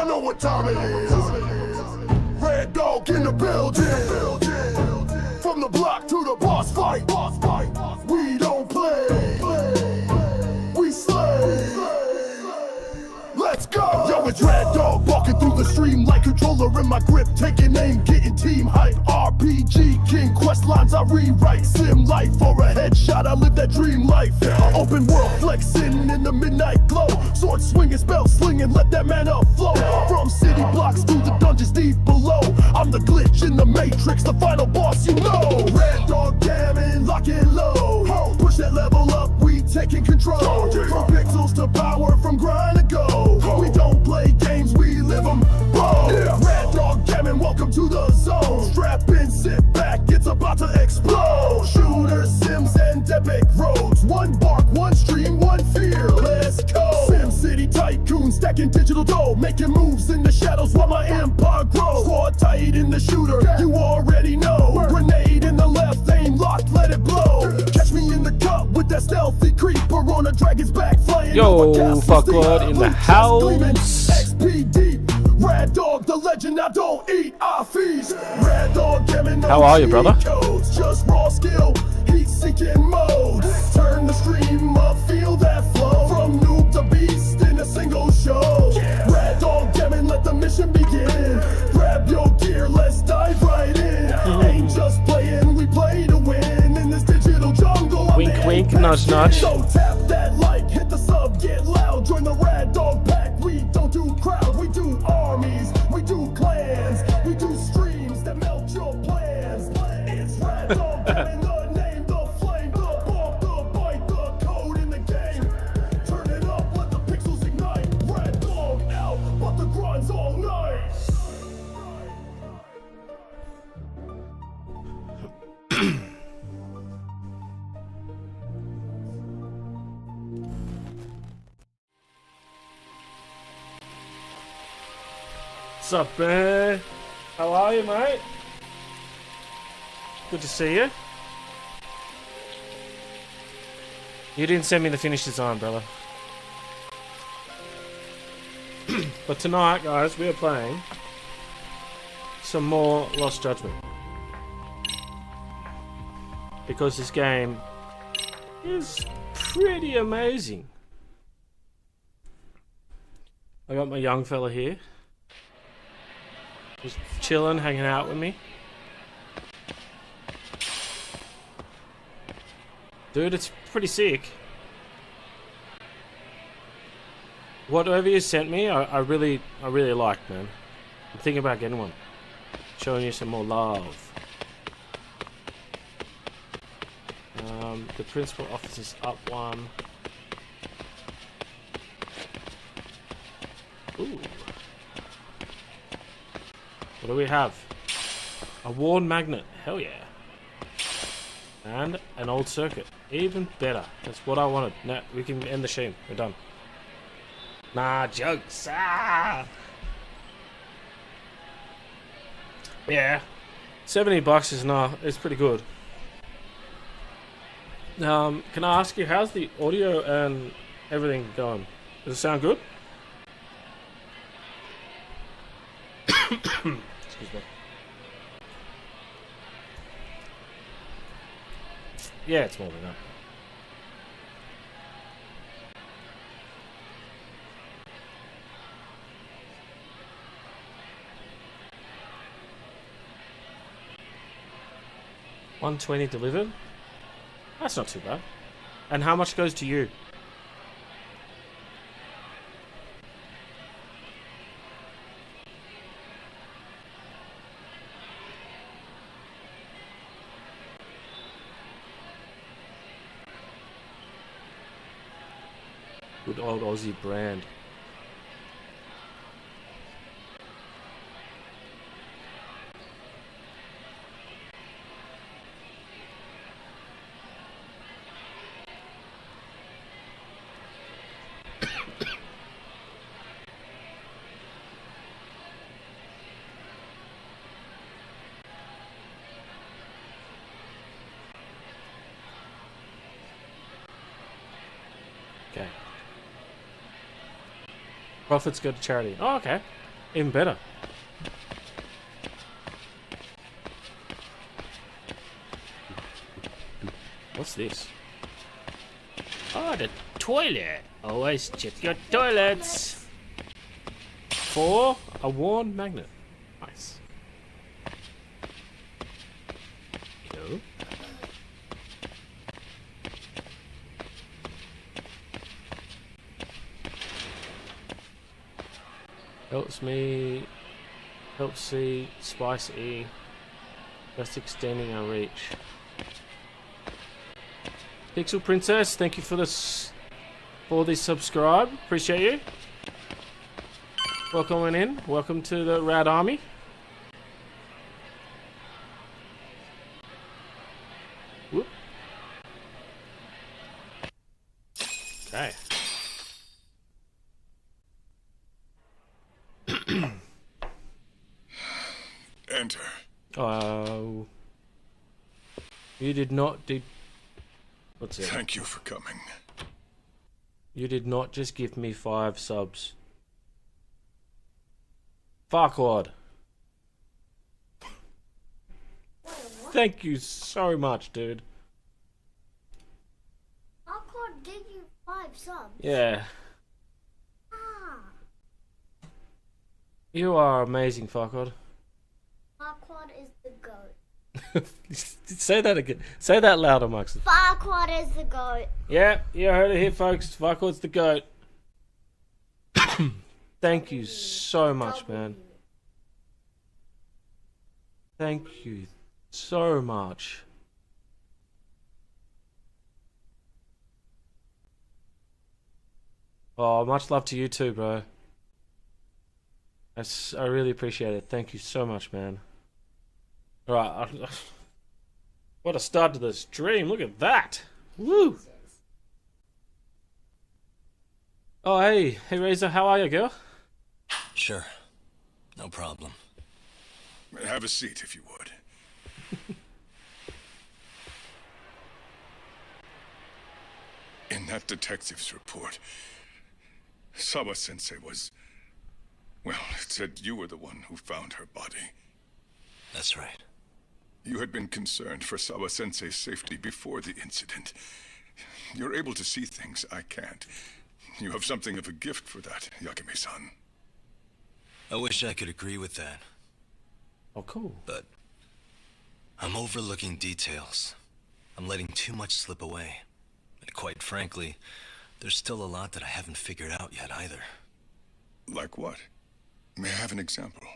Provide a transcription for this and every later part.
Y'all know what time it is. Red Dog in the building. From the block to the boss fight. We don't play. We slay. Let's go. Yo, it's Red Dog walking through the stream like controller in my grip, taking aim, getting team hype. RPG King quest lines I rewrite. Sim life for a headshot. I live that dream life. Open world flexing in the midnight glow. Sword swinging, spell slinging, let that mana flow. From city blocks to the dungeons deep below. I'm the glitch in the matrix, the final boss, you know. Red Dog jamming, locking low. Push that level up, we taking control. From pixels to power, from grind to go. We don't play games, we live them. Red Dog jamming, welcome to the zone. Strap in, sit back, it's about to explode. Shooters, sims, and epic roads. One bark, one stream, one fear. Let's go. Sim City tycoon, stacking digital dough, making moves in the shadows while my empire grows. Squad tight in the shooter, you already know. Grenade in the left, aim locked, let it blow. Catch me in the cup with that stealthy creeper on a dragon's back, flying. Yo, fuckword in the house. XPD, Red Dog, the legend. I don't eat, I feast. Red Dog, how are you, brother? Codes, just raw skill, heat-seeking mode. Turn the stream up, feel that flow. From noob to beast in a single show. Red Dog, jamming, let the mission begin. Grab your gear, let's dive right in. Ain't just playing, we play to win. In this digital jungle, I'm wink, wink, nudge, nudge. So tap that like, hit the sub, get loud. Join the Red Dog pack. We don't do crowds, we do armies, we do clans, we do streams that melt your plans. It's Red Dog, jamming, the name, the flame, the bomb, the bite, the code in the game. Turn it up, let the pixels ignite. Red Dog out, but the grind's all night. What's up, man? How are you, mate? Good to see you. You didn't send me the finished design, brother. But tonight, guys, we are playing some more Lost Judgment. Because this game is pretty amazing. I got my young fella here. Just chilling, hanging out with me. Dude, it's pretty sick. Whatever you sent me, I really like, man. I'm thinking about getting one. Showing you some more love. The principal officer's up one. Ooh. What do we have? A worn magnet. Hell yeah. And an old circuit. Even better. That's what I wanted. Now we can end the stream. We're done. Nah, jokes. Ah! Yeah. $70 is it's pretty good. Can I ask you, how's the audio and everything going? Does it sound good? Excuse me. Yeah, it's more than that. $120 delivered? That's not too bad. And how much goes to you? Good old Aussie brand. Okay. Profits go to charity. Oh, okay. Even better. What's this? Oh, the toilet. Always check your toilets. For a worn magnet. Nice. Go. Helps me. Helps see. Spice E. Just extending our reach. Pixel Princess, thank you for this. For the subscribe. Appreciate you. Welcome in. Welcome to the Rad Army. Whoop. Okay. Enter. Oh. You did not What's it? Thank you for coming. You did not just give me 5 subs. Farquaad. Thank you so much, dude. Farquaad gave you 5 subs. Yeah. Ah. You are amazing, Farquaad. Farquaad is the goat. Say that again. Say that louder, Max. Farquaad is the goat. Yeah, you heard it here, folks. Farquaad's the goat. Thank you so much, man. Thank you so much. Oh, much love to you too, bro. I really appreciate it. Thank you so much, man. Alright, what a start to the stream. Look at that. Woo! Oh, hey. Hey, Razor, how are you, girl? Sure. No problem. Have a seat if you would. In that detective's report, Sawa-sensei was... Well, it said you were the one who found her body. That's right. You had been concerned for Sawa-sensei's safety before the incident. You're able to see things I can't. You have something of a gift for that, Yakime-san. I wish I could agree with that, Oh, cool. but I'm overlooking details. I'm letting too much slip away. And quite frankly, there's still a lot that I haven't figured out yet either. Like what? May I have an example?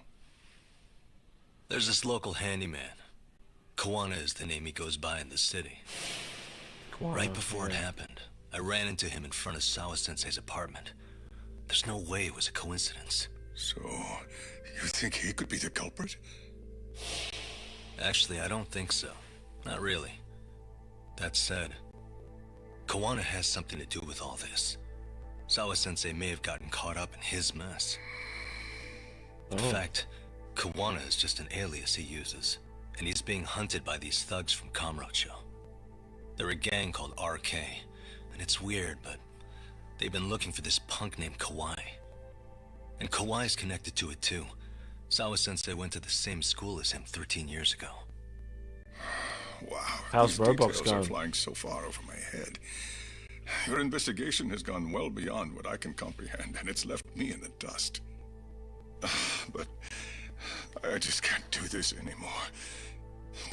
There's this local handyman. Kawana is the name he goes by in the city. Right before it happened, I ran into him in front of Sawa-sensei's apartment. There's no way it was a coincidence. So, you think he could be the culprit? Actually, I don't think so. Not really. That said, Kawana has something to do with all this. Sawa-sensei may have gotten caught up in his mess. In fact, Kawana is just an alias he uses, and he's being hunted by these thugs from Kamurocho. They're a gang called RK, and it's weird, but they've been looking for this punk named Kawai. And Kawai's connected to it too. Sawa-sensei went to the same school as him 13 years ago. Wow. How's these Roblox details going? are flying so far over my head. Your investigation has gone well beyond what I can comprehend, and it's left me in the dust. But I just can't do this anymore.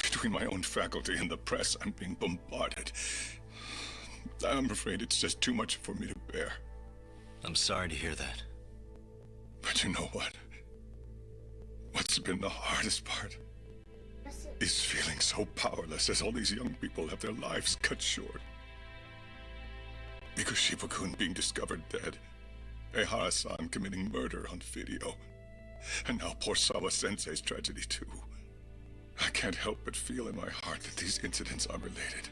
Between my own faculty and the press, I'm being bombarded. I'm afraid it's just too much for me to bear. I'm sorry to hear that. But you know what? What's been the hardest part? Is feeling so powerless as all these young people have their lives cut short. Ikushima-kun being discovered dead, Ehara-san committing murder on video, and now poor Sawa-sensei's tragedy too. I can't help but feel in my heart that these incidents are related.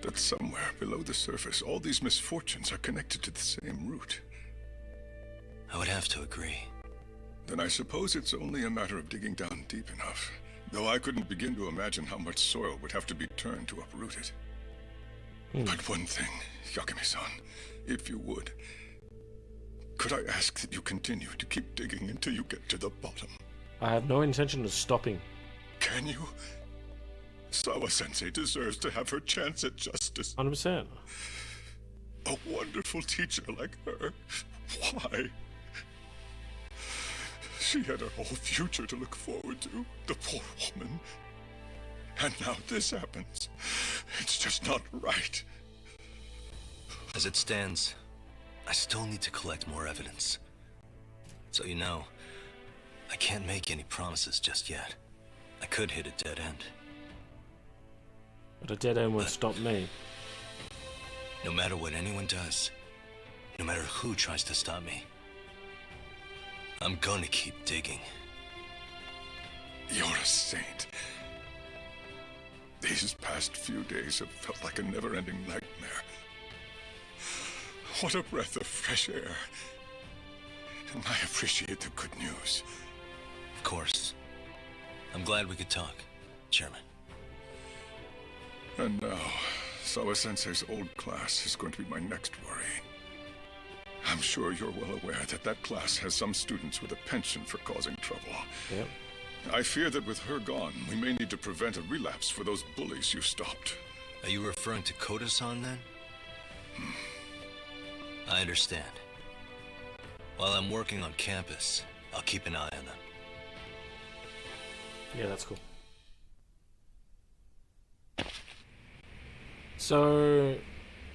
That somewhere below the surface, all these misfortunes are connected to the same root. I would have to agree. Then I suppose it's only a matter of digging down deep enough. Though I couldn't begin to imagine how much soil would have to be turned to uproot it. But one thing, Yakime-san, if you would, Could I ask that you continue to keep digging until you get to the bottom? I have no intention of stopping. Can you? Sawa-sensei deserves to have her chance at justice. 100%. A wonderful teacher like her. Why? She had her whole future to look forward to, the poor woman. And now this happens. It's just not right. As it stands, I still need to collect more evidence. So you know, I can't make any promises just yet. I could hit a dead end. But a dead end won't stop me. No matter what anyone does, no matter who tries to stop me, I'm gonna keep digging. You're a saint. These past few days have felt like a never-ending nightmare. What a breath of fresh air. And I appreciate the good news. Of course. I'm glad we could talk, Chairman. And now, Sawa-sensei's old class is going to be my next worry. I'm sure you're well aware that that class has some students with a penchant for causing trouble. Yep. I fear that with her gone, we may need to prevent a relapse for those bullies you stopped. Are you referring to Koda-san then? I understand. While I'm working on campus, I'll keep an eye on them. Yeah, that's cool. So,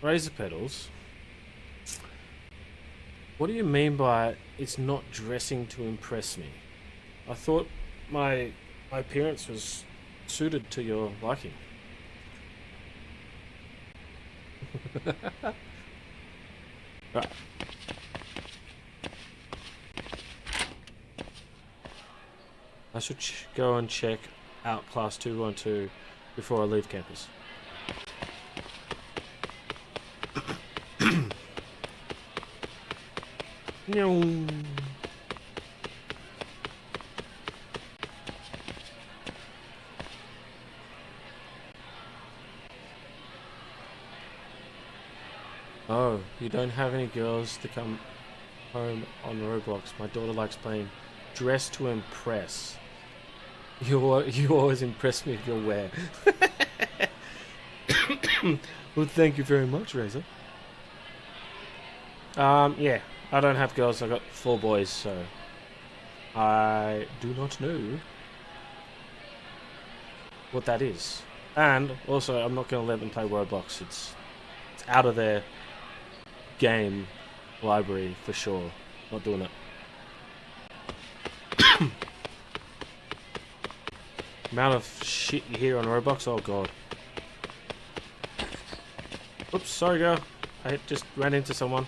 razor pedals. What do you mean by it's not dressing to impress me? I thought my appearance was suited to your liking. Right. I should go and check out Class 212 before I leave campus. No. Oh, you don't have any girls to come home on Roblox. My daughter likes playing Dress to Impress. You always impress me with your wear. Well, thank you very much, Razor. Yeah, I don't have girls. I got 4 boys, so I do not know what that is. And also, I'm not going to let them play Roblox. It's out of their game library for sure. Not doing it. Amount of shit you hear on Roblox, oh god. Oops, sorry girl. I just ran into someone.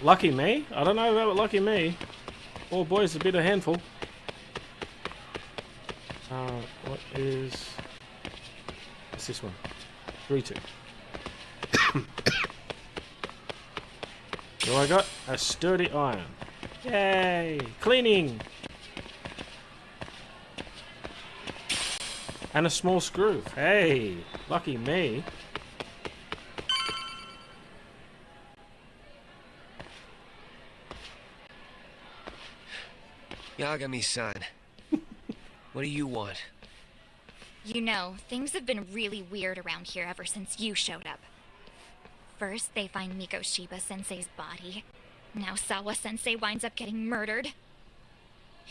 Lucky me? I don't know about lucky me. 4 boys, a bit of handful. What is... What's this one? 3-2. So I got a sturdy iron. Yay! Cleaning! And a small screw. Hey! Lucky me. Yagami-san, what do you want? You know, things have been really weird around here ever since you showed up. First, they find Mikoshiba-sensei's body. Now Sawa-sensei winds up getting murdered.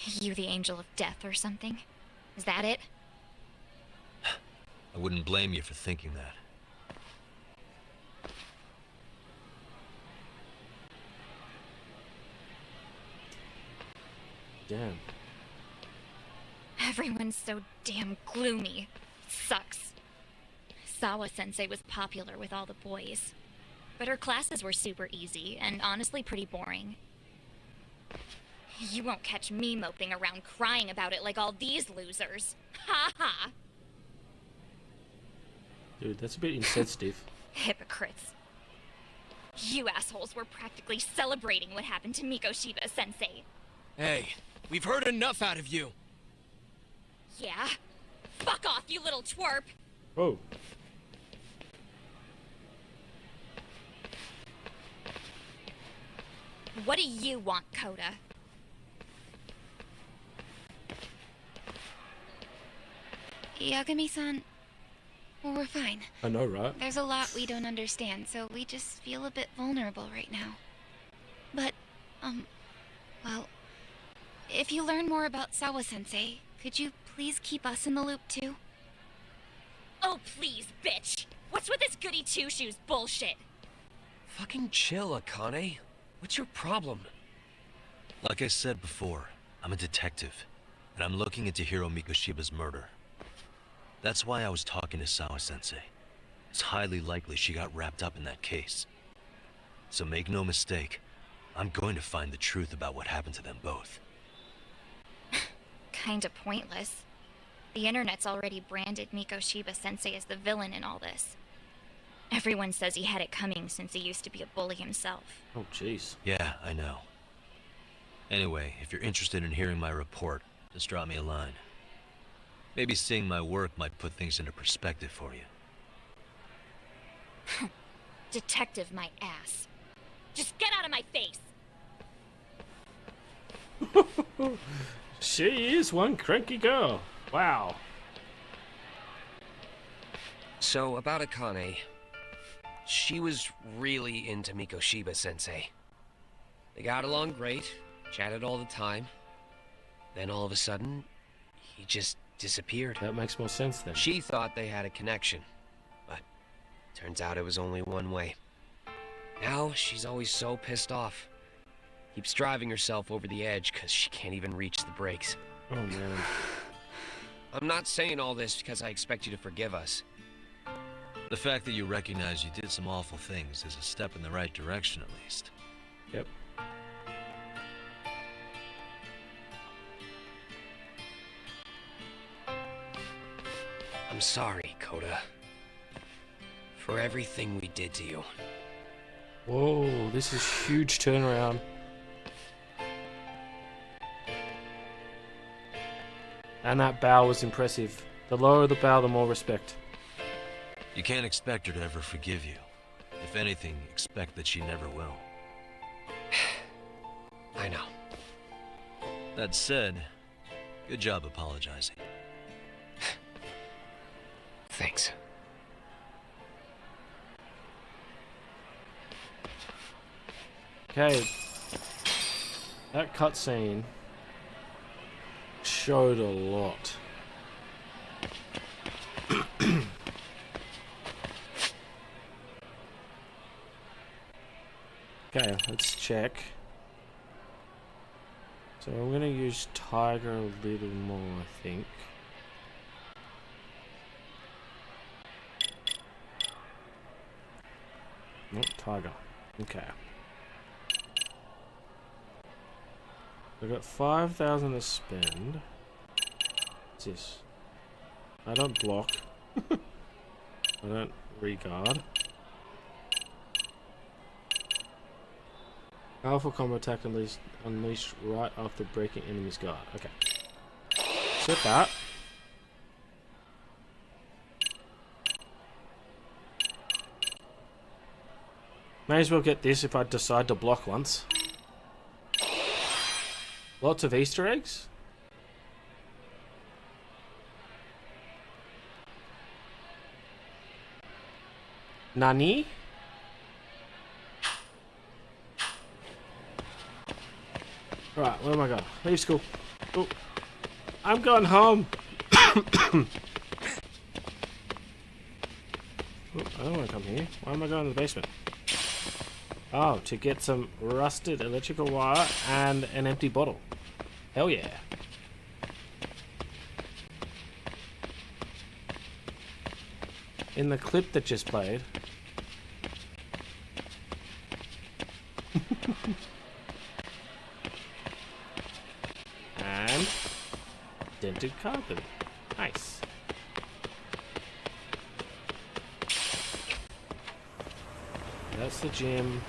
You the angel of death or something? Is that it? I wouldn't blame you for thinking that. Damn. Everyone's so damn gloomy. It sucks. Sawa-sensei was popular with all the boys. But her classes were super easy, and honestly pretty boring. You won't catch me moping around crying about it like all these losers. Ha ha! Dude, that's a bit insensitive. Hypocrites. You assholes were practically celebrating what happened to Mikoshiba-sensei. Hey, we've heard enough out of you. Yeah? Fuck off, you little twerp! Oh. What do you want, Coda? Yagami-san, we're fine. I know, right? There's a lot we don't understand, so we just feel a bit vulnerable right now. But, well, if you learn more about Sawa-sensei, could you please keep us in the loop too? Oh, please, bitch! What's with this goody two-shoes bullshit? Fucking chill, Akane. What's your problem? Like I said before, I'm a detective, and I'm looking into Hiro Mikoshiba's murder. That's why I was talking to Sawa-sensei. It's highly likely she got wrapped up in that case. So make no mistake, I'm going to find the truth about what happened to them both. Kinda pointless. The internet's already branded Mikoshiba Sensei as the villain in all this. Everyone says he had it coming since he used to be a bully himself. Oh, jeez. Yeah, I know. Anyway, if you're interested in hearing my report, just drop me a line. Maybe seeing my work might put things into perspective for you. Detective my ass. Just get out of my face! She is one cranky girl. Wow. So, about Akane. She was really into Mikoshiba Sensei. They got along great, chatted all the time. Then all of a sudden, he just disappeared. That makes more sense then. She thought they had a connection, but turns out it was only one way. Now she's always so pissed off. Keeps driving herself over the edge because she can't even reach the brakes. Oh, man. I'm not saying all this because I expect you to forgive us. The fact that you recognize you did some awful things is a step in the right direction, at least. Yep. I'm sorry, Coda. For everything we did to you. Whoa, this is huge turnaround. And that bow was impressive. The lower the bow, the more respect. You can't expect her to ever forgive you. If anything, expect that she never will. I know. That said, good job apologizing. Thanks. Okay. That cutscene showed a lot. Okay, let's check. So I'm gonna use Tiger a little more, I think. Not Tiger. Okay. I've got 5,000 to spend. What's this? I don't block. I don't regard. Powerful combo attack unleashed right after breaking enemy's guard. Okay. Set that. May as well get this if I decide to block once. Lots of Easter eggs. Nani? Right, where am I going? Leave school. Oh, I'm going home. Oh, I don't want to come here. Why am I going to the basement? Oh, to get some rusted electrical wire and an empty bottle. Hell yeah. In the clip that just played. And dented carpet. Nice. That's the gym.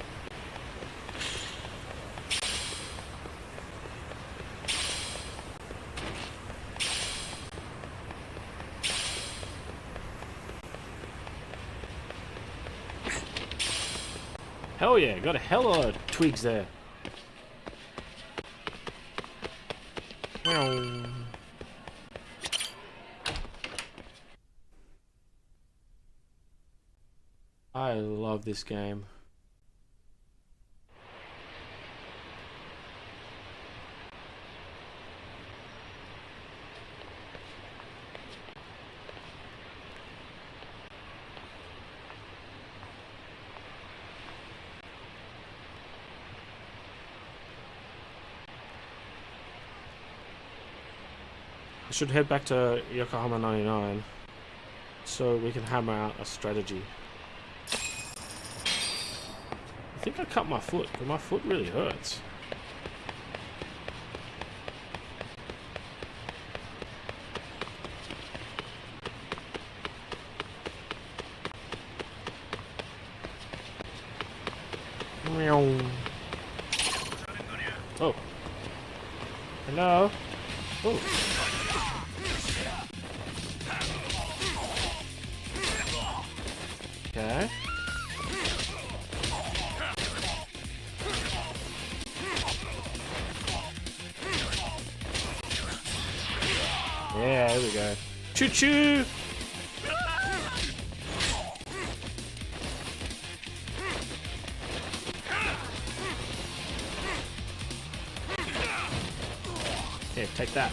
Hell yeah, got a hell of twigs there. I love this game. I should head back to Yokohama 99 so we can hammer out a strategy. I think I cut my foot, but my foot really hurts. Oh. Hello? Oh. Okay. Yeah, there we go. Choo choo! Here, take that.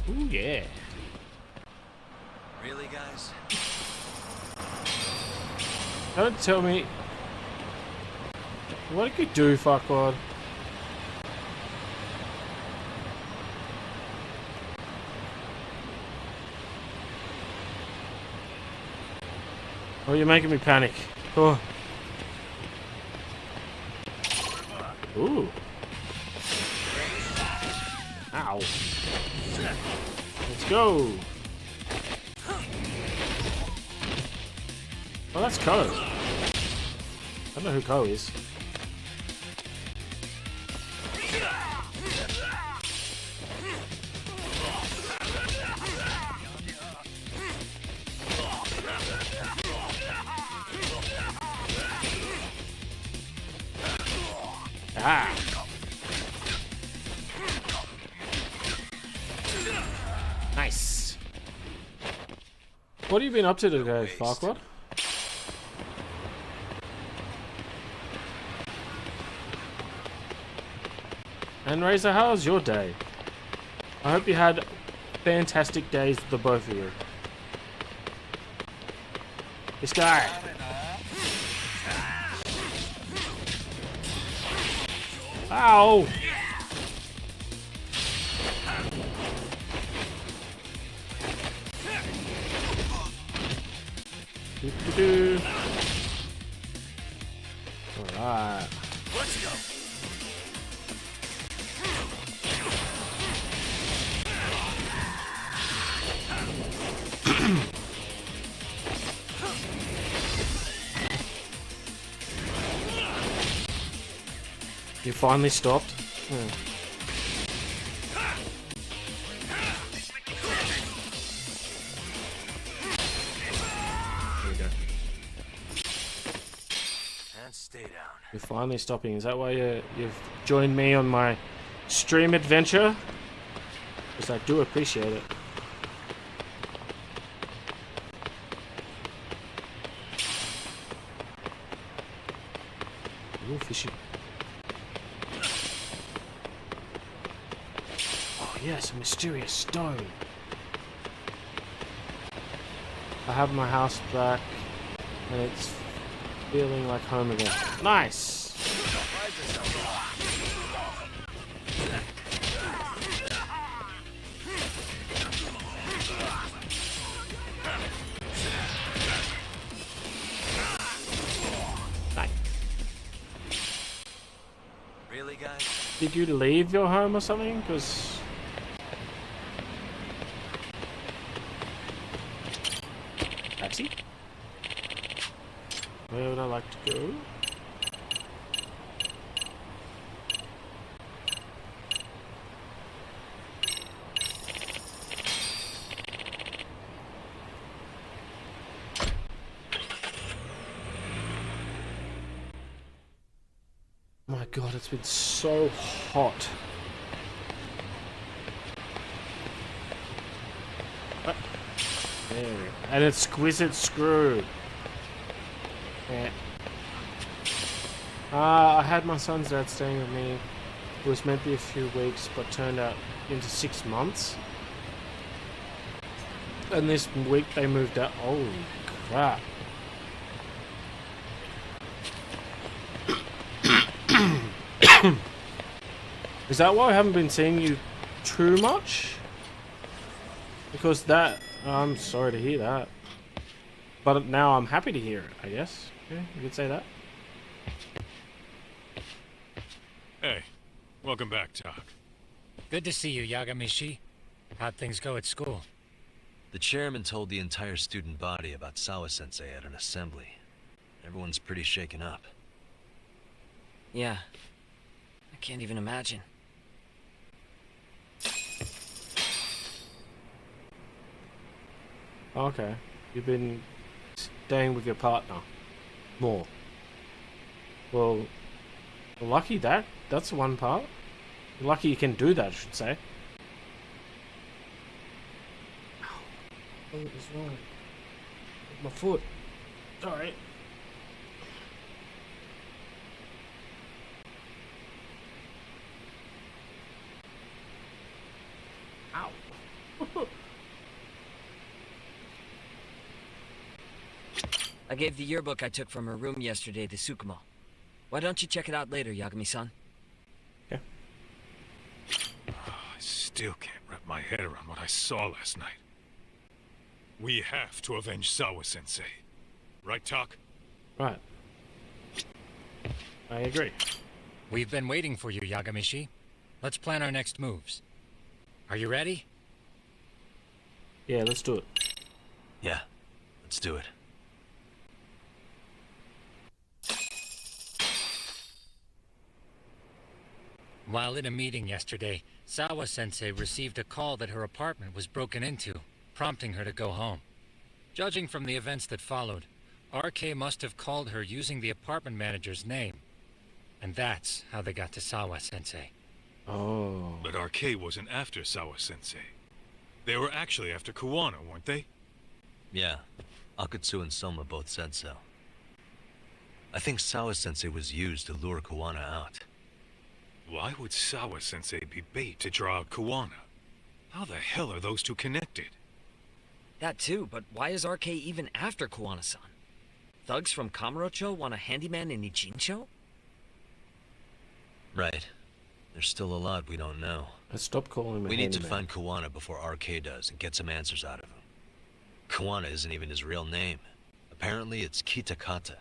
Ooh, yeah. Really, guys? Don't tell me. What did you do, fuckwad? Oh, you're making me panic. Oh. Ooh. Ow. Let's go. Oh, that's Ko. I don't know who Ko is. Ah. Nice. What have you been up to today, Farquaad? And Razor, how's your day? I hope you had fantastic days, the both of you. This guy. Ow! Doo-doo-doo. Alright. Let's go. You finally stopped? Yeah. There we go. And stay down. You're finally stopping. Is that why you've joined me on my stream adventure? Because I do appreciate it. Ooh, fishy. Oh yes, a mysterious stone. I have my house back, and it's feeling like home again. Nice! Nice. Really, guys? Did you leave your home or something? Because... Taxi? Where would I like to go? My god, it's been so hot. There we go. An exquisite screw. Yeah. I had my son's dad staying with me. It was meant to be a few weeks, but turned out into 6 months. And this week they moved out. Holy crap. Is that why I haven't been seeing you too much? Because that... I'm sorry to hear that. But now I'm happy to hear it, I guess. Yeah, you could say that. Hey, welcome back, Tak. Good to see you, Yagamishi. How'd things go at school? The chairman told the entire student body about Sawa-sensei at an assembly. Everyone's pretty shaken up. Yeah. I can't even imagine. Okay. You've been staying with your partner more. Well, lucky that's one part. You're lucky you can do that, I should say. Ow. What is wrong? With my foot. Sorry. Ow. I gave the yearbook I took from her room yesterday to Tsukumo. Why don't you check it out later, Yagami-san? Yeah. I still can't wrap my head around what I saw last night. We have to avenge Sawa-sensei. Right, Tak? Right. I agree. We've been waiting for you, Yagamishi. Let's plan our next moves. Are you ready? Yeah, let's do it. Yeah, let's do it. While in a meeting yesterday, Sawa-sensei received a call that her apartment was broken into, prompting her to go home. Judging from the events that followed, RK must have called her using the apartment manager's name. And that's how they got to Sawa-sensei. Oh. But RK wasn't after Sawa-sensei. They were actually after Kuwana, weren't they? Yeah, Akutsu and Soma both said so. I think Sawa-sensei was used to lure Kuwana out. Why would Sawa-sensei be bait to draw out Kuwana? How the hell are those two connected? That too, but why is RK even after Kuwana-san? Thugs from Kamurocho want a handyman in Ijincho? Right. There's still a lot we don't know. Let's stop calling him a We need to handyman. find Kuwana before RK does and get some answers out of him. Kuwana isn't even his real name. Apparently it's Kitakata.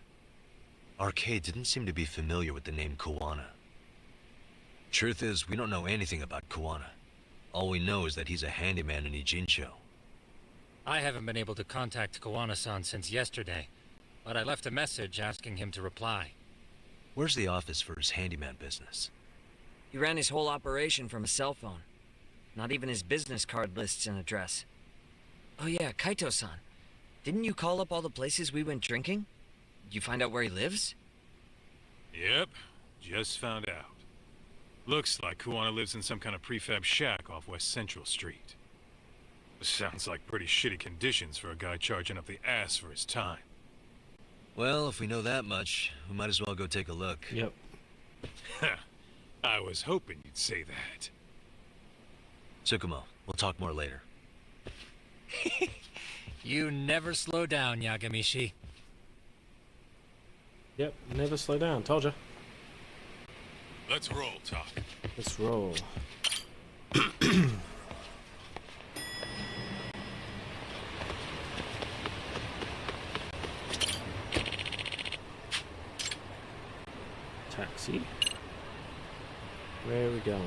RK didn't seem to be familiar with the name Kuwana. Truth is, we don't know anything about Kuwana. All we know is that he's a handyman in Ijincho. I haven't been able to contact Kuwana-san since yesterday, but I left a message asking him to reply. Where's the office for his handyman business? He ran his whole operation from a cell phone. Not even his business card lists an address. Oh yeah, Kaito-san. Didn't you call up all the places we went drinking? Did you find out where he lives? Yep, just found out. Looks like Kuwana lives in some kind of prefab shack off West Central Street. Sounds like pretty shitty conditions for a guy charging up the ass for his time. Well, if we know that much, we might as well go take a look. Yep. I was hoping you'd say that. Tsukumo, we'll talk more later. You never slow down, Yagamishi. Yep, never slow down. Told ya. Let's roll, Tak. Let's roll. Taxi. Where are we going?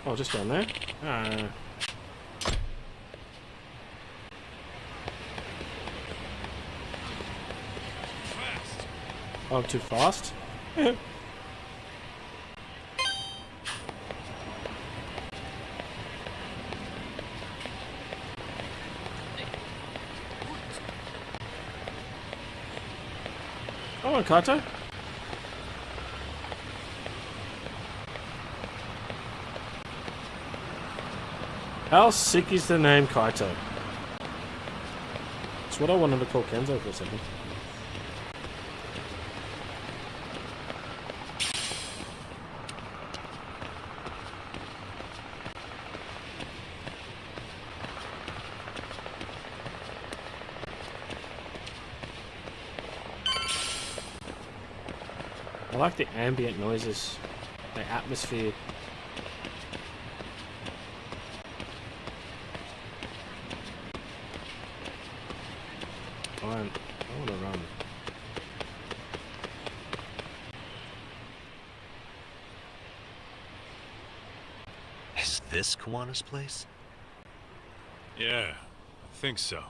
Oh, just down there. Fast! Oh, I'm too fast? Oh, Kaito. How sick is the name Kaito? It's what I wanted to call Kenzo for a second. I like the ambient noises, the atmosphere. Fine, I want to run. Is this Kawana's place? Yeah, I think so.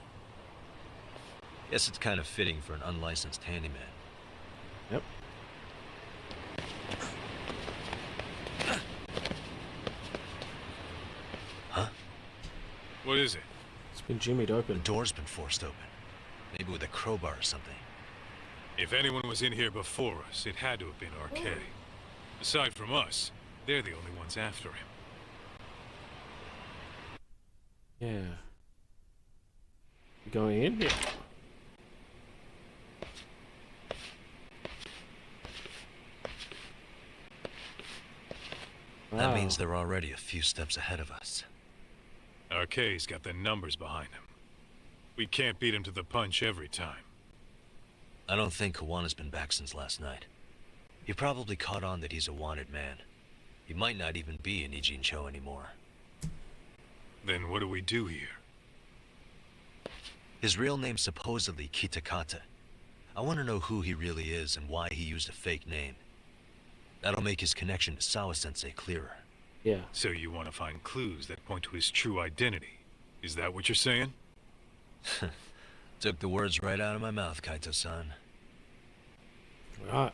Guess it's kind of fitting for an unlicensed handyman. Yep. Huh? What is it? It's been jimmied The open. door's been forced open. Maybe with a crowbar or something. If anyone was in here before us, it had to have been RK. Aside from us, they're the only ones after him. Yeah. Going in here. That means they're already a few steps ahead of us. RK's got the numbers behind him. We can't beat him to the punch every time. I don't think Kawana's been back since last night. He probably caught on that he's a wanted man. He might not even be in Ijincho anymore. Then what do we do here? His real name's supposedly Kitakata. I want to know who he really is and why he used a fake name. That'll make his connection to Sawa-sensei clearer. Yeah. So you want to find clues that point to his true identity? Is that what you're saying? Took the words right out of my mouth, Kaito-san. Right.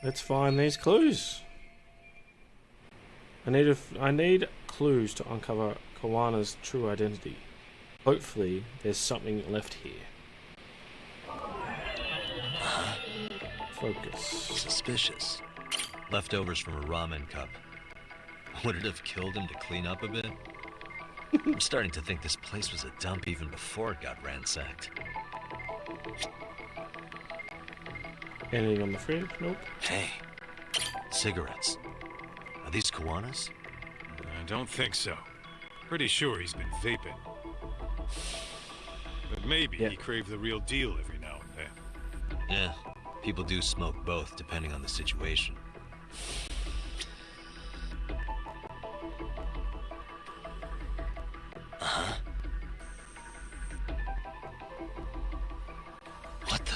Let's find these clues. I need clues to uncover Kawana's true identity. Hopefully, there's something left here. Focus. Suspicious. Leftovers from a ramen cup. Would it have killed him to clean up a bit? I'm starting to think this place was a dump even before it got ransacked. Anything on the fridge? Nope. Hey, cigarettes. Are these Kawana's? I don't think so. Pretty sure he's been vaping. But maybe Yeah. he craved the real deal every now and then. Yeah, people do smoke both depending on the situation. Uh-huh. What the?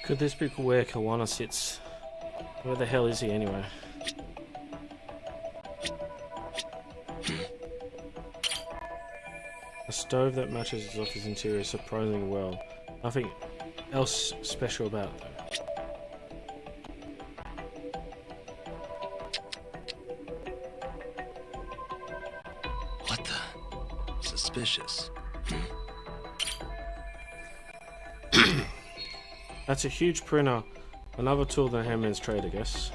Could this be where Kawana sits? Where the hell is he anyway? A stove that matches his office interior surprisingly well. Nothing else special about it though. What the? Suspicious. That's a huge printer. Another tool than Handman's trade, I guess.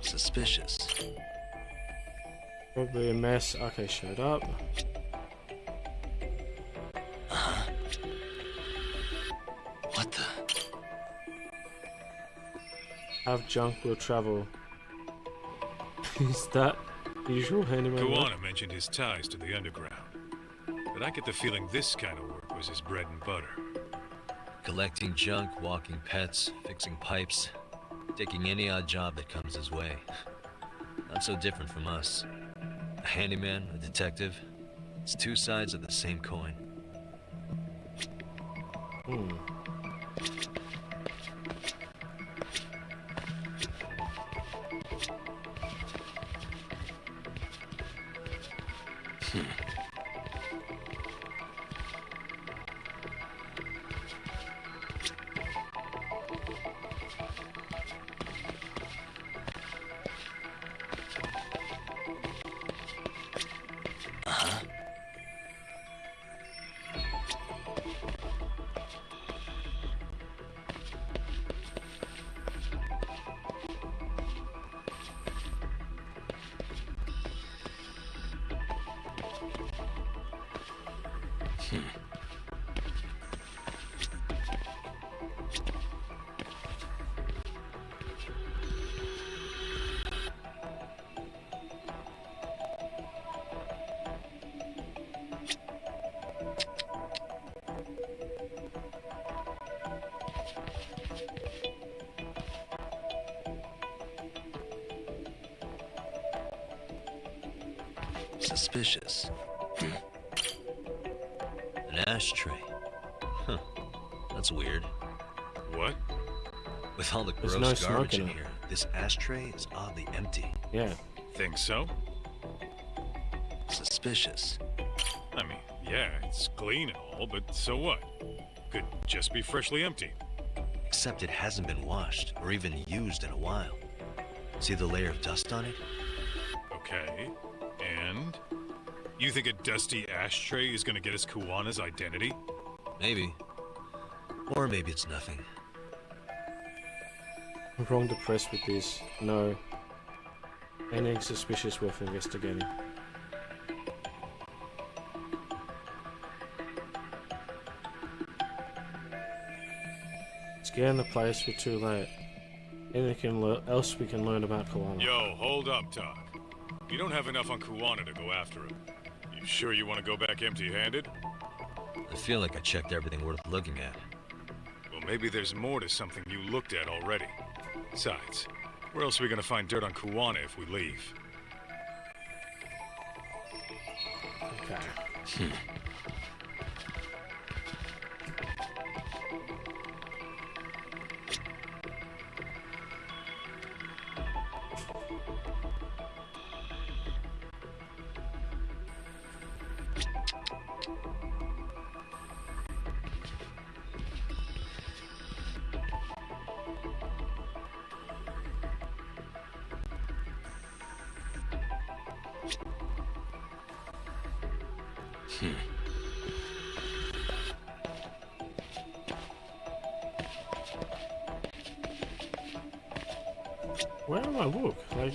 Suspicious. Probably a mess. Okay, showed up. What the? Have junk will travel. Is that the usual handyman? work? Kawana mentioned his ties to the underground. But I get the feeling this kind of work was his bread and butter. Collecting junk, walking pets, fixing pipes, taking any odd job that comes his way. Not so different from us. A handyman, a detective. It's two sides of the same coin. Hmm. Suspicious. An ashtray. Huh. That's weird. What? With all the There's gross no smoke garbage in in it. here, this ashtray is oddly empty. Yeah. Think so? Suspicious. I mean, yeah, it's clean and all, but so what? Could just be freshly empty. Except it hasn't been washed or even used in a while. See the layer of dust on it? Okay. And? You think a dusty ashtray is gonna get us Kuwana's identity? Maybe. Or maybe it's nothing. I'm wrong to press with this. No. Anything suspicious worth investigating. Scan the place, we're too late. Anything else we can learn about Kuwana? Yo, hold up, Doc. You don't have enough on Kuwana to go after him. You sure you want to go back empty-handed? I feel like I checked everything worth looking at. Well, maybe there's more to something you looked at already. Besides, where else are we gonna find dirt on Kuwana if we leave? Okay. Where am I look? Like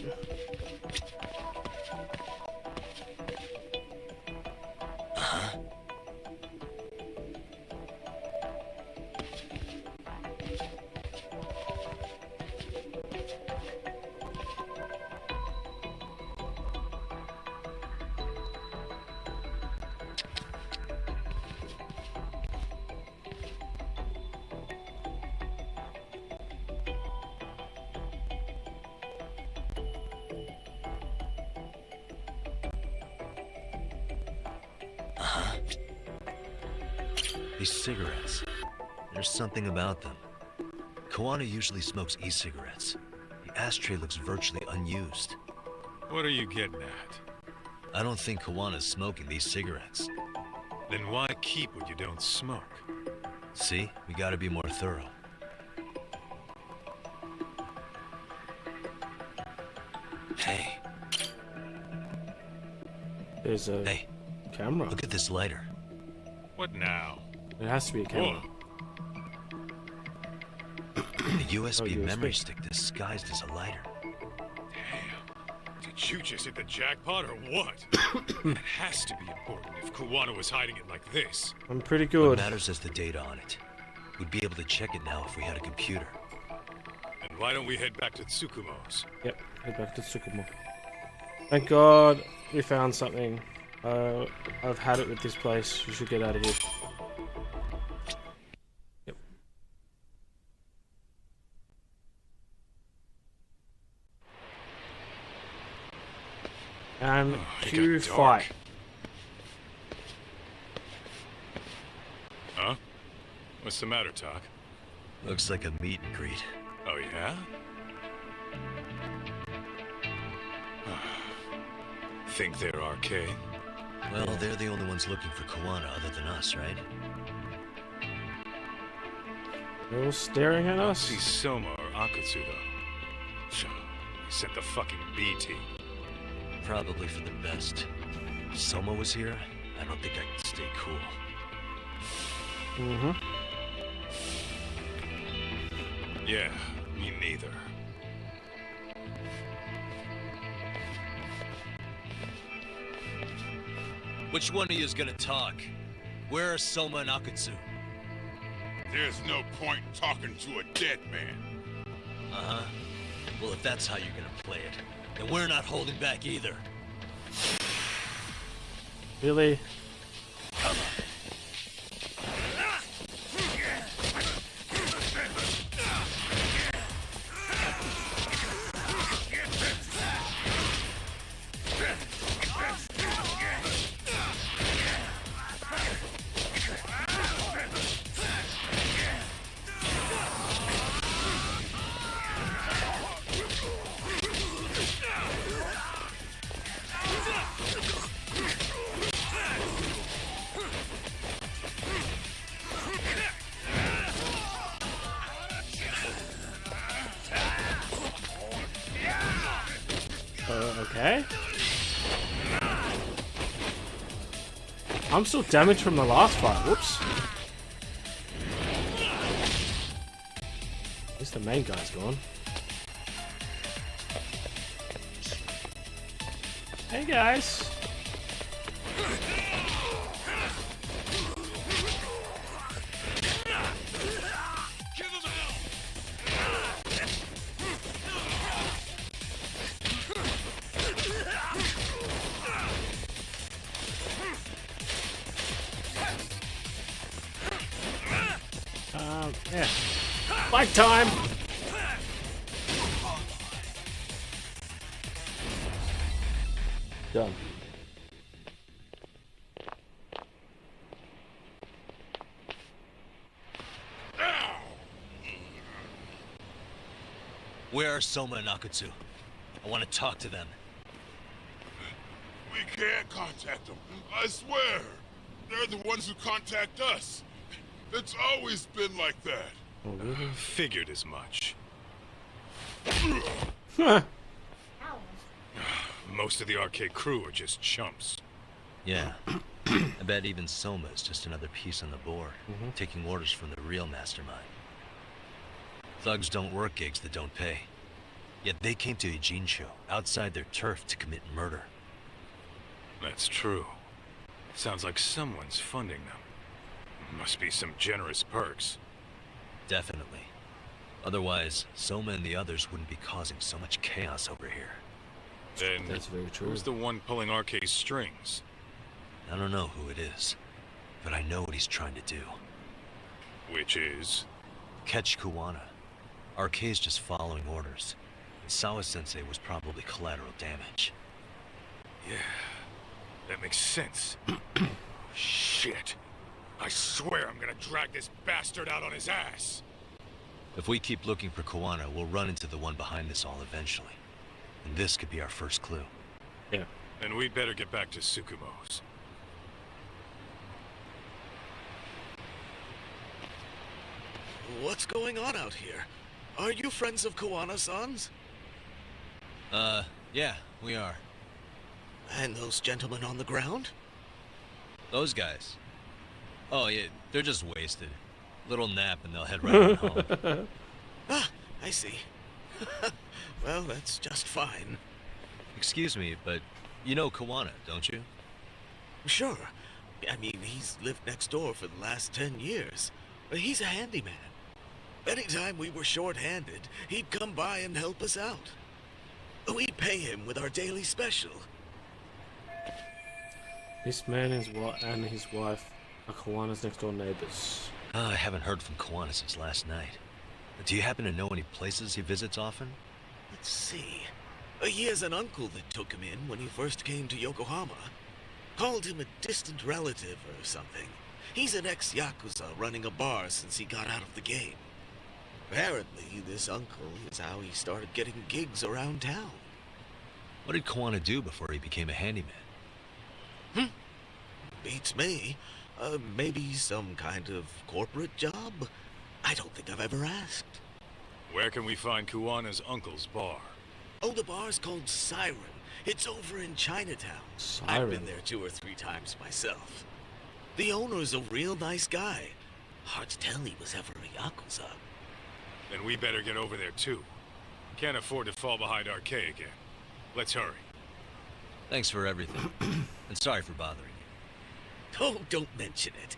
These cigarettes. There's something about them. Kuwana usually smokes e-cigarettes. The ashtray looks virtually unused. What are you getting at? I don't think Kuwana's smoking these cigarettes. Then why keep what you don't smoke? See? We gotta be more thorough. Hey, there's a hey, camera. look at this lighter. What now? It has to be a camera. Whoa. A USB USB. memory stick disguised as a lighter. Did you just hit the jackpot or what? It has to be important if Kuwana was hiding it like this. I'm pretty What good. matters is the data on it. We'd be able to check it now if we had a computer. And why don't we head back to Tsukumo's? Yep, head back to Tsukumo. Thank God we found something. I've had it with this place. We should get out of here. Yep. And it cue got dark. fight. Huh? What's the matter, Doc? Looks like a meet and greet. Oh, yeah? Think they're RK? Well, they're the only ones looking for Kuwana other than us, right? They're all staring at us. See Soma or Akatsu, though. They sent the fucking B team. Probably for the best. If Soma was here, I don't think I could stay cool. Mm-hmm. Yeah, me neither. Which one of you is gonna talk? Where are Soma and Akutsu? There's no point in talking to a dead man. Uh-huh. Well, if that's how you're gonna play it, then we're not holding back either. Really? Okay. I'm still damaged from the last fight. Whoops. At least the main guy's gone. Hey guys. Yeah. Fight time! Done. Where are Soma and Akutsu? I want to talk to them. We can't contact them. I swear. They're the ones who contact us. It's always been like that. Oh, really? Figured as much. Huh. Most of the arcade crew are just chumps. Yeah. I bet even Soma is just another piece on the board, taking orders from the real mastermind. Thugs don't work gigs that don't pay. Yet they came to Ijincho, outside their turf, to commit murder. That's true. Sounds like someone's funding them. Must be some generous perks. Definitely. Otherwise, Soma and the others wouldn't be causing so much chaos over here. Then That's very true. who's the one pulling RK's strings? I don't know who it is, but I know what he's trying to do. Which is... Catch Kuwana. RK's just following orders. Sawa-sensei was probably collateral damage. Yeah, that makes sense. Shit. I swear I'm gonna drag this bastard out on his ass. If we keep looking for Kuwana, we'll run into the one behind this all eventually. And this could be our first clue. Yeah. Then we'd better get back to Tsukumo's. What's going on out here? Are you friends of Kuwana-san's? Yeah, we are. And those gentlemen on the ground? Those guys. Oh, yeah, they're just wasted. Little nap and they'll head right on home. Ah, I see. Well, that's just fine. Excuse me, but you know Kuwana, don't you? Sure. I mean, he's lived next door for the last 10 years. He's a handyman. Anytime we were short-handed, he'd come by and help us out. We'd pay him with our daily special. This man and his wife are Kawana's next door neighbors. I haven't heard from Kuwana since last night. Do you happen to know any places he visits often? Let's see. He has an uncle that took him in when he first came to Yokohama. Called him a distant relative or something. He's an ex-Yakuza running a bar since he got out of the game. Apparently, this uncle is how he started getting gigs around town. What did Kuwana do before he became a handyman? Beats me. Maybe some kind of corporate job? I don't think I've ever asked. Where can we find Kuwana's uncle's bar? Oh, the bar's called Siren. It's over in Chinatown. I've been there 2 or 3 times myself. The owner's a real nice guy. Hard to tell he was ever a Yakuza. Then we better get over there too. Can't afford to fall behind RK again. Let's hurry. Thanks for everything. And sorry for bothering you. Oh, don't mention it.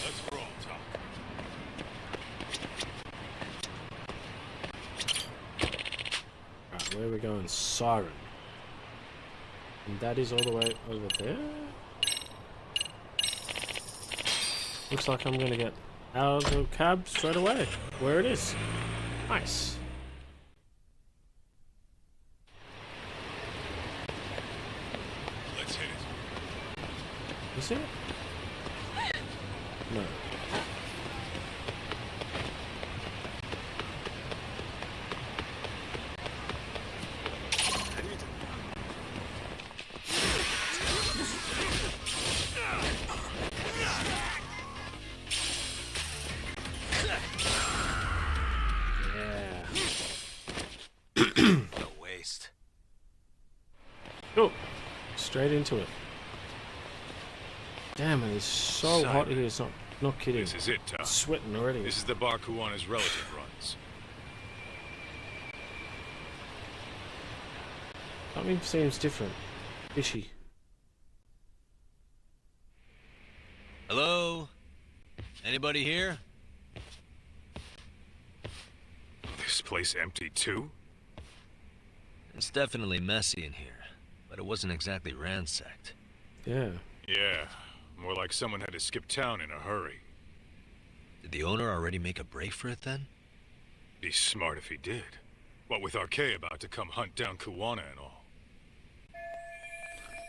Let's roll, Talk. Right, where are we going? Siren. And that is all the way over there. Looks like I'm gonna get out of the cab straight away. Where it is. Nice. Let's hit it. Is it? No. No waste. Oh, straight into it. Damn, it is so hot here. It's not kidding. This is it, Talk. Sweating already. This is the bar Kuwana's relative runs. Something seems different. Fishy. Hello? Anybody here? This place empty too? It's definitely messy in here, but it wasn't exactly ransacked. Yeah. Yeah, more like someone had to skip town in a hurry. Did the owner already make a break for it then? Be smart if he did. What with Arcade about to come hunt down Kuwana and all.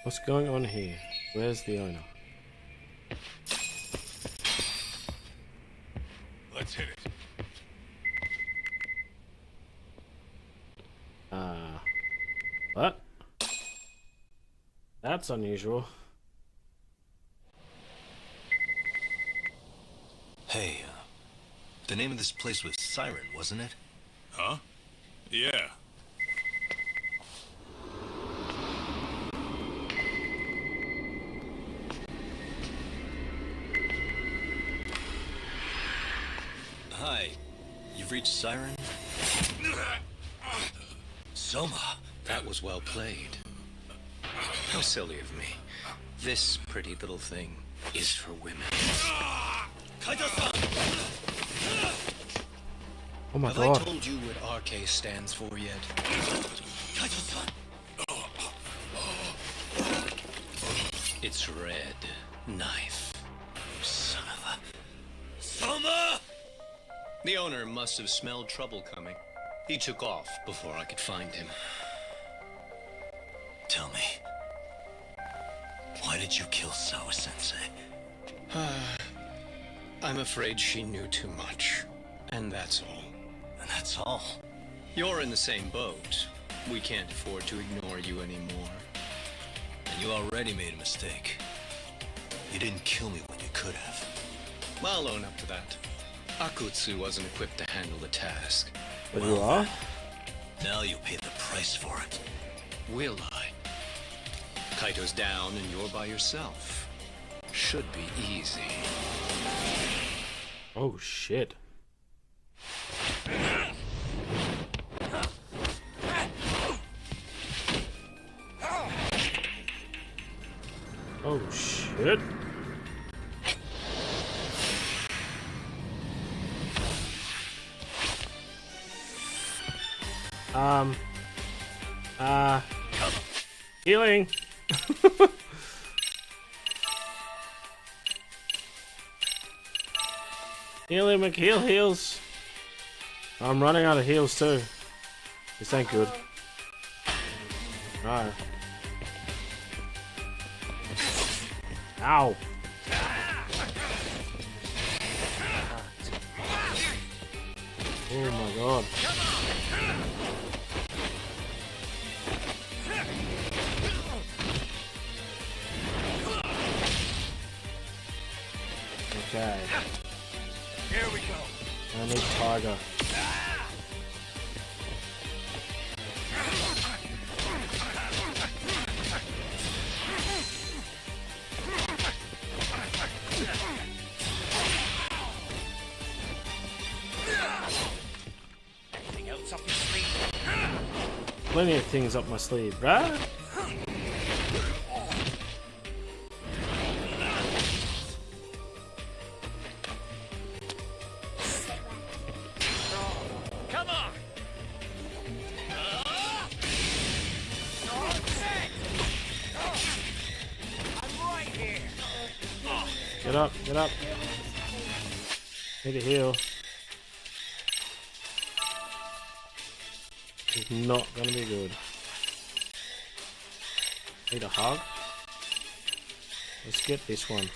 What's going on here? Where's the owner? Let's hit it. What? That's unusual. Hey, the name of this place was Siren, wasn't it? Huh? Yeah. Hi, you've reached Siren? Soma! That was well played. How silly of me. This pretty little thing is for women. Oh my Have god. I told you what RK stands for yet? It's red knife. Son of a... Soma! The owner must have smelled trouble coming. He took off before I could find him. Tell me, why did you kill Sawa-sensei? I'm afraid she knew too much. And that's all. And that's all? You're in the same boat. We can't afford to ignore you anymore. And you already made a mistake. You didn't kill me when you could have. I'll own up to that. Akutsu wasn't equipped to handle the task. But you are? Now you pay the price for it. Will I? Kaito's down and you're by yourself. Should be easy. Oh shit. Oh shit. Healing. Healing McHeal heals. I'm running out of heals too. This ain't good. Alright. Ow. Oh my god. Okay. Here we go. I need Tiger. plenty of things up my sleeve, bruh. Come on! I'm right here! Get up, get up. Need a heal. It's not gonna be good. Need a hug? Let's get this one.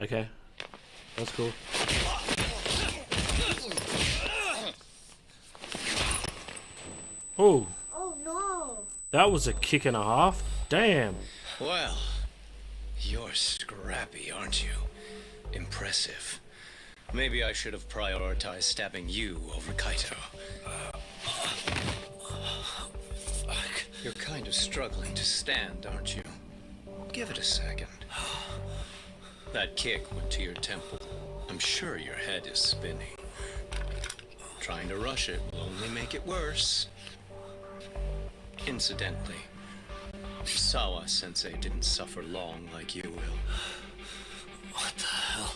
Okay, that's cool. Oh, Oh no. that was a kick and a half. Damn. Well, you're scrappy, aren't you? Impressive. Maybe I should have prioritized stabbing you over Kaito. Fuck. You're kind of struggling to stand, aren't you? Give it a second. That kick went to your temple. I'm sure your head is spinning. Trying to rush it will only make it worse. Incidentally, Sawa Sensei didn't suffer long like you will. What the hell?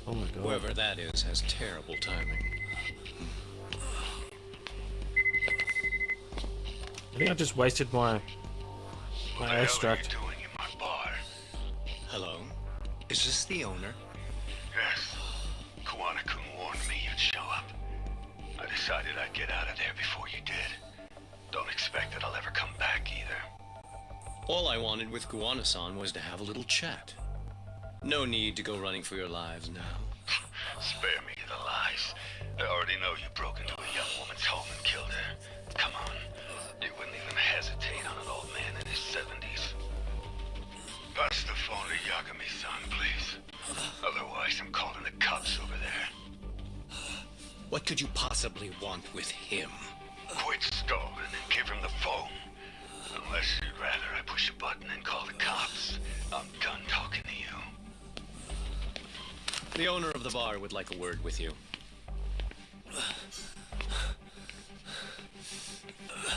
Oh my god. Whoever that is has terrible timing. I think I just wasted my extract. doing in my bar? Hello? Is this the owner? Yes. Kawana-kun warned me you'd show up. I decided I'd get out of there before you did. Don't expect that I'll ever come back either. All I wanted with Guana-san was to have a little chat. No need to go running for your lives now. Spare me the lies. I already know you broke into a young woman's home and killed her. Come on. You wouldn't even hesitate on an old man in his 70s. Pass the phone to Yagami-san, please. Otherwise, I'm calling the cops over there. What could you possibly want with him? Quit stalling and give him the phone. Unless you'd rather I push a button and call the cops. I'm done talking to you. The owner of the bar would like a word with you.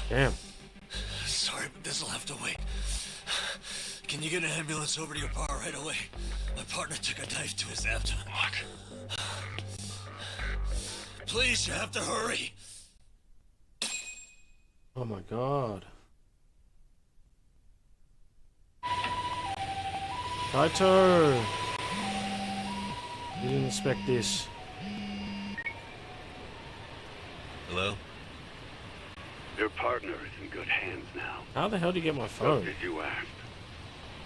Damn. Sorry, but this'll have to wait. Can you get an ambulance over to your bar right away? My partner took a knife to his abdomen. What? Please, you have to hurry. Oh my god. Kaito! You didn't expect this. Hello? Your partner is in good hands now. How the hell do you get my What phone? did you ask?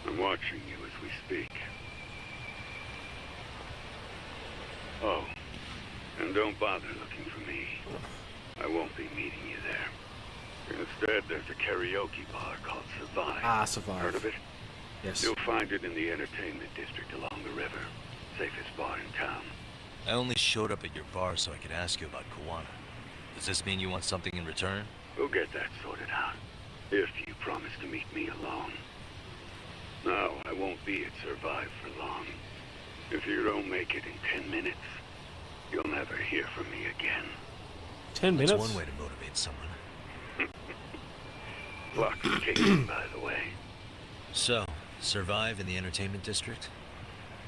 I'm watching you as we speak. Oh, and don't bother looking for me. I won't be meeting you there. Instead, there's a karaoke bar called Survive. Ah, Survive. Heard of it? Yes. You'll find it in the entertainment district along the river. Safest bar in town. I only showed up at your bar so I could ask you about Kawana. Does this mean you want something in return? We'll get that sorted out. If you promise to meet me alone. No, I won't be at Survive for long. If you don't make it in 10 minutes, you'll never hear from me again. 10 minutes? That's one way to motivate someone. Lock the case, by the way. So, Survive in the entertainment district?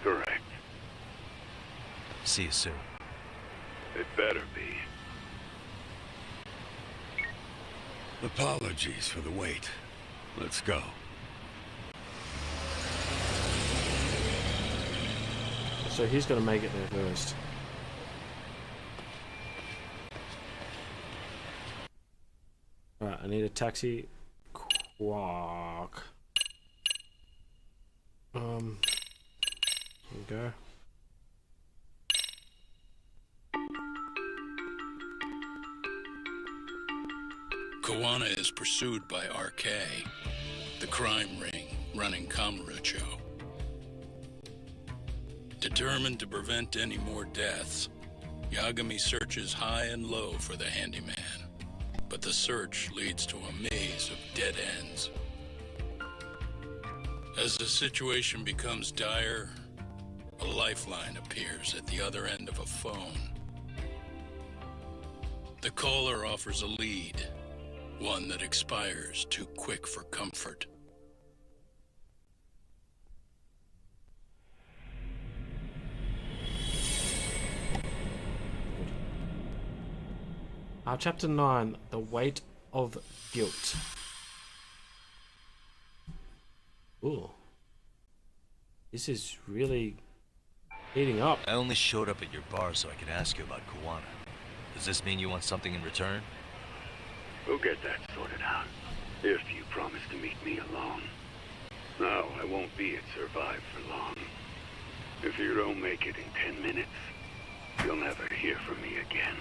Correct. See you soon. It better be. Apologies for the wait. Let's go. So he's gonna make it there first. Right, I need a taxi. Quark. go. Koana is pursued by RK, the crime ring running Kamurocho. Determined to prevent any more deaths, Yagami searches high and low for the handyman, but the search leads to a maze of dead ends. As the situation becomes dire, a lifeline appears at the other end of a phone. The caller offers a lead, one that expires too quick for comfort. Chapter 9, The Weight of Guilt. Ooh. This is really heating up. I only showed up at your bar so I could ask you about Koana. Does this mean you want something in return? We'll get that sorted out, if you promise to meet me alone. No, I won't be at Survive for long. If you don't make it in 10 minutes, you'll never hear from me again.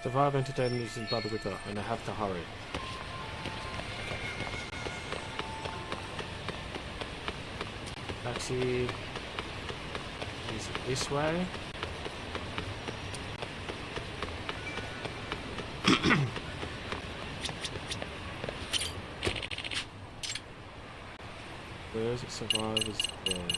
Survive Entertainment is in Brother Ripper, and I have to hurry. Taxi is this way. Where is it? Survive is there.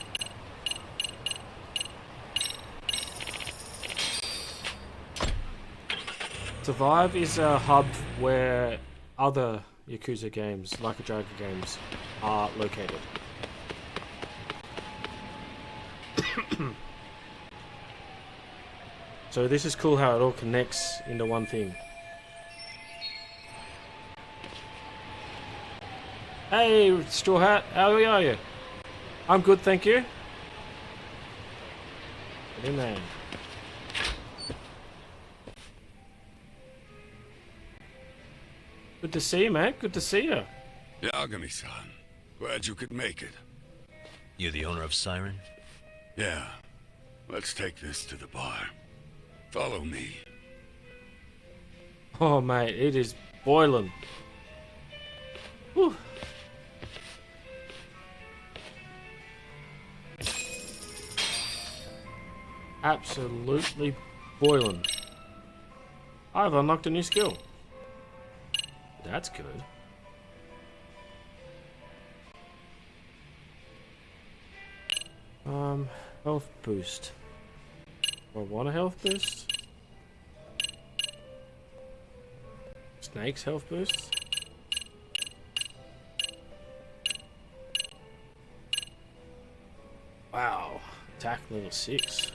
Survive is a hub where other Yakuza games, like a Dragon games, are located. So this is cool how it all connects into one thing. Hey, Straw Hat, how are you? I'm good, thank you. Get in there. Good to see you, mate. Good to see you. Yagami-san, glad you could make it. You're the owner of Siren? Yeah. Let's take this to the bar. Follow me. Oh, mate, it is boiling. Whew. Absolutely boiling. I've unlocked a new skill. That's good. Health boost. Do I want a health boost? Snake's health boost? Wow. Attack level 6.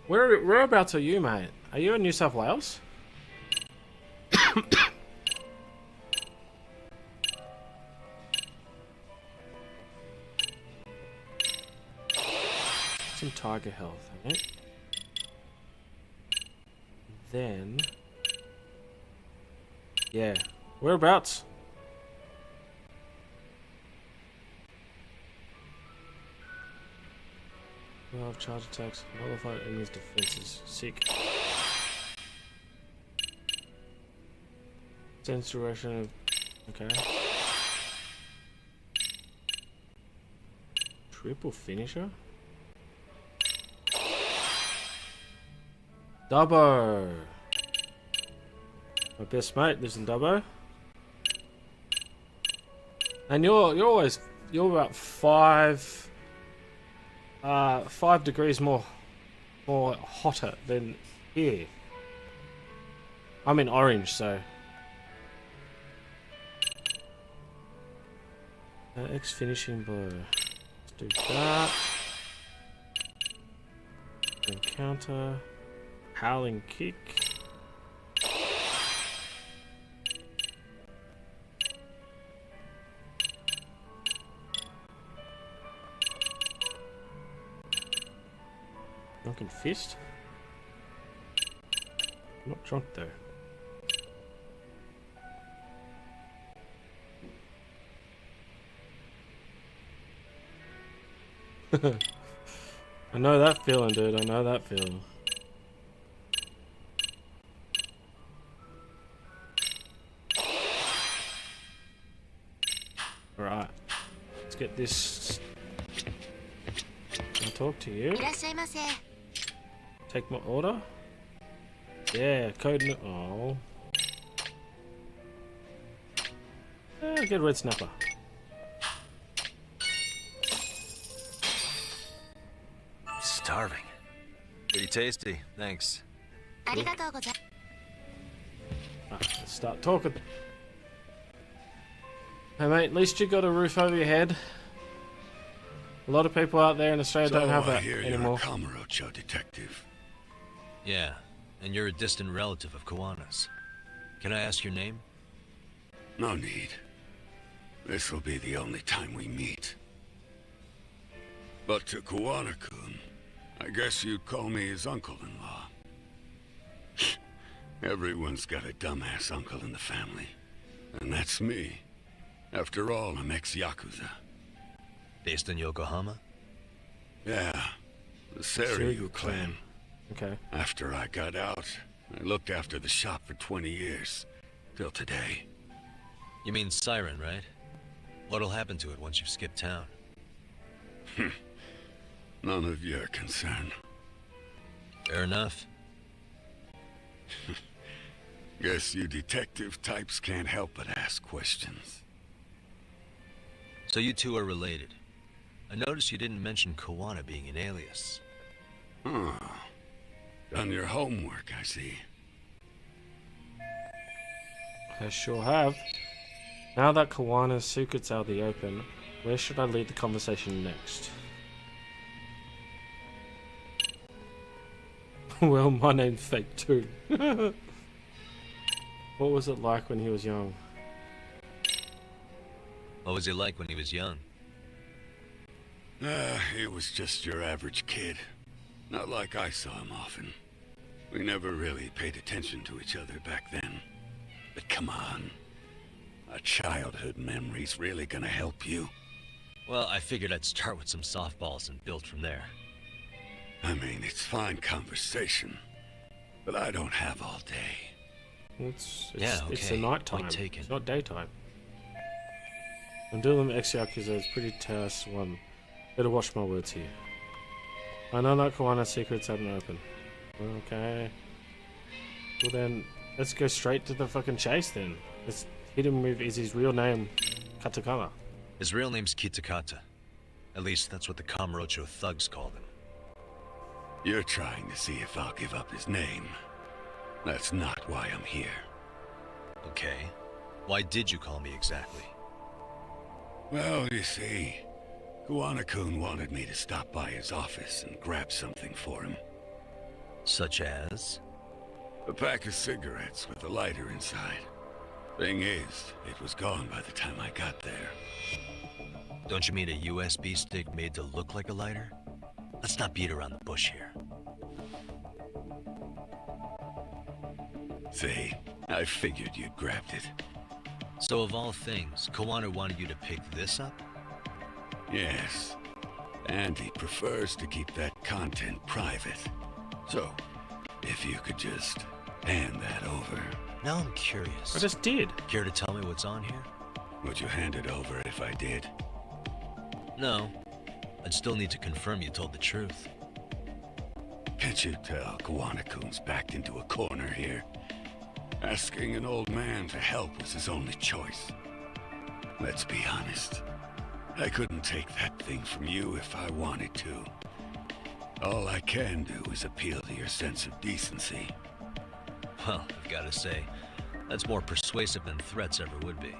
Whereabouts are you, mate? Are you in New South Wales? Some tiger health, right? Then... yeah. Whereabouts? Charge attacks, nullify enemies' defenses. Sick. Sense duration of... okay. Triple finisher? Dubbo! My best mate lives in Dubbo. And you're about 5 degrees more hotter than here. I'm in orange, so X finishing blow. Let's do that. Encounter. Howling kick. Drunken fist? I'm not drunk though. I know that feeling, dude. I know that feeling. Alright. Let's get this. Can I talk to you? Take my order? Yeah, code. Oh. Get red snapper. Starving. Pretty tasty, thanks. Alright, let's start talking. Hey mate, at least you got a roof over your head. A lot of people out there in Australia don't have that anymore. You're a Kamurocho detective. Yeah, and you're a distant relative of Kawana's. Can I ask your name? No need. This will be the only time we meet. But to Kawana-kun, I guess you'd call me his uncle-in-law. Everyone's got a dumbass uncle in the family. And that's me. After all, I'm ex-Yakuza. Based in Yokohama? Yeah, the Seiryu clan. Okay. After I got out, I looked after the shop for 20 years. Till today. You mean Siren, right? What'll happen to it once you've skipped town? None of your concern. Fair enough. Guess you detective types can't help but ask questions. So you two are related. I noticed you didn't mention Kawana being an alias. Huh. Done your homework, I see. I sure have. Now that Kawana's secret's out of the open, where should I lead the conversation next? Well, my name's fake too. What was it like when he was young? What was he like when he was young? He was just your average kid. Not like I saw him often. We never really paid attention to each other back then. But come on. A childhood memory's really gonna help you? Well, I figured I'd start with some softballs and build from there. I mean, it's fine conversation. But I don't have all day. It's okay. the night time. Point taken. It's not daytime. I'm doing them ex-Yakuza. It's pretty task one. Better watch my words here. I know that Kawana's secret's out and open. Okay. Well then, let's go straight to the fucking chase then. Let's hit him with, is his real name Katakana? His real name's Kitakata. At least that's what the Kamurocho thugs called him. You're trying to see if I'll give up his name. That's not why I'm here. Okay. Why did you call me exactly? Well, you see, Kawana-kun wanted me to stop by his office and grab something for him. Such as? A pack of cigarettes with a lighter inside. Thing is, it was gone by the time I got there. Don't you mean a USB stick made to look like a lighter? Let's not beat around the bush here. See, I figured you'd grabbed it. So of all things, Kawana wanted you to pick this up? Yes. And he prefers to keep that content private. So, if you could just hand that over. Now I'm curious. I just did. Care to tell me what's on here? Would you hand it over if I did? No. I'd still need to confirm you told the truth. Can't you tell Kawana-kun's backed into a corner here? Asking an old man for help was his only choice. Let's be honest. I couldn't take that thing from you if I wanted to. All I can do is appeal to your sense of decency. Well, I've got to say, that's more persuasive than threats ever would be.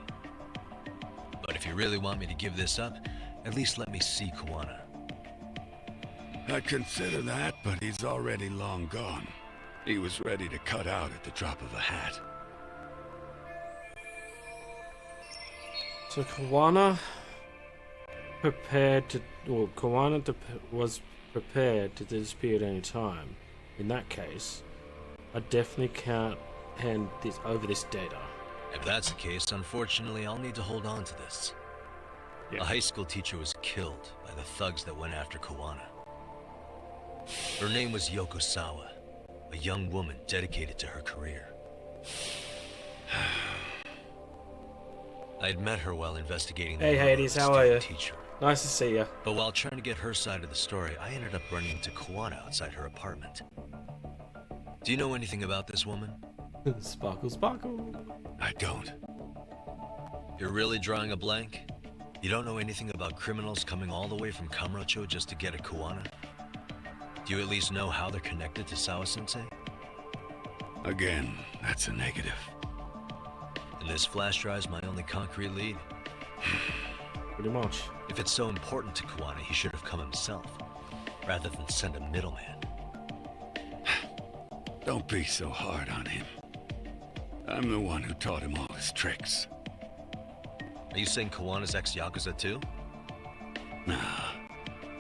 But if you really want me to give this up, at least let me see Kawana. I'd consider that, but he's already long gone. He was ready to cut out at the drop of a hat. So Kawana was prepared to disappear at any time. In that case, I definitely can't hand this data. If that's the case, unfortunately, I'll need to hold on to this. Yeah. A high school teacher was killed by the thugs that went after Kawana. Her name was Yoko Sawa, a young woman dedicated to her career. I'd met her while investigating the Hey murder of Hades, a how are you? student teacher. Nice to see you. But while trying to get her side of the story, I ended up running into Kawana outside her apartment. Do you know anything about this woman? Sparkle, sparkle. I don't. You're really drawing a blank? You don't know anything about criminals coming all the way from Kamurocho just to get at Kawana? Do you at least know how they're connected to Sawa-sensei? Again, that's a negative. And this flash drive's my only concrete lead. Pretty much. If it's so important to Kawana, he should have come himself, rather than send a middleman. Don't be so hard on him. I'm the one who taught him all his tricks. Are you saying Kawana's ex-Yakuza too? Nah,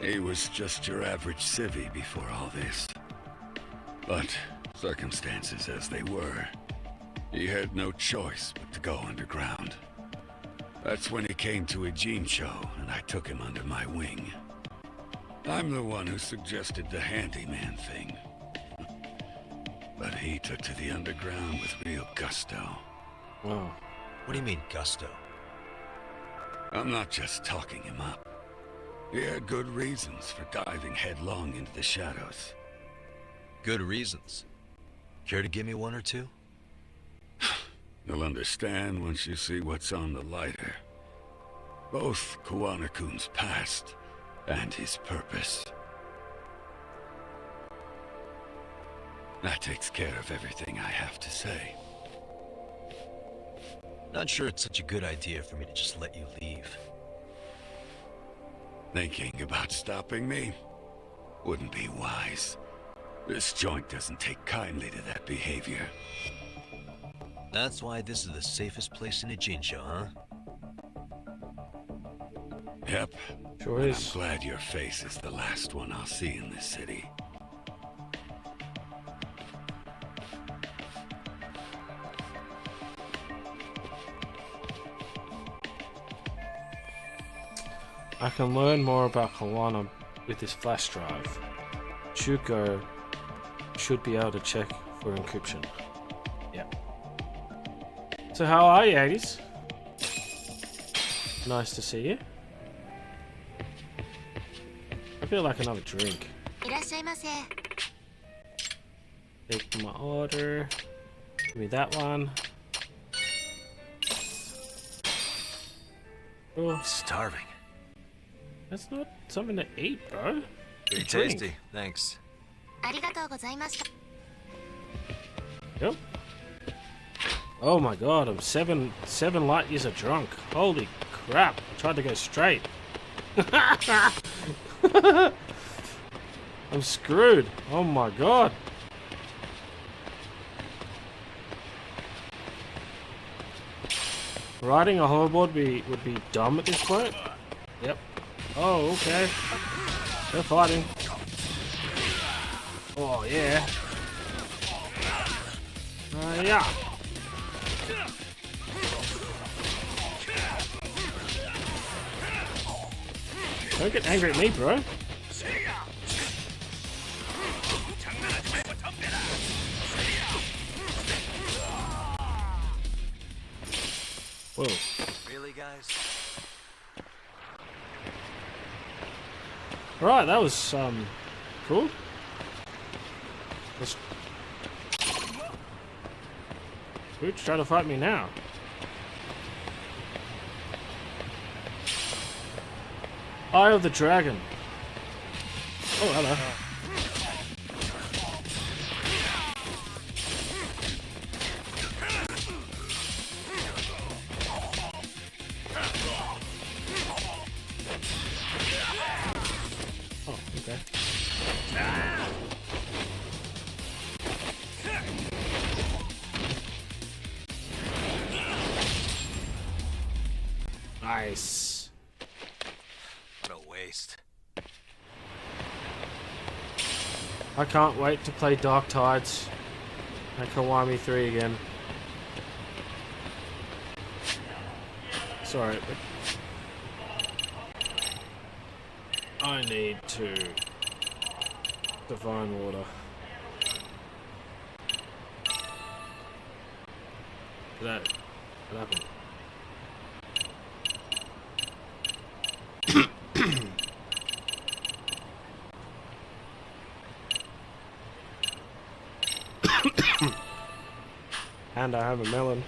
he was just your average civvy before all this. But, circumstances as they were, he had no choice but to go underground. That's when he came to Ijincho, and I took him under my wing. I'm the one who suggested the handyman thing. But he took to the underground with real gusto. Wow. What do you mean, gusto? I'm not just talking him up. He had good reasons for diving headlong into the shadows. Good reasons. Care to give me one or two? You'll understand once you see what's on the lighter. Both Kawana-kun's past and his purpose. That takes care of everything I have to say. Not sure it's such a good idea for me to just let you leave. Thinking about stopping me wouldn't be wise. This joint doesn't take kindly to that behavior. That's why this is the safest place in Ijincho, huh? Yep. Sure And is. I'm glad your face is the last one I'll see in this city. I can learn more about Kawana with this flash drive. Shuko should be able to check for encryption. Yep. So how are you, 80s? Nice to see you. I feel like another drink. Take my order. Give me that one. Oh, Starving. that's not something to eat, bro. Pretty Drink. tasty, thanks. Yep. Oh my god, I'm seven light years of drunk. Holy crap! I tried to go straight. I'm screwed. Oh my god. Riding a hoverboard would be dumb at this point. Yep. Oh, okay. They're fighting. Oh yeah. Yeah. Don't get angry at me, bro. Whoa. Really, guys? Right, that was cool. Let's... Who's trying to fight me now? Eye of the Dragon. Oh, hello. Oh, okay. Nice. What a waste. I can't wait to play Dark Tides and Kiwami 3 again. Sorry. I need to divine water. What happened? And I have a melon.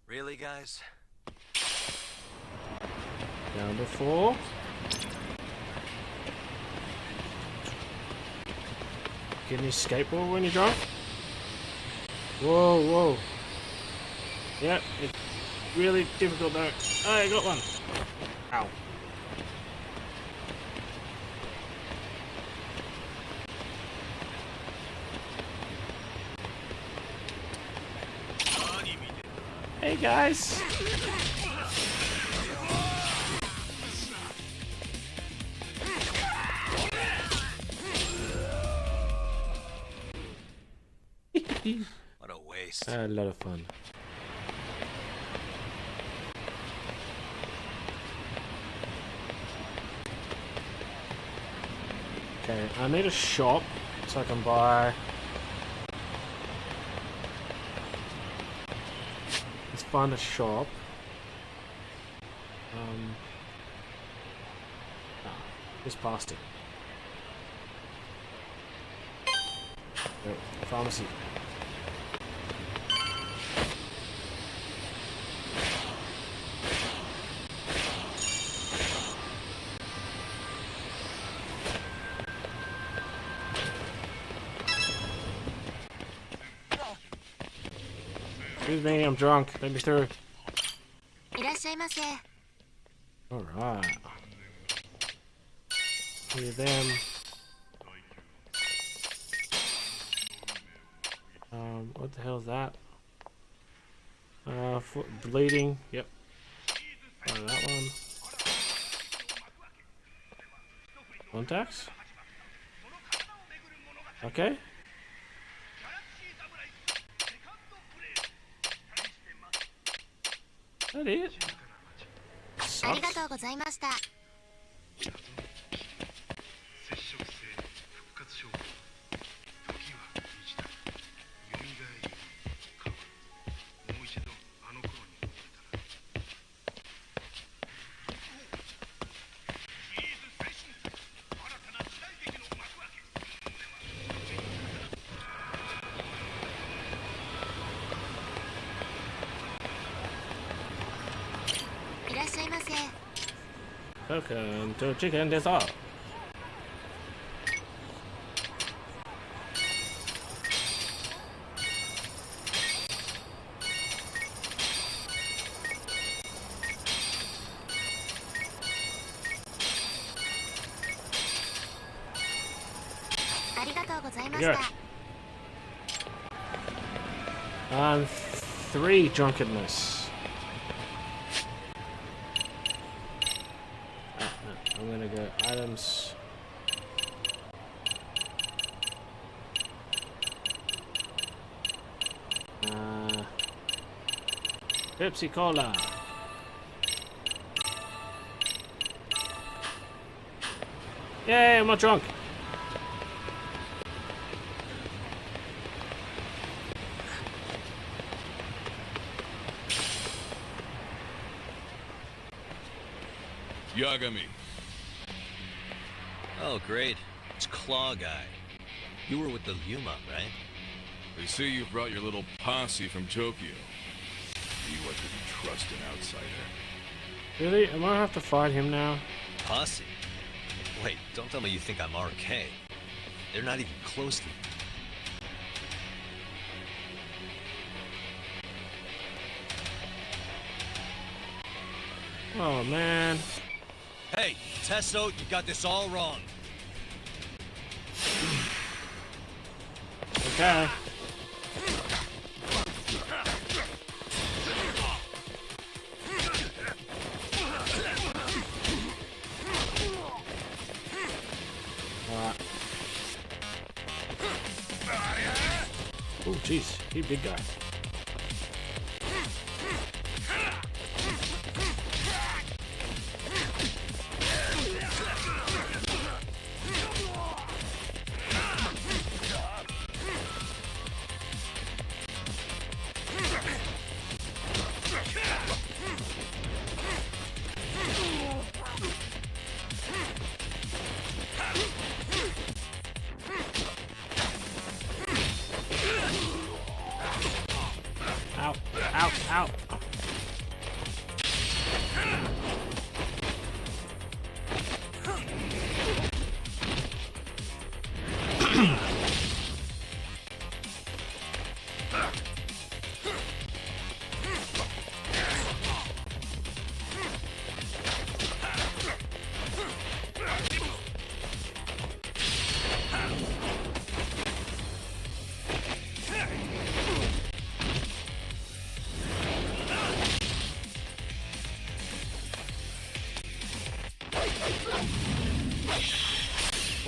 Really, guys? Down to 4. Can you skateboard when you're drunk? Whoa, whoa. Yep, it's really difficult though. Oh, I got one. Ow. Hey guys. What a waste. A lot of fun. Okay, I need a shop so I can buy. Let's find a shop. Just past it. Pharmacy. Excuse me, I'm drunk. Let me through. Alright. Hear them. What the hell is that? Bleeding. Yep. That one. Contacts. Okay. That it? Sucks. Welcome to Chicken Dessert. Good. 3 drunkenness. I'm gonna go items. Pepsi Cola. Yay, I'm not drunk. Yagami. Oh, great. It's Claw Guy. You were with the Yuma, right? They say you brought your little posse from Tokyo. You want to trust an outsider. Really? Am I gonna have to fight him now? Posse? Wait, don't tell me you think I'm RK. They're not even close to me. Oh, man. Hey, Tesso, you got this all wrong. Okay. Alright. Oh, jeez. You big guy. Ow, ow, ow.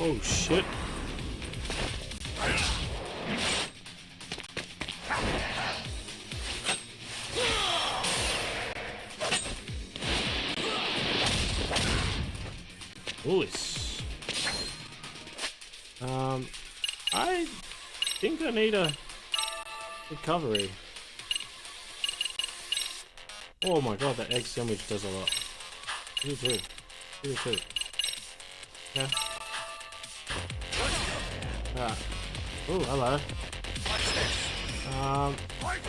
Oh shit. Bullets. I think I need a recovery. Oh my god, that egg sandwich does a lot. You too. You too. Yeah. Ah. Oh, hello.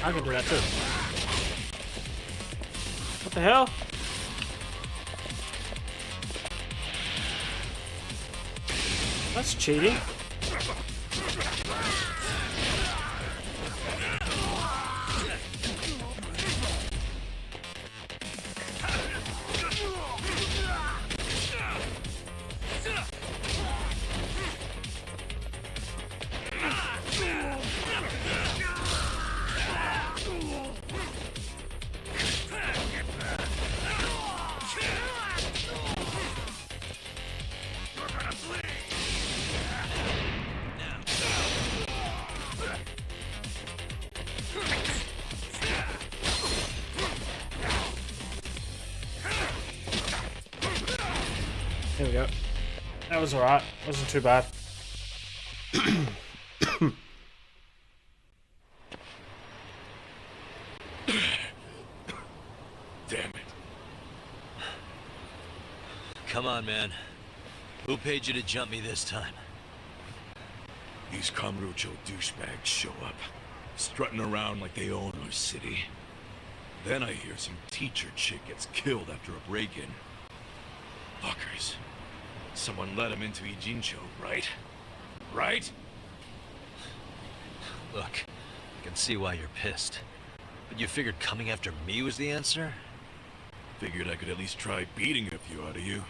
I can do that too. What the hell? That's cheating. There we go. That was alright. Wasn't too bad. Damn it. Come on, man. Who paid you to jump me this time? These Kamurocho douchebags show up, strutting around like they own our city. Then I hear some teacher chick gets killed after a break-in. Fuckers. Someone let him into Ijincho, right? Right? Look, I can see why you're pissed. But you figured coming after me was the answer? Figured I could at least try beating a few out of you.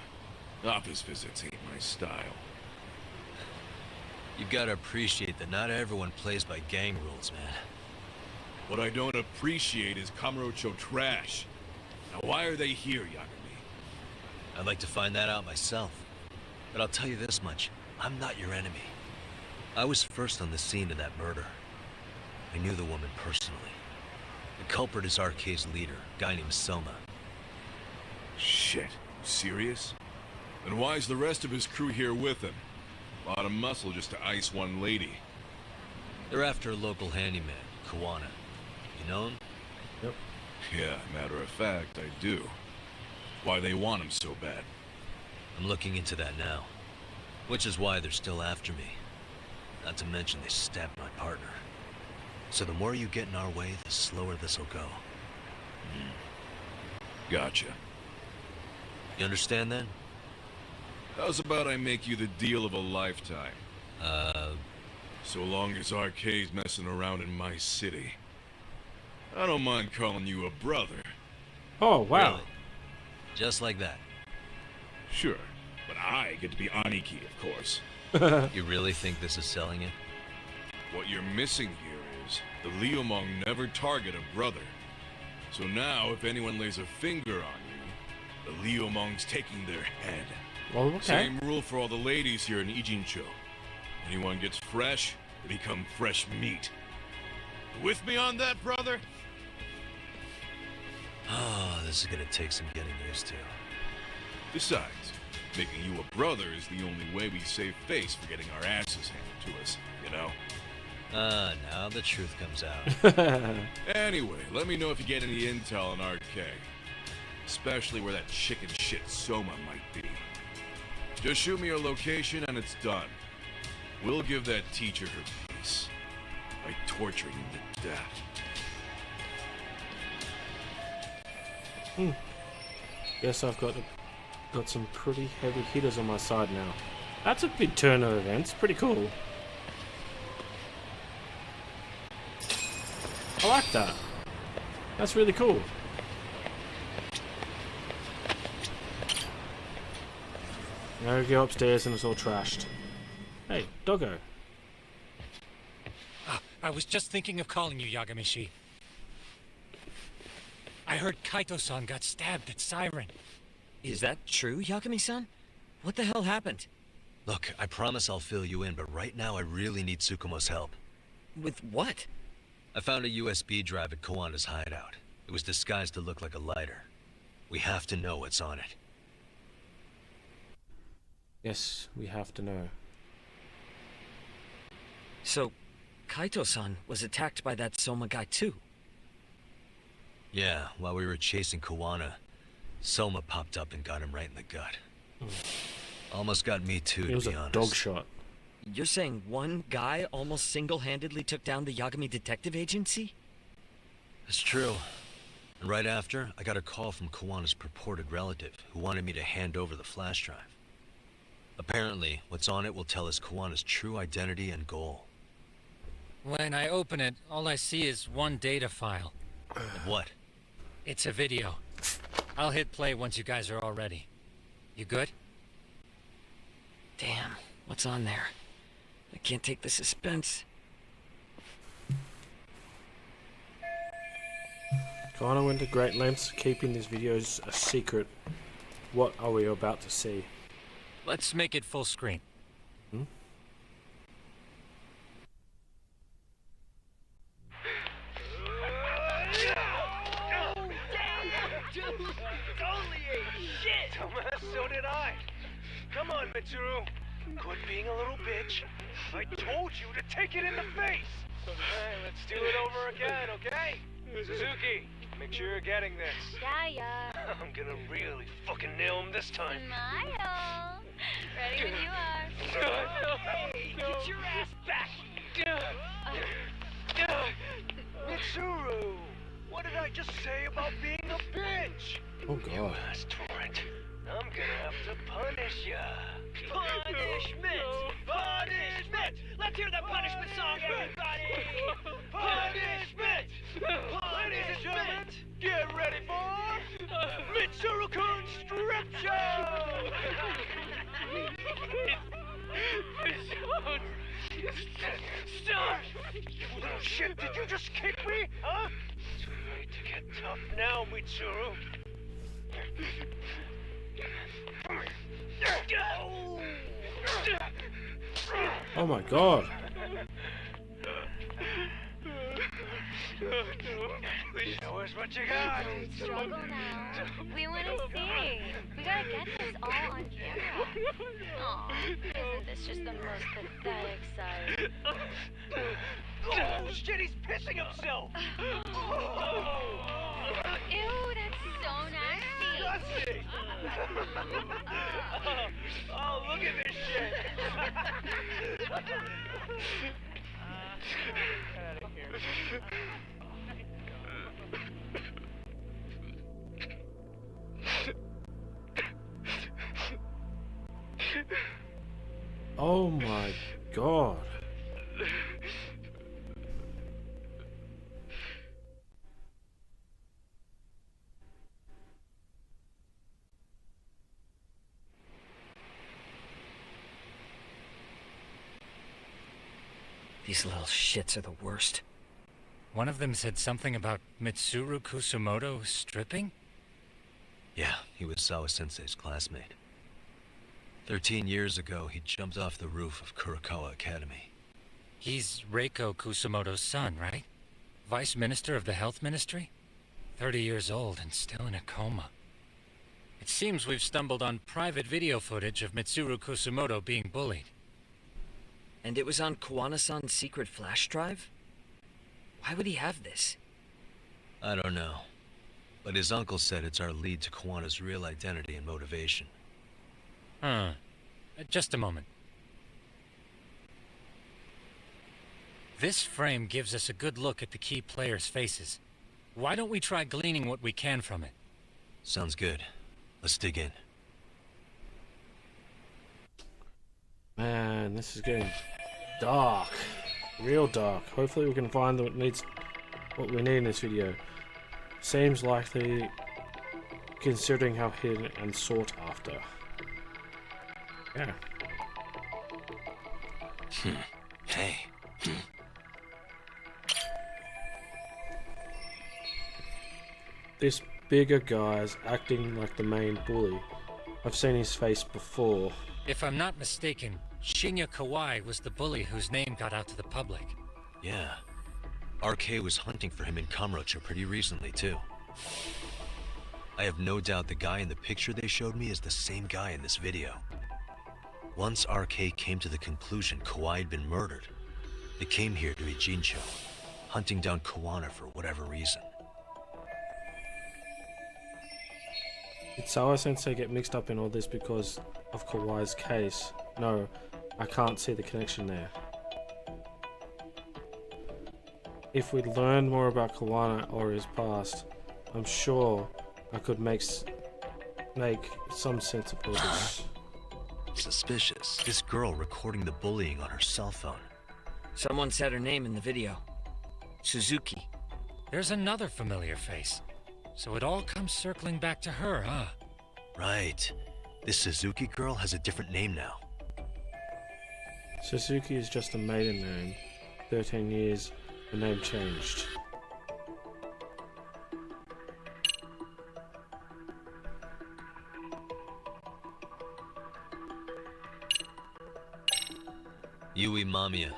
Office visits ain't my style. You've got to appreciate that not everyone plays by gang rules, man. What I don't appreciate is Kamurocho trash. Now why are they here, Yagami? I'd like to find that out myself. But I'll tell you this much, I'm not your enemy. I was first on the scene of that murder. I knew the woman personally. The culprit is RK's leader, a guy named Soma. Shit, serious? Then why's the rest of his crew here with him? A lot of muscle just to ice one lady. They're after a local handyman, Kawana. You know him? Yep. Yeah, matter of fact, I do. Why they want him so bad? I'm looking into that now. Which is why they're still after me. Not to mention they stabbed my partner. So the more you get in our way, the slower this'll go. Gotcha. You understand then? How's about I make you the deal of a lifetime? So long as RK's messing around in my city. I don't mind calling you a brother. Oh, wow. Really? Just like that. Sure, but I get to be Aniki, of course. You really think this is selling it? What you're missing here is the Liumang never target a brother. So now, if anyone lays a finger on you, the Liumang's taking their head. Oh, okay. Same rule for all the ladies here in Ijincho. Anyone gets fresh, they become fresh meat. With me on that, brother? Oh, this is gonna take some getting used to. Besides, making you a brother is the only way we save face for getting our asses handed to us, you know? Now the truth comes out. Anyway, let me know if you get any intel on RK. Especially where that chicken shit Soma might be. Just shoot me your location and it's done. We'll give that teacher her peace. By torturing him to death. Yes, I've got some pretty heavy hitters on my side now. That's a big turn of events. Pretty cool. I like that. That's really cool. Now we go upstairs and it's all trashed. Hey, doggo. I was just thinking of calling you, Yagamishi. I heard Kaito-san got stabbed at Siren. Is that true, Yagami-san? What the hell happened? Look, I promise I'll fill you in, but right now I really need Tsukumo's help. With what? I found a USB drive at Kawana's hideout. It was disguised to look like a lighter. We have to know what's on it. Yes, we have to know. So, Kaito-san was attacked by that Soma guy too? Yeah, while we were chasing Kawana, Soma popped up and got him right in the gut. Almost got me too, It was to be a honest. dog shot. You're saying one guy almost single-handedly took down the Yagami Detective Agency? It's true. And right after, I got a call from Kawana's purported relative, who wanted me to hand over the flash drive. Apparently, what's on it will tell us Kawana's true identity and goal. When I open it, all I see is one data file. Of what? It's a video. I'll hit play once you guys are all ready. You good? Damn, what's on there? I can't take the suspense. Kawana went to great lengths keeping these videos a secret. What are we about to see? Let's make it full screen. So did I. Come on, Mitsuru. Quit being a little bitch. I told you to take it in the face. Alright, let's do it over again, okay? Suzuki, make sure you're getting this. Yeah. I'm gonna really fucking nail him this time. Smile. Ready when you are. Hey, get your ass back. Mitsuru, what did I just say about being a bitch? Oh god. You asked for it. I'm gonna have to punish ya. Punishment! Punishment! Let's hear the punishment song, everybody! Punishment! Punishment! Get ready for Mitsuru-kun Strip Show! Stop! You little shit, did you just kick me? Huh? Too late to get tough now, Mitsuru. Oh my god. Show us what you got. Struggle now. We want to see. We gotta get this all on camera. Aw, isn't this just the most pathetic sight? Oh shit, he's pissing himself. Ew, that's so nasty. Disgusting. Oh, look at this shit. Get out of here. Oh my god. These little shits are the worst. One of them said something about Mitsuru Kusumoto stripping? Yeah, he was Sawa-sensei's classmate. 13 years ago, he jumped off the roof of Kurakawa Academy. He's Reiko Kusumoto's son, right? Vice Minister of the Health Ministry? 30 years old and still in a coma. It seems we've stumbled on private video footage of Mitsuru Kusumoto being bullied. And it was on Kawana-san's secret flash drive? Why would he have this? I don't know. But his uncle said it's our lead to Kawana's real identity and motivation. Huh. Just a moment. This frame gives us a good look at the key players' faces. Why don't we try gleaning what we can from it? Sounds good. Let's dig in. Man, this is getting dark. Real dark. Hopefully we can find what we need in this video. Seems likely, considering how hidden and sought after. Yeah. Hey. This bigger guy's acting like the main bully. I've seen his face before. If I'm not mistaken, Shinya Kawai was the bully whose name got out to the public. Yeah. RK was hunting for him in Kamurocho pretty recently, too. I have no doubt the guy in the picture they showed me is the same guy in this video. Once RK came to the conclusion Kawai had been murdered, they came here to Ijincho, hunting down Kawana for whatever reason. Did Sawa-sensei get mixed up in all this because of Kawai's case? No, I can't see the connection there. If we learned more about Kawana or his past, I'm sure I could make some sense of all this. Suspicious. This girl recording the bullying on her cell phone. Someone said her name in the video. Suzuki. There's another familiar face. So it all comes circling back to her, huh? Right. This Suzuki girl has a different name now. Suzuki is just a maiden name. 13 years, the name changed. Yui Mamiya,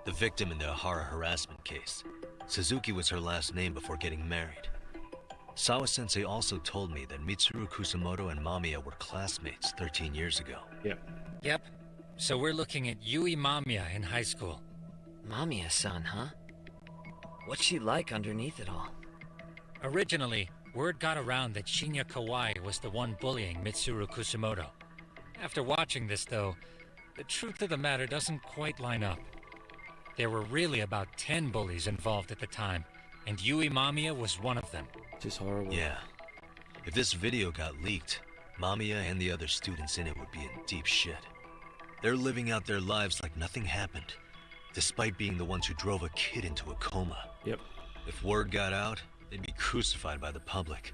the victim in the Ahara harassment case. Suzuki was her last name before getting married. Sawa-sensei also told me that Mitsuru Kusumoto and Mamiya were classmates 13 years ago. Yep. So we're looking at Yui Mamiya in high school. Mamiya-san, huh? What's she like underneath it all? Originally, word got around that Shinya Kawai was the one bullying Mitsuru Kusumoto. After watching this, though, the truth of the matter doesn't quite line up. There were really about 10 bullies involved at the time, and Yui Mamiya was one of them. This is horrible. Yeah. If this video got leaked, Mamiya and the other students in it would be in deep shit. They're living out their lives like nothing happened, despite being the ones who drove a kid into a coma. Yep. If word got out, they'd be crucified by the public.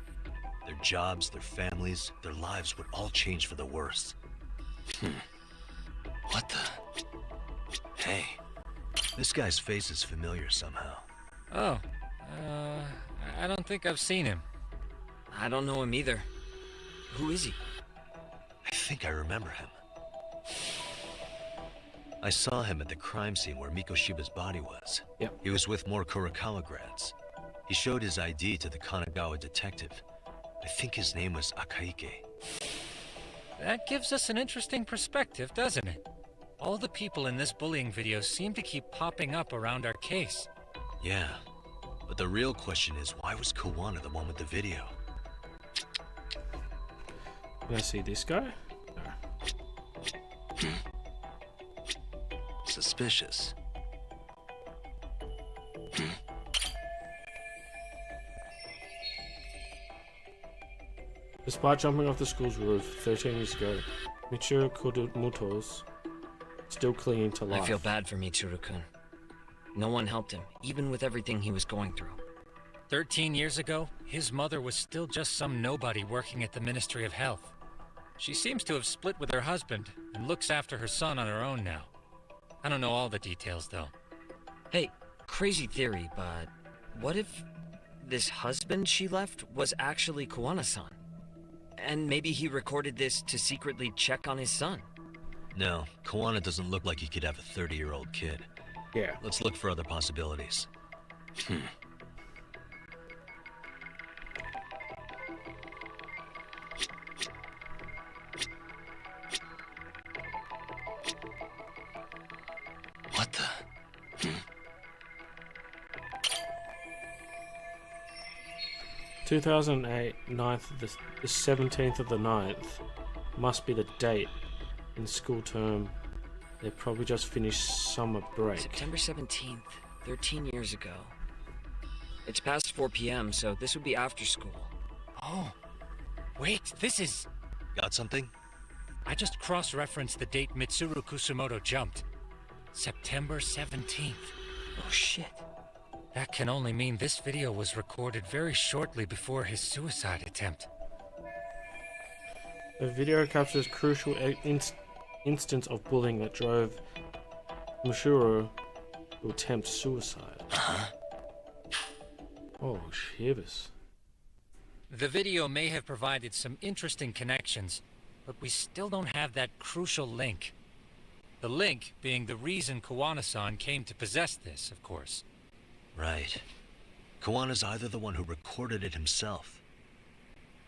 Their jobs, their families, their lives would all change for the worse. What the? Hey, this guy's face is familiar somehow. Oh, I don't think I've seen him. I don't know him either. Who is he? I think I remember him. I saw him at the crime scene where Mikoshiba's body was. Yep. He was with more Kurakawa grads. He showed his ID to the Kanagawa detective. I think his name was Akaike. That gives us an interesting perspective, doesn't it? All the people in this bullying video seem to keep popping up around our case. Yeah, but the real question is, why was Kawana the one with the video? Can I see this guy? No. Suspicious. Despite jumping off the school's roof 13 years ago, Michiro Kudomoto's still clinging to life. I feel bad for Mitsuru-kun. No one helped him, even with everything he was going through. 13 years ago, his mother was still just some nobody working at the Ministry of Health. She seems to have split with her husband and looks after her son on her own now. I don't know all the details, though. Hey, crazy theory, but what if this husband she left was actually Kuwana-san? And maybe he recorded this to secretly check on his son. No, Kawana doesn't look like he could have a 30-year-old kid. Yeah. Let's look for other possibilities. What the? 2008, 9th of the 17th of the 9th must be the date in school term. They probably just finished summer break. September 17th, 13 years ago. It's past 4 p.m., so this would be after school. Oh, wait, this is... Got something? I just cross-referenced the date Mitsuru Kusumoto jumped. September 17th. Oh shit. That can only mean this video was recorded very shortly before his suicide attempt. The video captures crucial instance of bullying that drove Mitsuru to attempt suicide. Oh, shivers. The video may have provided some interesting connections, but we still don't have that crucial link. The link being the reason Kawana-san came to possess this, of course. Right. Kawana's either the one who recorded it himself,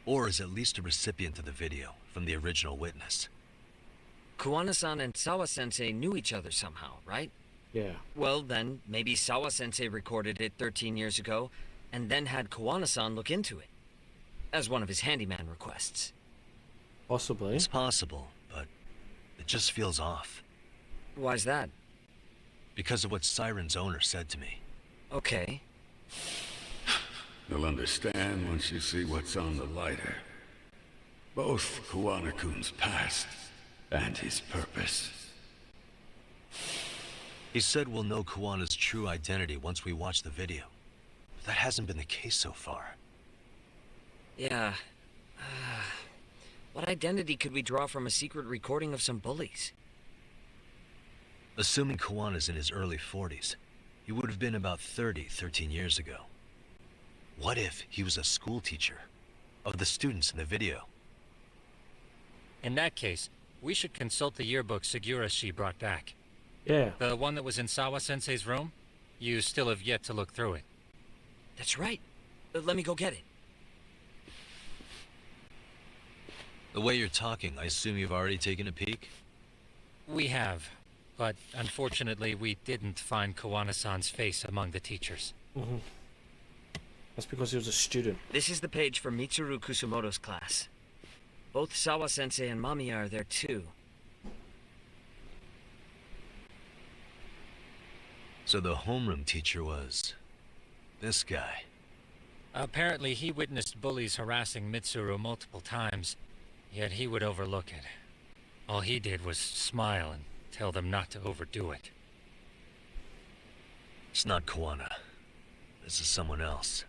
or is at least a recipient of the video from the original witness. Kuwana-san and Sawa-sensei knew each other somehow, right? Yeah. Well, then, maybe Sawa-sensei recorded it 13 years ago, and then had Kawana-san look into it, as one of his handyman requests. Possibly. It's possible, but it just feels off. Why's that? Because of what Siren's owner said to me. Okay. You'll understand once you see what's on the lighter. Both Kuwana-kun's past and his purpose. He said we'll know Kawana's true identity once we watch the video. But that hasn't been the case so far. Yeah. What identity could we draw from a secret recording of some bullies? Assuming Kawana's in his early 40s, he would have been about 30 13 years ago. What if he was a school teacher of the students in the video? In that case, we should consult the yearbook Segura-shi brought back. Yeah. The one that was in Sawa-sensei's room? You still have yet to look through it. That's right. Let me go get it. The way you're talking, I assume you've already taken a peek? We have, but unfortunately we didn't find Kawana-san's face among the teachers. That's because he was a student. This is the page for Mitsuru Kusumoto's class. Both Sawa-sensei and Mamiya are there too. So the homeroom teacher was... this guy. Apparently he witnessed bullies harassing Mitsuru multiple times, yet he would overlook it. All he did was smile and tell them not to overdo it. It's not Kawana. This is someone else.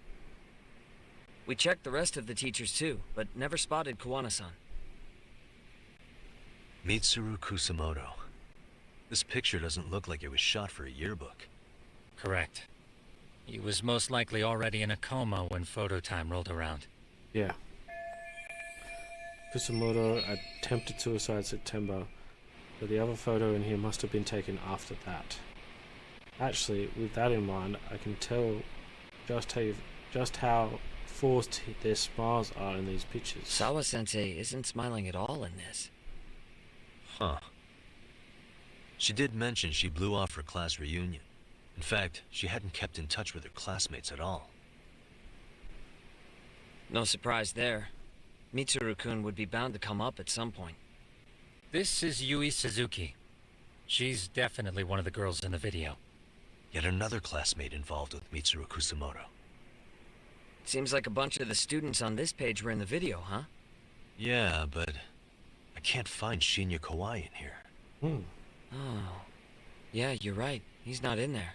We checked the rest of the teachers too, but never spotted Kawana-san. Mitsuru Kusumoto. This picture doesn't look like it was shot for a yearbook. Correct. He was most likely already in a coma when photo time rolled around. Yeah. Kusumoto attempted suicide September, but the other photo in here must have been taken after that. Actually, with that in mind, I can tell just how forced their smiles are in these pictures. Sawa-sensei isn't smiling at all in this. Huh. She did mention she blew off her class reunion. In fact, she hadn't kept in touch with her classmates at all. No surprise there. Mitsuru-kun would be bound to come up at some point. This is Yui Suzuki. She's definitely one of the girls in the video. Yet another classmate involved with Mitsuru Kusumoto. Seems like a bunch of the students on this page were in the video, huh? Yeah, but I can't find Shinya Kawai in here. Oh. Yeah, you're right. He's not in there.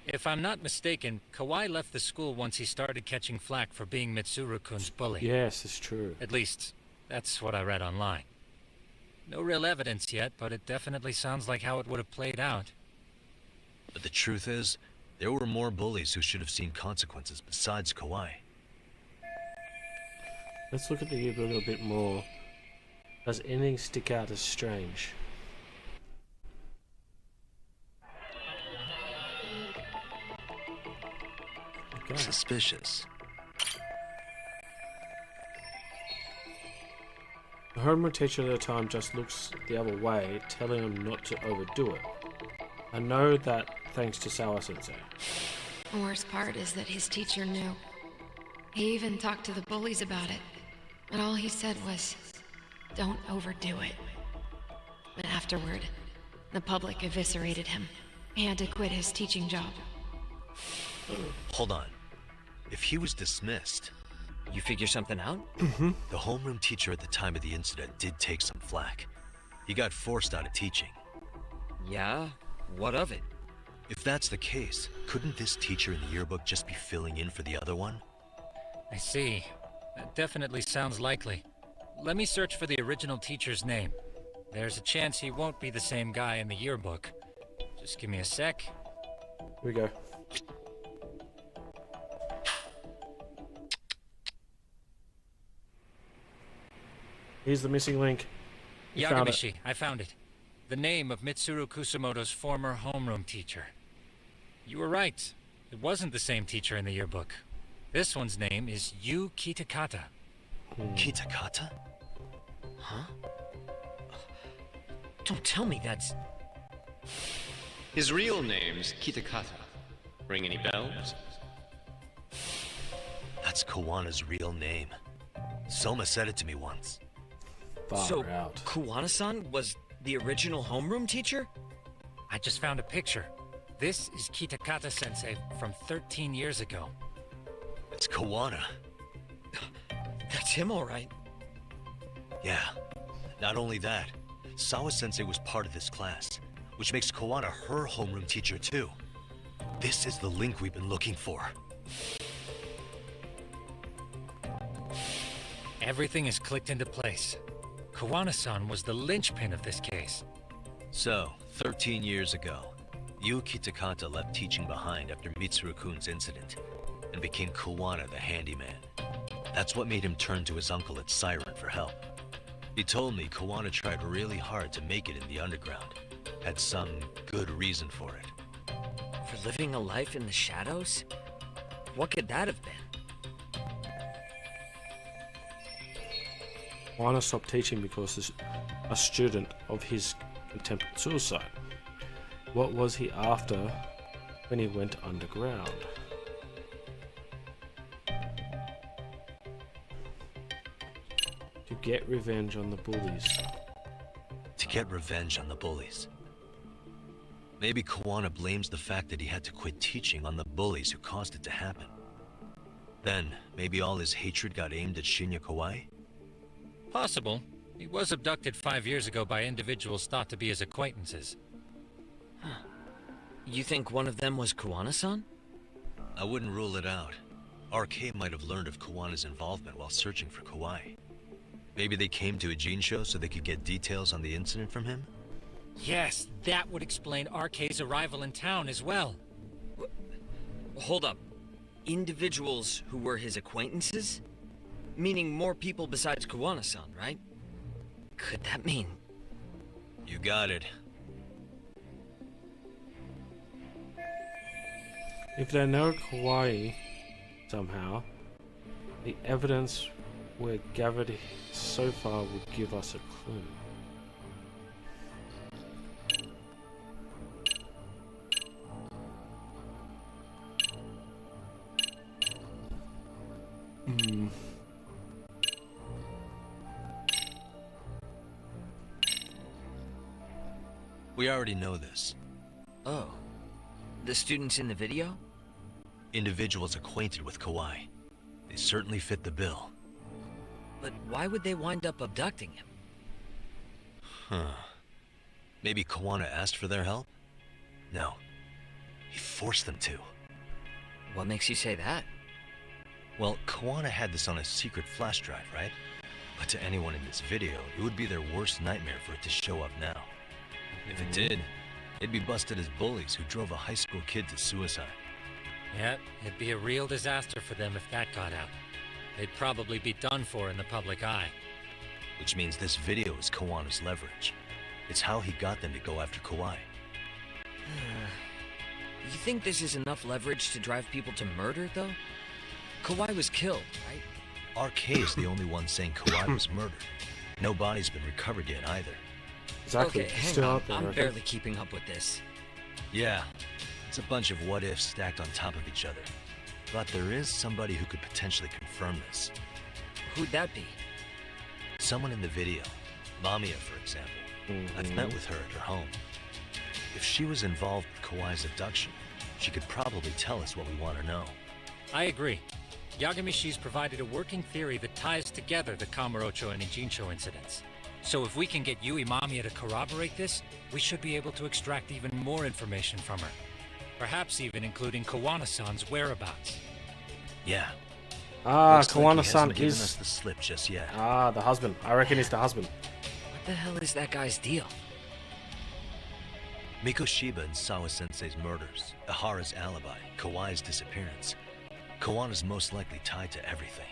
If I'm not mistaken, Kawai left the school once he started catching flack for being Mitsuru-kun's bully. Yes, it's true. At least, that's what I read online. No real evidence yet, but it definitely sounds like how it would have played out. But the truth is, there were more bullies who should have seen consequences besides Kawhi. Let's look at the yearbook a bit more. Does anything stick out as strange? Okay. Suspicious. The homeroom teacher at the time just looks the other way, telling him not to overdo it. I know that thanks to Sawa Sensei. The worst part is that his teacher knew. He even talked to the bullies about it. But all he said was, don't overdo it. But afterward, the public eviscerated him. He had to quit his teaching job. Hold on. If he was dismissed... You figure something out? The homeroom teacher at the time of the incident did take some flack. He got forced out of teaching. Yeah? What of it? If that's the case, couldn't this teacher in the yearbook just be filling in for the other one? I see. That definitely sounds likely. Let me search for the original teacher's name. There's a chance he won't be the same guy in the yearbook. Just give me a sec. Here we go. Here's the missing link. You found it. Yagamishi, I found it. The name of Mitsuru Kusamoto's former homeroom teacher. You were right. It wasn't the same teacher in the yearbook. This one's name is Yu Kitakata. Kitakata? Huh? Don't tell me that's... His real name's Kitakata. Ring any bells? That's Kawana's real name. Soma said it to me once. So, Kuwana-san was the original homeroom teacher? I just found a picture. This is Kitakata-sensei from 13 years ago. It's Kawana. That's him, all right. Yeah. Not only that, Sawa-sensei was part of this class, which makes Kawana her homeroom teacher too. This is the link we've been looking for. Everything is clicked into place. Kawana-san was the linchpin of this case. So, 13 years ago, Yu Kitakata left teaching behind after Mitsuru-kun's incident, and became Kawana the handyman. That's what made him turn to his uncle at Siren for help. He told me Kawana tried really hard to make it in the underground. Had some good reason for it. For living a life in the shadows? What could that have been? Kawana stopped teaching because a student of his attempted suicide. What was he after when he went underground? To get revenge on the bullies. To get revenge on the bullies. Maybe Kawana blames the fact that he had to quit teaching on the bullies who caused it to happen. Then, maybe all his hatred got aimed at Shinya Kawai? Possible. He was abducted 5 years ago by individuals thought to be his acquaintances. Huh. You think one of them was Kawana-san? I wouldn't rule it out. RK might have learned of Kawana's involvement while searching for Kawai. Maybe they came to a Jinsho so they could get details on the incident from him? Yes, that would explain RK's arrival in town as well. Hold up. Individuals who were his acquaintances? Meaning more people besides Kawana-san, right? Could that mean... You got it. If they know Kawai somehow, the evidence we're gathered so far would give us a clue. We already know this. Oh. The students in the video? Individuals acquainted with Kawai. They certainly fit the bill. But why would they wind up abducting him? Huh. Maybe Kawana asked for their help? No. He forced them to. What makes you say that? Well, Kawana had this on a secret flash drive, right? But to anyone in this video, it would be their worst nightmare for it to show up now. If it did, They'd be busted as bullies who drove a high school kid to suicide. Yep, it'd be a real disaster for them if that got out. They'd probably be done for in the public eye. Which means this video is Kawana's leverage. It's how he got them to go after Kawhi. You think this is enough leverage to drive people to murder, though? Kawhi was killed, right? RK is the only one saying Kawhi was murdered. No body's been recovered yet either. Exactly. Okay, It's hang still on. out there, I'm okay? barely keeping up with this. Yeah, it's a bunch of what-ifs stacked on top of each other. But there is somebody who could potentially confirm this. Who'd that be? Someone in the video. Mamiya, for example. I've met with her at her home. If she was involved with Kawhi's abduction, she could probably tell us what we want to know. I agree. Yagamishi's provided a working theory that ties together the Kamurocho and Ijincho incidents. So if we can get Yui Mamiya to corroborate this, we should be able to extract even more information from her. Perhaps even including Kawana-san's whereabouts. Yeah. Ah, Looks like he Kawana-san hasn't given is... us the slip just yet. Ah, the husband. I reckon he's the husband. What the hell is that guy's deal? Mikoshiba and Sawa-sensei's murders, Ihara's alibi, Kawhi's disappearance. Kawana's most likely tied to everything.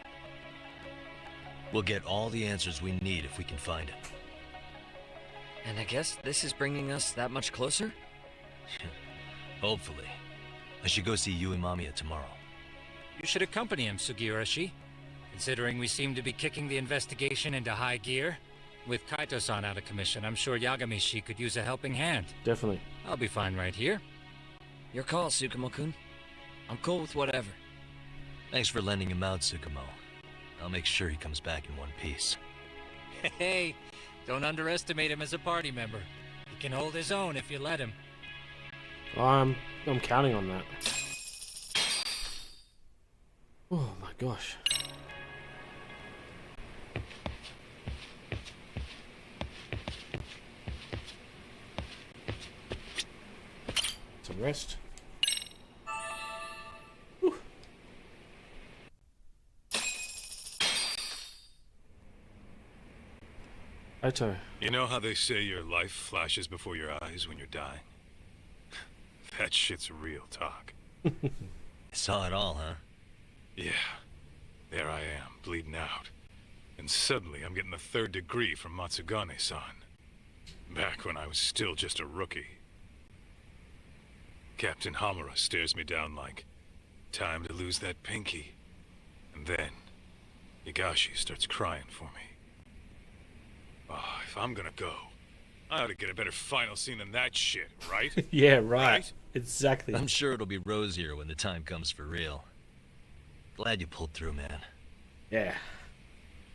We'll get all the answers we need if we can find it. And I guess this is bringing us that much closer? Hopefully. I should go see Yui Mamiya tomorrow. You should accompany him, Sugiurashi. Considering we seem to be kicking the investigation into high gear. With Kaito-san out of commission, I'm sure Yagamishi could use a helping hand. Definitely. I'll be fine right here. Your call, Tsukumo-kun. I'm cool with whatever. Thanks for lending him out, Tsukumo. I'll make sure he comes back in one piece. Hey, don't underestimate him as a party member. He can hold his own if you let him. I'm counting on that. Oh my gosh. Some rest. Whew. Ito. You know how they say your life flashes before your eyes when you're dying? That shit's real talk. Saw it all, huh? Yeah. There I am, bleeding out. And suddenly I'm getting the 3rd degree from Matsugane-san. Back when I was still just a rookie. Captain Hamura stares me down like, time to lose that pinky. And then, Higashi starts crying for me. Oh, if I'm gonna go, I ought to get a better final scene than that shit, right? Yeah, right. Exactly. I'm sure it'll be rosier when the time comes for real. Glad you pulled through, man. Yeah.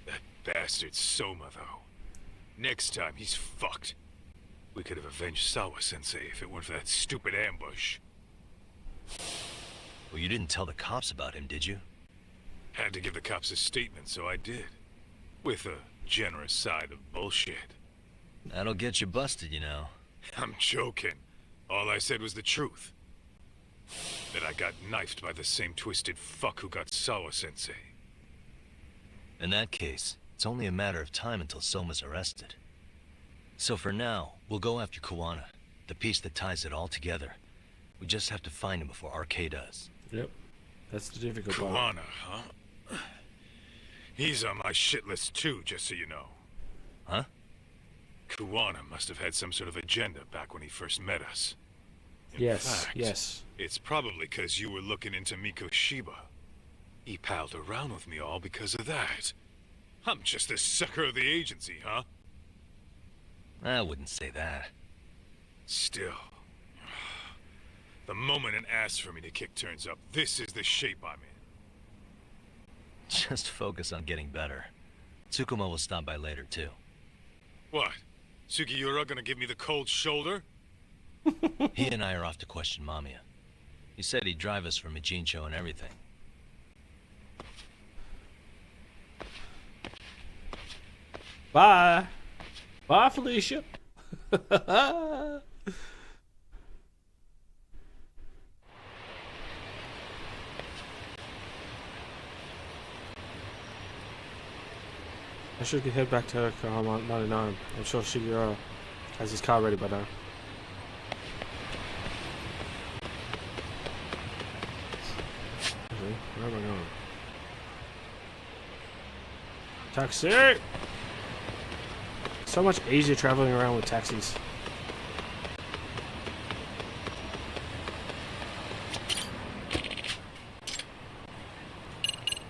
That bastard Soma, though. Next time, he's fucked. We could have avenged Sawa-sensei if it weren't for that stupid ambush. Well, you didn't tell the cops about him, did you? Had to give the cops a statement, so I did. With a generous side of bullshit. That'll get you busted, you know. I'm joking. All I said was the truth. That I got knifed by the same twisted fuck who got Sawa-sensei. In that case, it's only a matter of time until Soma's arrested. So for now, we'll go after Kawana, the piece that ties it all together. We just have to find him before RK does. Yep. That's the difficult part. Kawana, huh? He's on my shit list too, just so you know. Huh? Kawana must have had some sort of agenda back when he first met us. In Yes, fact, yes. It's probably because you were looking into Mikoshiba. He palled around with me all because of that. I'm just a sucker of the agency, huh? I wouldn't say that. Still. The moment an ass for me to kick turns up, this is the shape I'm in. Just focus on getting better. Tsukumo will stop by later, too. What? Sugiura gonna give me the cold shoulder? He and I are off to question Mamiya. He said he'd drive us from Ijincho and everything. Bye. Bye, Felicia. I should head back to Yokohama 99. I'm sure Shigeru has his car ready by now. Taxi! So much easier traveling around with taxis.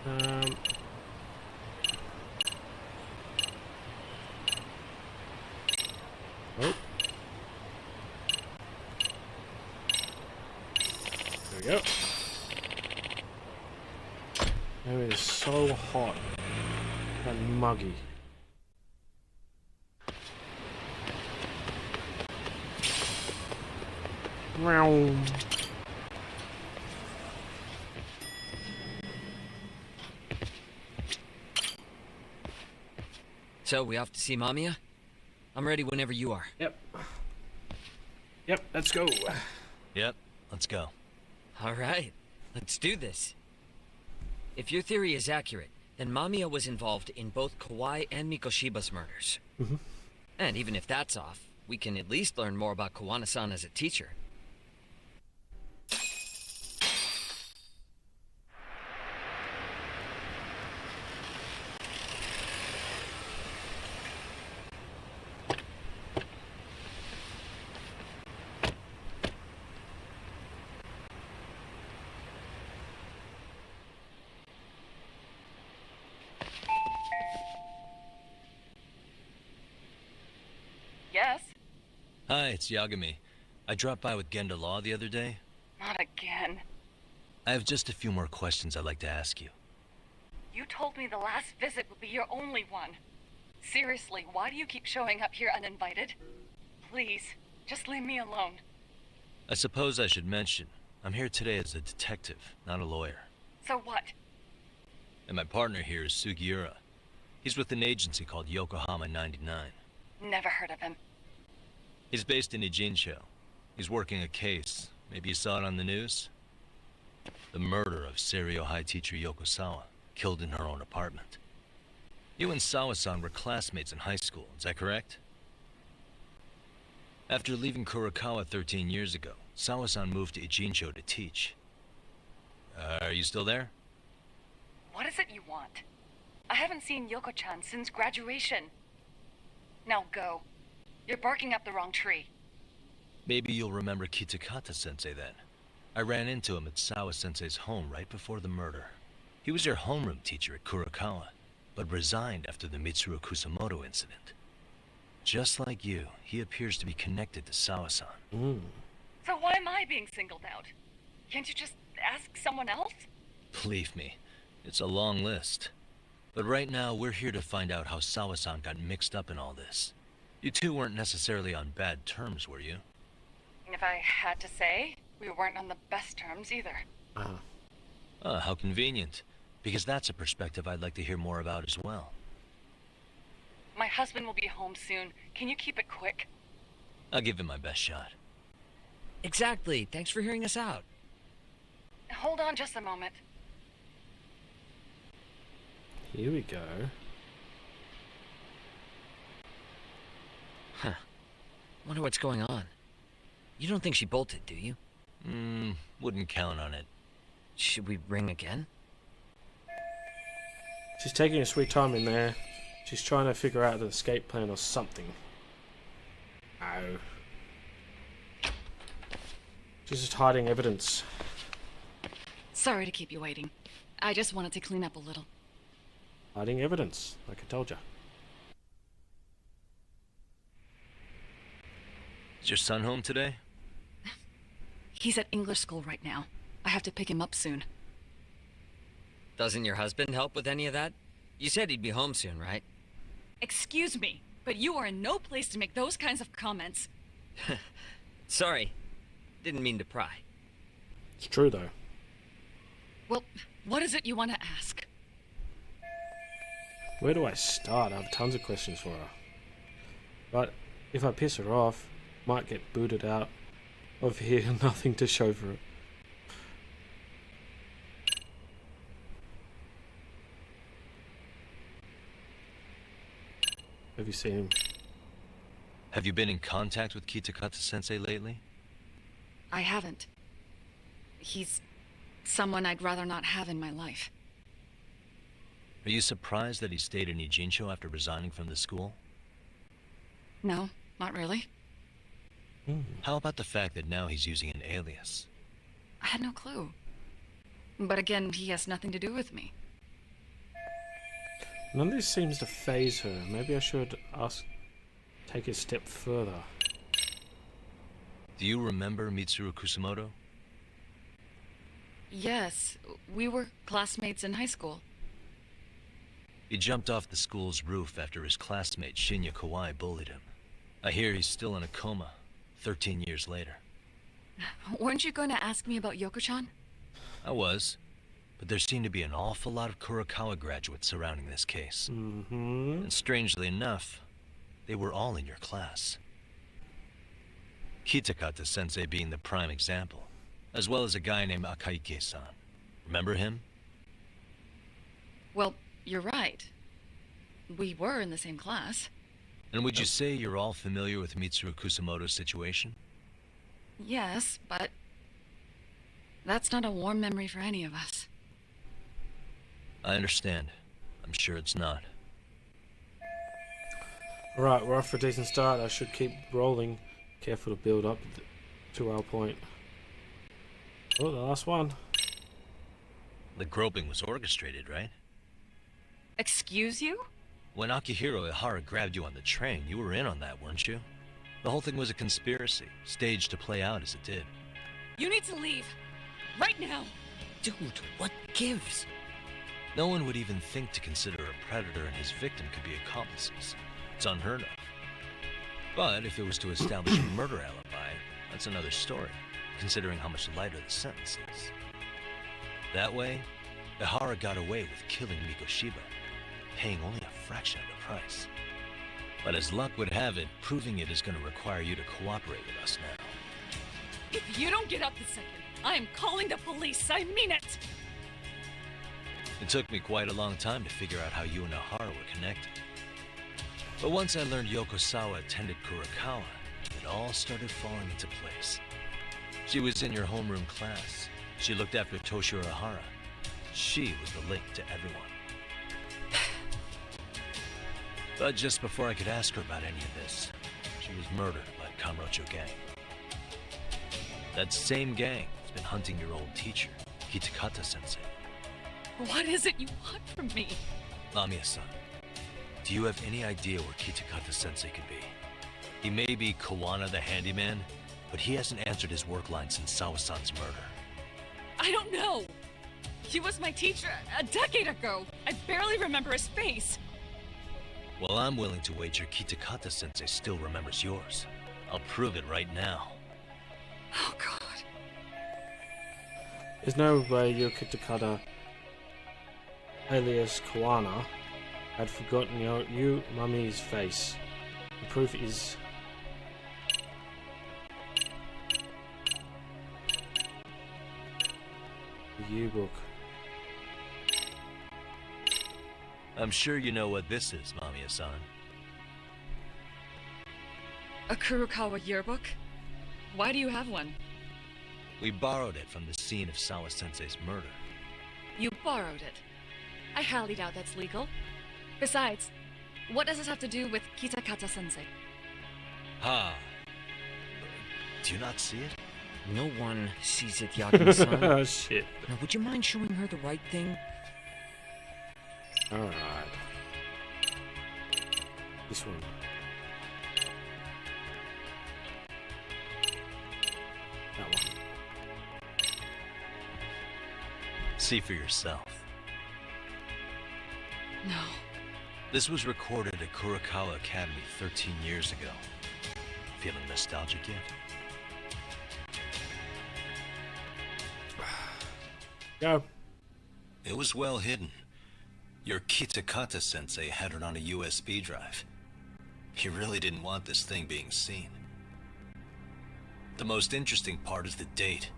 Oh. There we go. It is so hot and muggy. Meow. So, we off to see Mamiya? I'm ready whenever you are. Yep. Yep, let's go. Yep, let's go. Alright, let's do this. If your theory is accurate, then Mamiya was involved in both Kawai and Mikoshiba's murders. And even if that's off, we can at least learn more about Kawana-san as a teacher. Yes? Hi, it's Yagami. I dropped by with Genda Law the other day. Not again. I have just a few more questions I'd like to ask you. You told me the last visit would be your only one. Seriously, why do you keep showing up here uninvited? Please, just leave me alone. I suppose I should mention, I'm here today as a detective, not a lawyer. So what? And my partner here is Sugiura. He's with an agency called Yokohama 99. Never heard of him. He's based in Ijincho. He's working a case. Maybe you saw it on the news? The murder of Seiryo High teacher Yoko Sawa, killed in her own apartment. You and Sawa-san were classmates in high school, is that correct? After leaving Kurokawa 13 years ago, Sawa-san moved to Ijincho to teach. Are you still there? What is it you want? I haven't seen Yoko-chan since graduation. Now go. You're barking up the wrong tree. Maybe you'll remember Kitakata-sensei then. I ran into him at Sawa-sensei's home right before the murder. He was your homeroom teacher at Kurokawa, but resigned after the Mitsuru Kusamoto incident. Just like you, he appears to be connected to Sawa-san. So why am I being singled out? Can't you just ask someone else? Believe me, it's a long list. But right now, we're here to find out how Sawa-san got mixed up in all this. You two weren't necessarily on bad terms, were you? If I had to say, we weren't on the best terms either. How convenient. Because that's a perspective I'd like to hear more about as well. My husband will be home soon. Can you keep it quick? I'll give it my best shot. Exactly. Thanks for hearing us out. Hold on just a moment. Here we go. Huh. Wonder what's going on. You don't think she bolted, do you? Wouldn't count on it. Should we ring again? She's taking a sweet time in there. She's trying to figure out the escape plan or something. Oh. She's just hiding evidence. Sorry to keep you waiting. I just wanted to clean up a little. Hiding evidence, like I told you. Is your son home today? He's at English school right now. I have to pick him up soon. Doesn't your husband help with any of that? You said he'd be home soon, right? Excuse me, but you are in no place to make those kinds of comments. Sorry. Didn't mean to pry. It's true, though. Well, what is it you want to ask? Where do I start? I have tons of questions for her. But if I piss her off, might get booted out of here, nothing to show for it. Have you seen him? Have you been in contact with Kitakata-sensei lately? I haven't. He's someone I'd rather not have in my life. Are you surprised that he stayed in Ijincho after resigning from the school? No, not really. How about the fact that now he's using an alias? I had no clue. But again, he has nothing to do with me. None of this seems to faze her. Maybe I should take a step further. Do you remember Mitsuru Kusumoto? Yes, we were classmates in high school. He jumped off the school's roof after his classmate Shinya Kawai bullied him. I hear he's still in a coma, 13 years later. Weren't you going to ask me about Yoko-chan? I was, but there seemed to be an awful lot of Kurokawa graduates surrounding this case. And strangely enough, they were all in your class. Kitakata-sensei being the prime example, as well as a guy named Akaike-san. Remember him? Well, you're right. We were in the same class. And would you say you're all familiar with Mitsuru Kusumoto's situation? Yes, but that's not a warm memory for any of us. I understand. I'm sure it's not. Alright, we're off for a decent start. I should keep rolling. Careful to build up to our point. Oh, the last one. The groping was orchestrated, right? Excuse you? When Akihiro Ihara grabbed you on the train, you were in on that, weren't you? The whole thing was a conspiracy, staged to play out as it did. You need to leave. Right now. Dude, what gives? No one would even think to consider a predator and his victim could be accomplices. It's unheard of. But if it was to establish a murder alibi, that's another story, considering how much lighter the sentence is. That way, Ihara got away with killing Mikoshiba, paying only a fraction of the price. But as luck would have it, proving it is going to require you to cooperate with us now. If you don't get up this second, I am calling the police. I mean it. It took me quite a long time to figure out how you and Ihara were connected. But once I learned Yokosawa attended Kurokawa, it all started falling into place. She was in your homeroom class. She looked after Toshiro Ihara. She was the link to everyone. But just before I could ask her about any of this, she was murdered by Kamurocho gang. That same gang has been hunting your old teacher, Kitakata-sensei. What is it you want from me? Lamia-san, do you have any idea where Kitakata-sensei could be? He may be Kawana the handyman, but he hasn't answered his work line since Sawa-san's murder. I don't know. He was my teacher a decade ago. I barely remember his face. Well, I'm willing to wager Kitakata-sensei still remembers yours. I'll prove it right now. Oh, God. There's no way your Kitakata, alias Kawana, had forgotten you mummy's face. The proof is... the U-book. I'm sure you know what this is, Mamiya-san. A Kurokawa yearbook? Why do you have one? We borrowed it from the scene of Sawa-sensei's murder. You borrowed it. I highly doubt that's legal. Besides, what does this have to do with Kitakata-sensei? Ha! Do you not see it? No one sees it, Yagami-san. Oh, shit. Now, would you mind showing her the right thing? Alright. This one. That one. See for yourself. No. This was recorded at Kurokawa Academy 13 years ago. Feeling nostalgic yet? Go. It was well hidden. Your Kitakata-sensei had it on a USB drive. He really didn't want this thing being seen. The most interesting part is the date.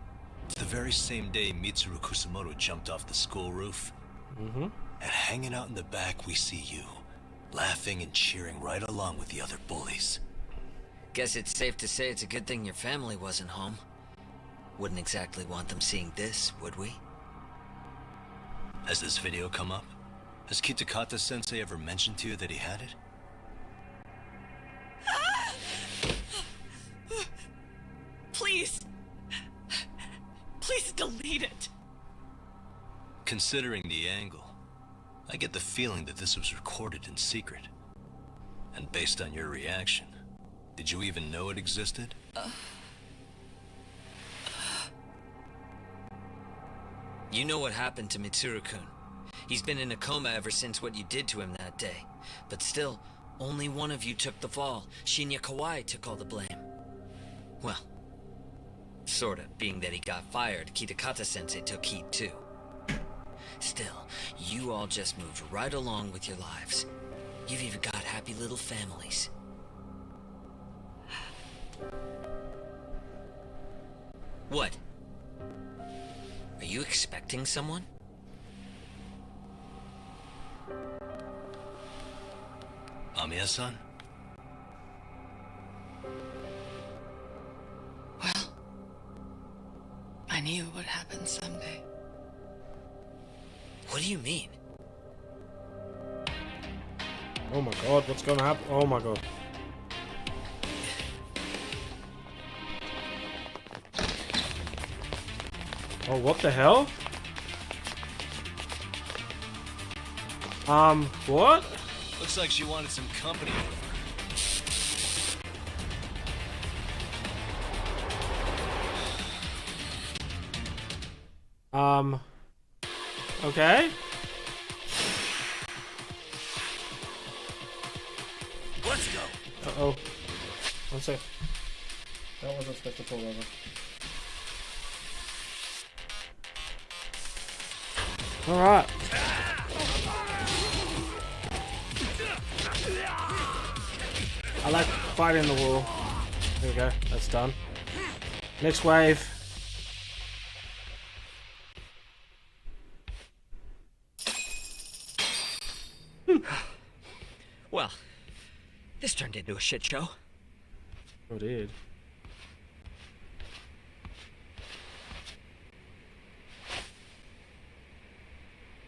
It's the very same day Mitsuru Kusumoto jumped off the school roof. Mm-hmm. And hanging out in the back, we see you, laughing and cheering right along with the other bullies. Guess it's safe to say it's a good thing your family wasn't home. Wouldn't exactly want them seeing this, would we? Has this video come up? Has Kitakata-sensei ever mentioned to you that he had it? Please. Please delete it. Considering the angle, I get the feeling that this was recorded in secret. And based on your reaction, did you even know it existed? You know what happened to Mitsuru-kun. He's been in a coma ever since what you did to him that day. But still, only one of you took the fall. Shinya Kawai took all the blame. Well, sorta, being that he got fired, Kitakata-sensei took heat too. Still, you all just moved right along with your lives. You've even got happy little families. What? Are you expecting someone? Amiya-san? Well, I knew it would happen someday. What do you mean? Oh my god, what's gonna happen? Oh my god. Oh, what the hell? What? Looks like she wanted some company over. Okay. Let's go. Uh-oh. One sec. That wasn't supposed to fall over. Alright. I like fighting the wall. There we go. That's done. Next wave. Well, this turned into a shit show. Oh, it did.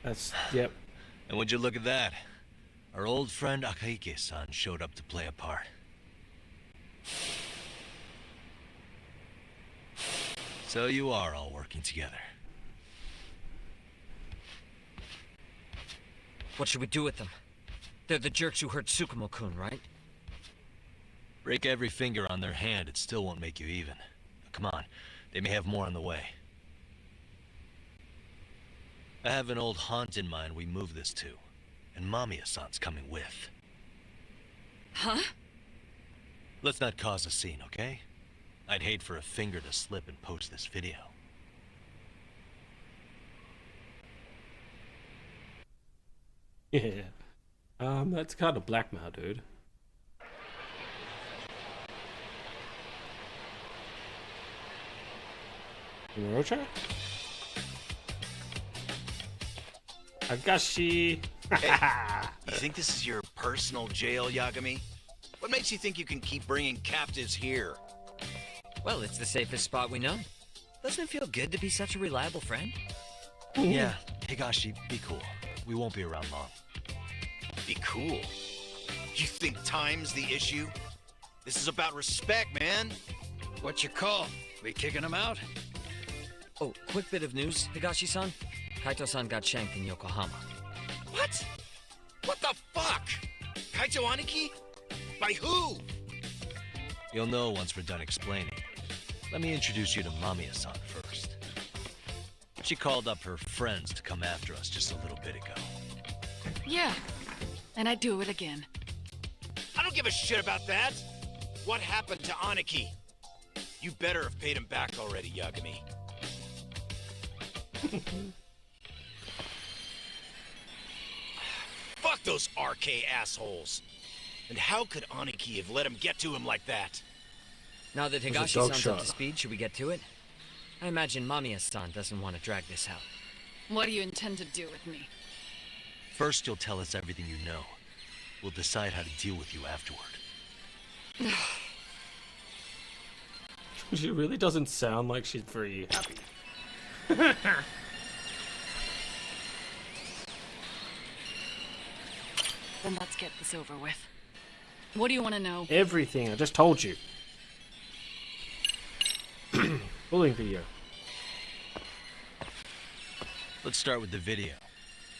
That's, yep. And would you look at that? Our old friend Akahike-san showed up to play a part. So you are all working together. What should we do with them? They're the jerks who hurt Tsukumo-kun, right? Break every finger on their hand, it still won't make you even. Come on, they may have more on the way. I have an old haunt in mind we move this to, and Mamiya-san's coming with. Huh? Let's not cause a scene, okay? I'd hate for a finger to slip and post this video. Yeah. That's kind of blackmail, dude. Morocha? Agashi! Hey, you think this is your personal jail, Yagami? What makes you think you can keep bringing captives here? Well, it's the safest spot we know. Doesn't it feel good to be such a reliable friend? Yeah, Higashi, be cool. We won't be around long. Be cool. You think time's the issue? This is about respect, man. What's your call? We kicking him out? Oh, quick bit of news, Higashi-san. Kaito-san got shanked in Yokohama. What? What the fuck? Kaito Aniki? By who? You'll know once we're done explaining. Let me introduce you to Mamiya-san first. She called up her friends to come after us just a little bit ago. Yeah, and I do it again. I don't give a shit about that. What happened to Aniki? You better have paid him back already, Yagami. Fuck those RK assholes. And how could Aniki have let him get to him like that? Now that Higashi-san's up to speed, should we get to it? I imagine Mamiya-san doesn't want to drag this out. What do you intend to do with me? First, you'll tell us everything you know. We'll decide how to deal with you afterward. She really doesn't sound like she's very happy. Then let's get this over with. What do you want to know? Everything. I just told you. Bullying video. Let's start with the video.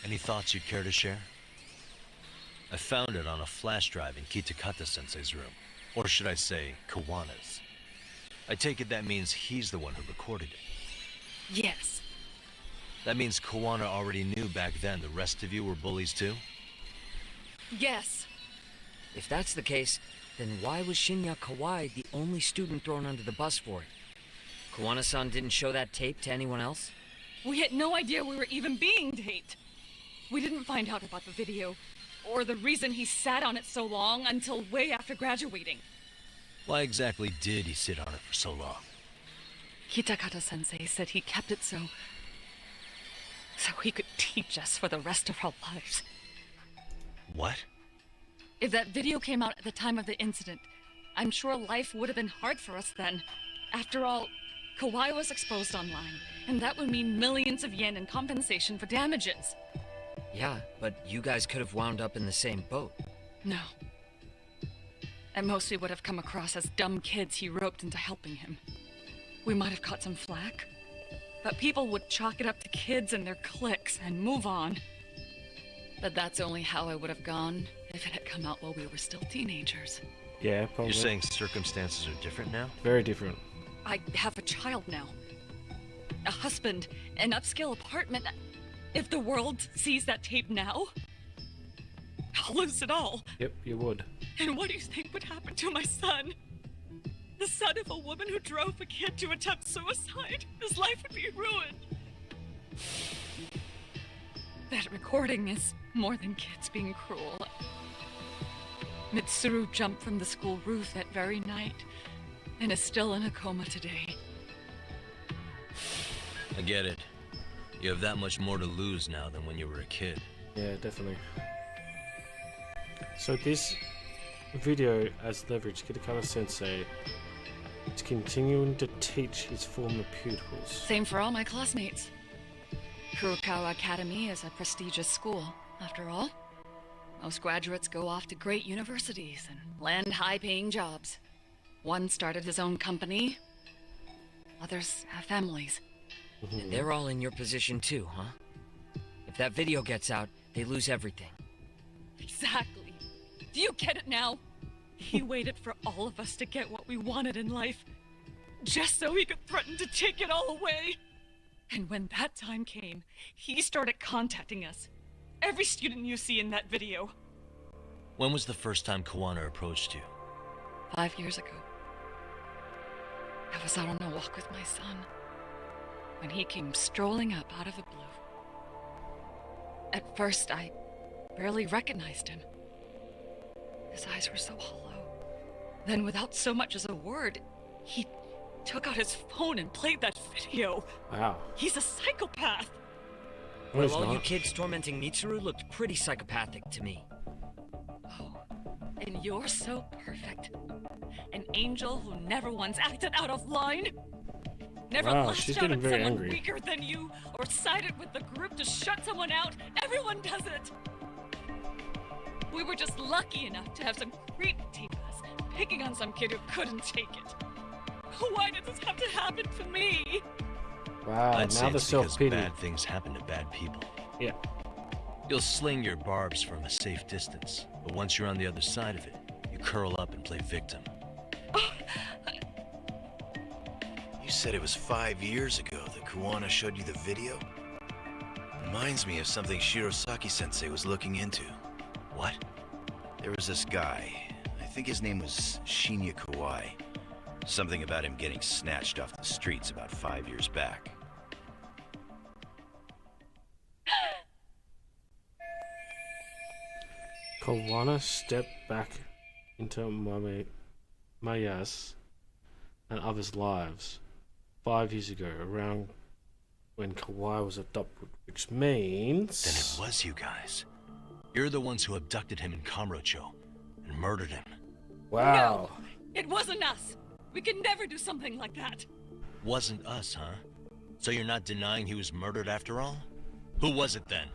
Any thoughts you'd care to share? I found it on a flash drive in Kitakata-sensei's room. Or should I say, Kawana's. I take it that means he's the one who recorded it. Yes. That means Kawana already knew back then the rest of you were bullies too? Yes. If that's the case, then why was Shinya Kawai the only student thrown under the bus for it? Kawana-san didn't show that tape to anyone else? We had no idea we were even being taped. We didn't find out about the video, or the reason he sat on it so long until way after graduating. Why exactly did he sit on it for so long? Kitakata-sensei said he kept it so he could teach us for the rest of our lives. What? If that video came out at the time of the incident, I'm sure life would have been hard for us then. After all, Kawai was exposed online, and that would mean millions of yen in compensation for damages. Yeah, but you guys could have wound up in the same boat. No. At most we would have come across as dumb kids he roped into helping him. We might have caught some flack, but people would chalk it up to kids and their cliques and move on. But that's only how I would have gone if it had come out while we were still teenagers. Yeah, probably. You're saying circumstances are different now? Very different. I have a child now. A husband, an upscale apartment. If the world sees that tape now, I'll lose it all. Yep, you would. And what do you think would happen to my son? The son of a woman who drove a kid to attempt suicide? His life would be ruined. That recording is more than kids being cruel. Mitsuru jumped from the school roof that very night and is still in a coma today. I get it. You have that much more to lose now than when you were a kid. Yeah, definitely. So this video as leverage, Kitakata-sensei is continuing to teach his former pupils. Same for all my classmates. Kurokawa Academy is a prestigious school, after all. Most graduates go off to great universities and land high-paying jobs. One started his own company. Others have families. And they're all in your position too, huh? If that video gets out, they lose everything. Exactly. Do you get it now? He waited for all of us to get what we wanted in life, just so he could threaten to take it all away. And when that time came, he started contacting us. Every student you see in that video. When was the first time Kawana approached you? 5 years ago. I was out on a walk with my son when he came strolling up out of the blue. At first, I barely recognized him. His eyes were so hollow. Then, without so much as a word, he took out his phone and played that video. Wow. He's a psychopath. No, he's Well, all you not. kids tormenting Mitsuru looked pretty psychopathic to me. Oh, and you're so perfect. An angel who never once acted out of line. Never Wow, lashed she's out getting at very someone angry. weaker than you, or sided with the group to shut someone out. Everyone does it. We were just lucky enough to have some creep tape us, picking on some kid who couldn't take it. Why did this have to happen to me? Wow, I'd say now the it's because self-pity. bad things happen to bad people. Yeah. You'll sling your barbs from a safe distance, but once you're on the other side of it, you curl up and play victim. You said it was 5 years ago that Kawana showed you the video? Reminds me of something Shirosaki-sensei was looking into. What? There was this guy. I think his name was Shinya Kawai. Something about him getting snatched off the streets about 5 years back. Kawana stepped back into Maya's and others' lives 5 years ago, around when Kawai was adopted, which means... Then it was you guys. You're the ones who abducted him in Kamurocho and murdered him. Wow. No, it wasn't us. We could never do something like that. Wasn't us, huh? So you're not denying he was murdered after all? Who was it then?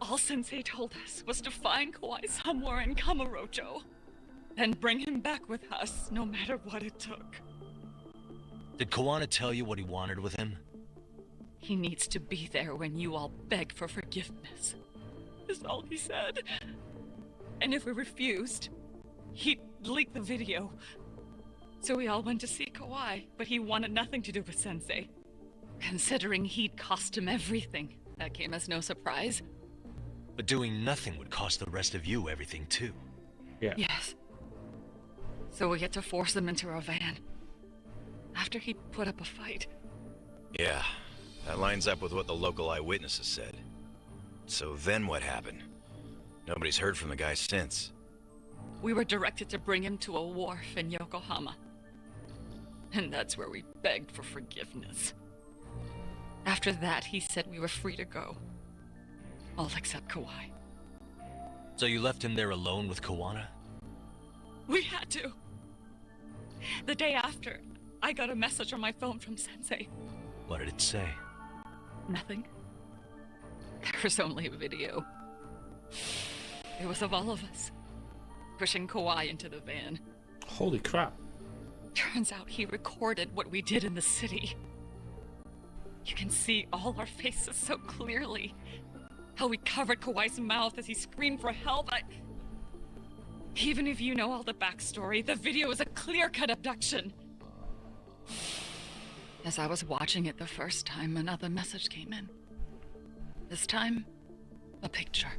All Sensei told us was to find Kawhi somewhere in Kamurocho, and bring him back with us, no matter what it took. Did Kawana tell you what he wanted with him? He needs to be there when you all beg for forgiveness. Is all he said. And if we refused, he'd leak the video. So we all went to see Kawhi, but he wanted nothing to do with Sensei. Considering he'd cost him everything, that came as no surprise. But doing nothing would cost the rest of you everything too. Yeah. Yes. So we had to force him into our van. After he put up a fight. Yeah, that lines up with what the local eyewitnesses said. So then what happened? Nobody's heard from the guy since. We were directed to bring him to a wharf in Yokohama. And that's where we begged for forgiveness. After that, he said we were free to go. All except Kawhi. So you left him there alone with Kawana? We had to. The day after, I got a message on my phone from Sensei. What did it say? Nothing. There was only a video. It was of all of us, pushing Kawhi into the van. Holy crap. Turns out he recorded what we did in the city. You can see all our faces so clearly. How we covered Kawhi's mouth as he screamed for help. Even if you know all the backstory, the video is a clear-cut abduction. As I was watching it the first time, another message came in. This time, a picture.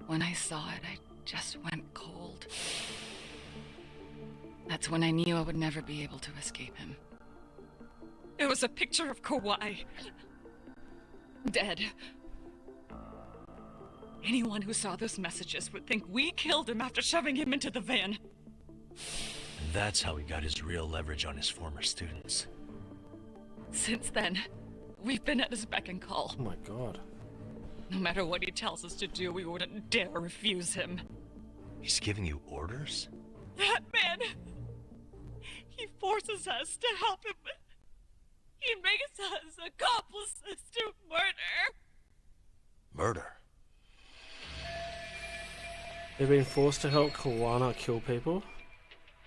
When I saw it, I just went cold. That's when I knew I would never be able to escape him. It was a picture of Kawhi. Dead. Anyone who saw those messages would think we killed him after shoving him into the van. And that's how he got his real leverage on his former students. Since then, we've been at his beck and call. Oh my god. No matter what he tells us to do, we wouldn't dare refuse him. He's giving you orders? That man! He forces us to help him. He makes us accomplices to murder. Murder? They've been forced to help Kawana kill people?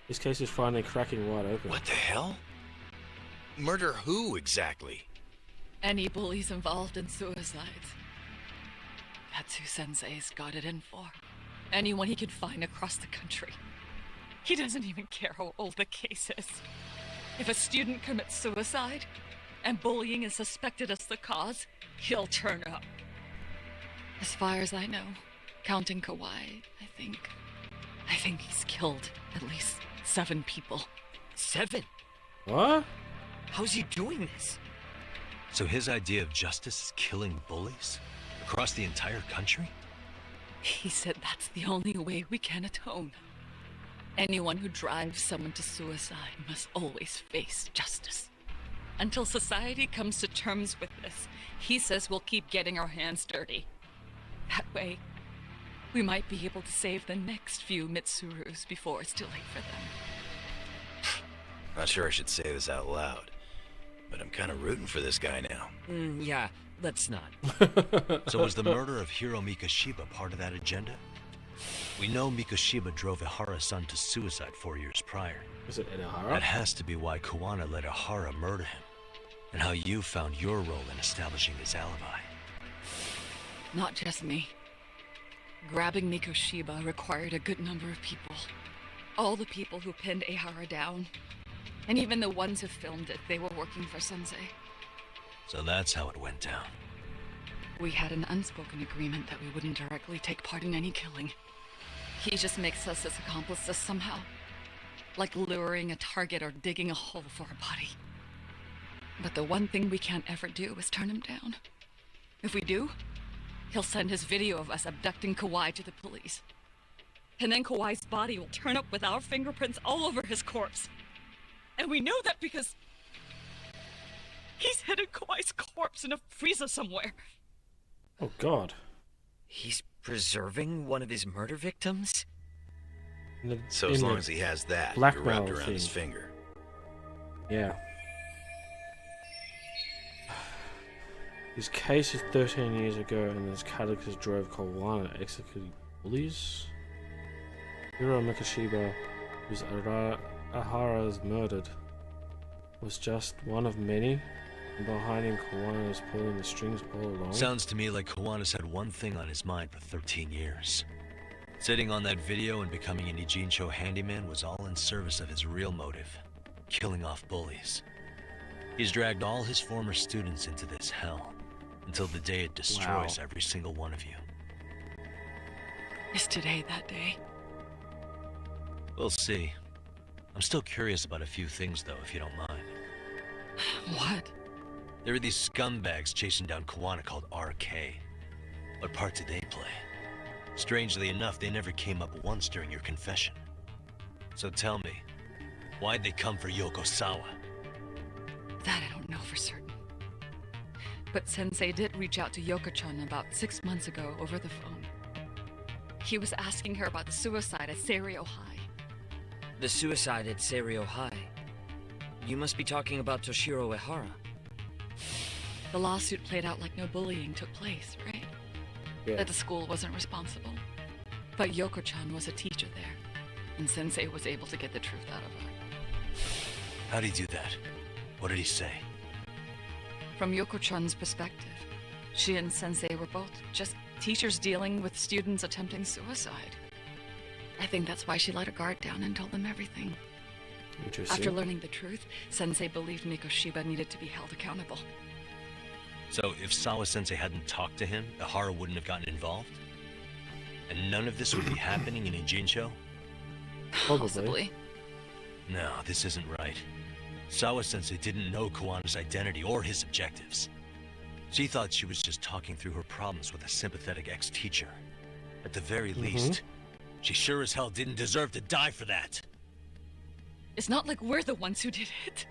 This case is finally cracking wide open. What the hell? Murder who, exactly? Any bullies involved in suicides. That's who Sensei's got it in for. Anyone he can find across the country. He doesn't even care how old the case is. If a student commits suicide, and bullying is suspected as the cause, he'll turn up. As far as I know, counting Kawhi, I think he's killed at least 7 people. 7? What? How's he doing this? So his idea of justice is killing bullies? Across the entire country? He said that's the only way we can atone. Anyone who drives someone to suicide must always face justice. Until society comes to terms with this, he says we'll keep getting our hands dirty. That way, we might be able to save the next few Mitsurus before it's too late for them. Not sure I should say this out loud, but I'm kind of rooting for this guy now. Yeah, let's not. So was the murder of Hiro Mikoshiba part of that agenda? We know Mikoshiba drove Ihara-san to suicide 4 years prior. Is it Ihara? That has to be why Kawana let Ihara murder him, and how you found your role in establishing his alibi. Not just me. Grabbing Mikoshiba required a good number of people. All the people who pinned Ihara down. And even the ones who filmed it, they were working for Sensei. So that's how it went down. We had an unspoken agreement that we wouldn't directly take part in any killing. He just makes us his accomplices somehow. Like luring a target or digging a hole for a body. But the one thing we can't ever do is turn him down. If we do, he'll send his video of us abducting Kawhi to the police. And then Kawhi's body will turn up with our fingerprints all over his corpse. And we know that because he's hidden Kawhi's corpse in a freezer somewhere. Oh god. He's preserving one of his murder victims? So as long as he has that blackmail wrapped around thing. his finger. Yeah. His case is 13 years ago, and his catalyst drove Kawana executed bullies. Hiro Mikoshiba, whose Ahara is murdered, was just one of many, and behind him Kawana is pulling the strings all along. Sounds to me like Kawana's had one thing on his mind for 13 years. Sitting on that video and becoming an Ijincho handyman was all in service of his real motive, killing off bullies. He's dragged all his former students into this hell, until the day it destroys every single one of you. Is today that day? We'll see. I'm still curious about a few things though, if you don't mind. What? There are these scumbags chasing down Kawana called RK. What part did they play? Strangely enough, they never came up once during your confession. So tell me, why'd they come for Yokosawa? That I don't know for certain. But Sensei did reach out to Yoko-chan about 6 months ago over the phone. He was asking her about the suicide at Seiryo High. The suicide at Seiryo High? You must be talking about Toshiro Ehara. The lawsuit played out like no bullying took place, right? Yeah. That the school wasn't responsible. But Yoko-chan was a teacher there, and Sensei was able to get the truth out of her. How'd he do that? What did he say? From Yoko-chan's perspective, she and Sensei were both just teachers dealing with students attempting suicide. I think that's why she let her guard down and told them everything. Interesting. After learning the truth, Sensei believed Mikoshiba needed to be held accountable. So if Sawa-sensei hadn't talked to him, Ehara wouldn't have gotten involved? And none of this would be happening in Ijincho? Possibly. No, this isn't right. Sawa-sensei didn't know Kawana's identity or his objectives. She thought she was just talking through her problems with a sympathetic ex-teacher. At the very least, she sure as hell didn't deserve to die for that. It's not like we're the ones who did it.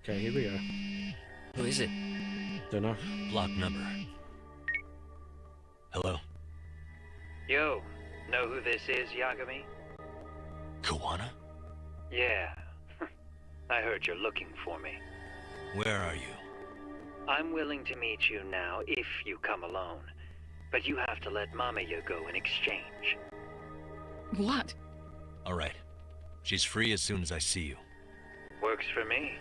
Okay, here we go. Who is it? Don't know. Block number. Hello? Yo, know who this is, Yagami? Kawana? Yeah. I heard you're looking for me. Where are you? I'm willing to meet you now if you come alone. But you have to let Mamiya go in exchange. What? Alright. She's free as soon as I see you. Works for me.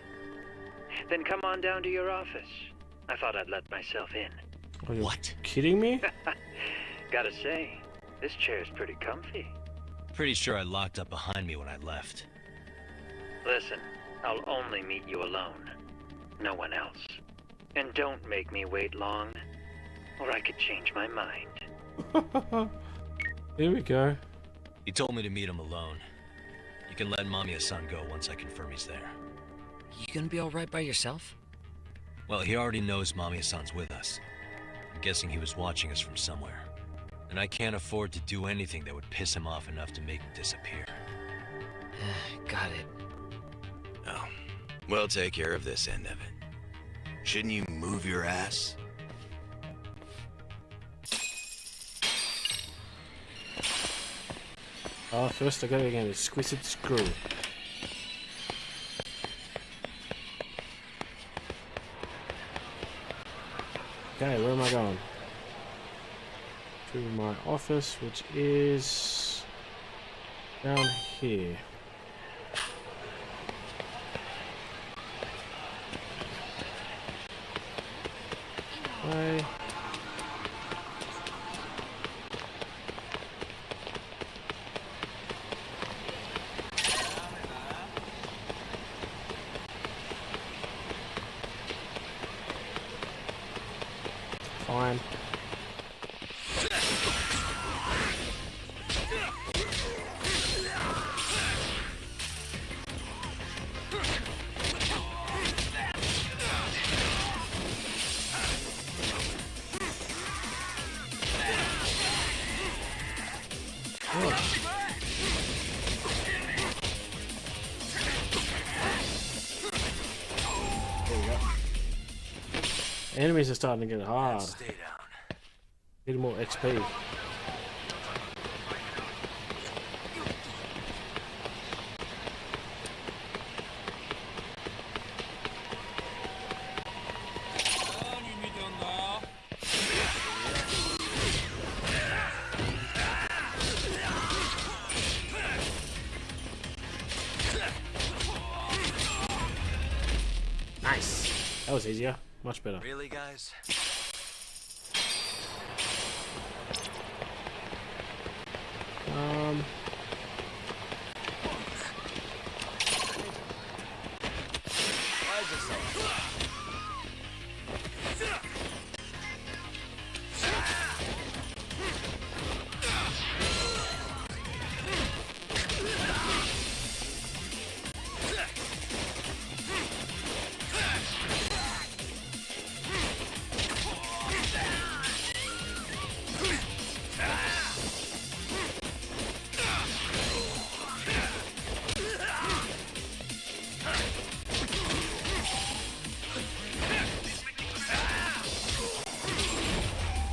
Then come on down to your office. I thought I'd let myself in. Are you What? kidding me? Gotta say, this chair's pretty comfy. Pretty sure I locked up behind me when I left. Listen, I'll only meet you alone. No one else. And don't make me wait long, or I could change my mind. Here we go. He told me to meet him alone. You can let Mamiya-san go once I confirm he's there. You gonna be alright by yourself? Well, he already knows Mamiya-san's with us. I'm guessing he was watching us from somewhere. And I can't afford to do anything that would piss him off enough to make him disappear. Got it. Oh, we'll take care of this end of it. Shouldn't you move your ass? First I gotta get an exquisite screw. Okay, where am I going? To my office, which is down here. Okay. Fine. There we go. Enemies are starting to get hard. Stay down. Need more XP. was easier. Much better. Really, guys?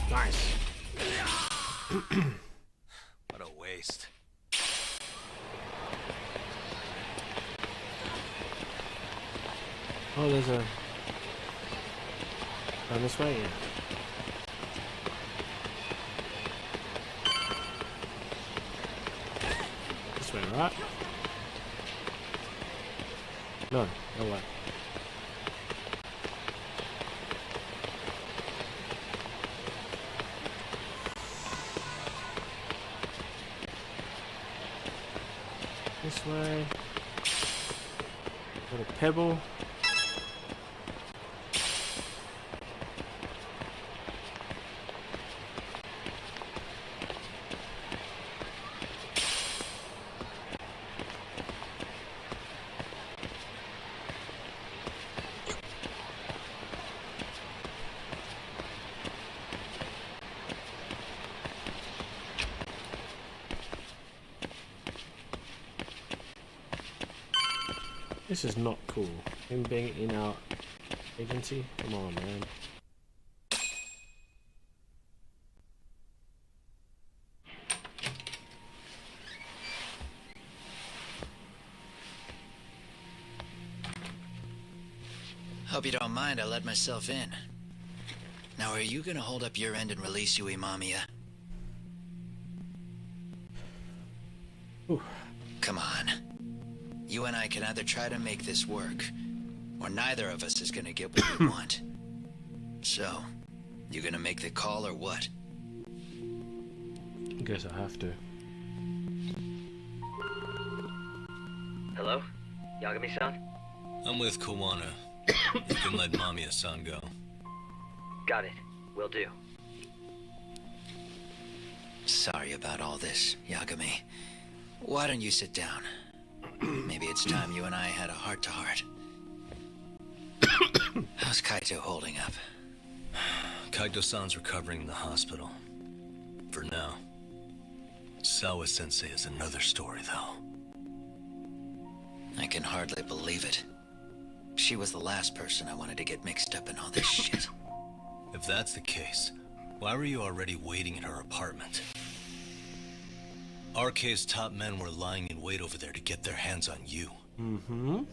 Nice. What a waste. Oh, there's a... Down this way, yeah. This way, right? No, no way. This way. Got a pebble. This is not cool. Him being in our agency? Come on, man. Hope you don't mind I let myself in. Now, are you gonna hold up your end and release Yui Mamiya? Come on. You and I can either try to make this work, or neither of us is gonna get what we want. So, you gonna make the call or what? I guess I have to. Hello? Yagami-san? I'm with Kawana. You can let Mamiya-san go. Got it. Will do. Sorry about all this, Yagami. Why don't you sit down? Maybe it's time you and I had a heart-to-heart. How's Kaito holding up? Kaito-san's recovering in the hospital. For now. Sawa-sensei is another story, though. I can hardly believe it. She was the last person I wanted to get mixed up in all this shit. If that's the case, why were you already waiting in her apartment? RK's top men were lying in wait over there to get their hands on you. Mm-hmm.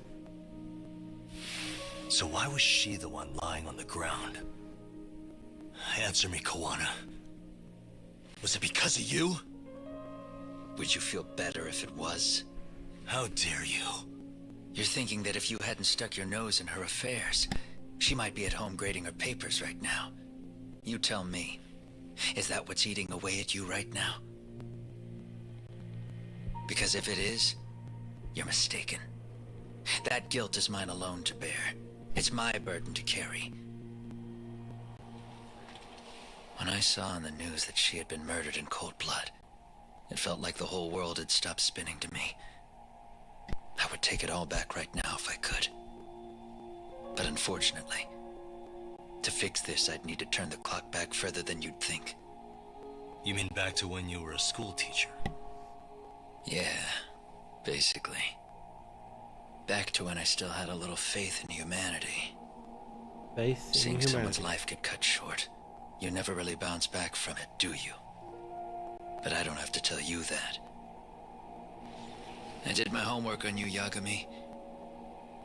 So why was she the one lying on the ground? Answer me, Kawana. Was it because of you? Would you feel better if it was? How dare you? You're thinking that if you hadn't stuck your nose in her affairs, she might be at home grading her papers right now. You tell me. Is that what's eating away at you right now? Because if it is, you're mistaken. That guilt is mine alone to bear. It's my burden to carry. When I saw on the news that she had been murdered in cold blood, it felt like the whole world had stopped spinning to me. I would take it all back right now if I could. But unfortunately, to fix this, I'd need to turn the clock back further than you'd think. You mean back to when you were a school teacher? Yeah, basically. Back to when I still had a little faith in humanity. Faith in Seeing humanity. someone's life get cut short, you never really bounce back from it, do you? But I don't have to tell you that. I did my homework on you, Yagami.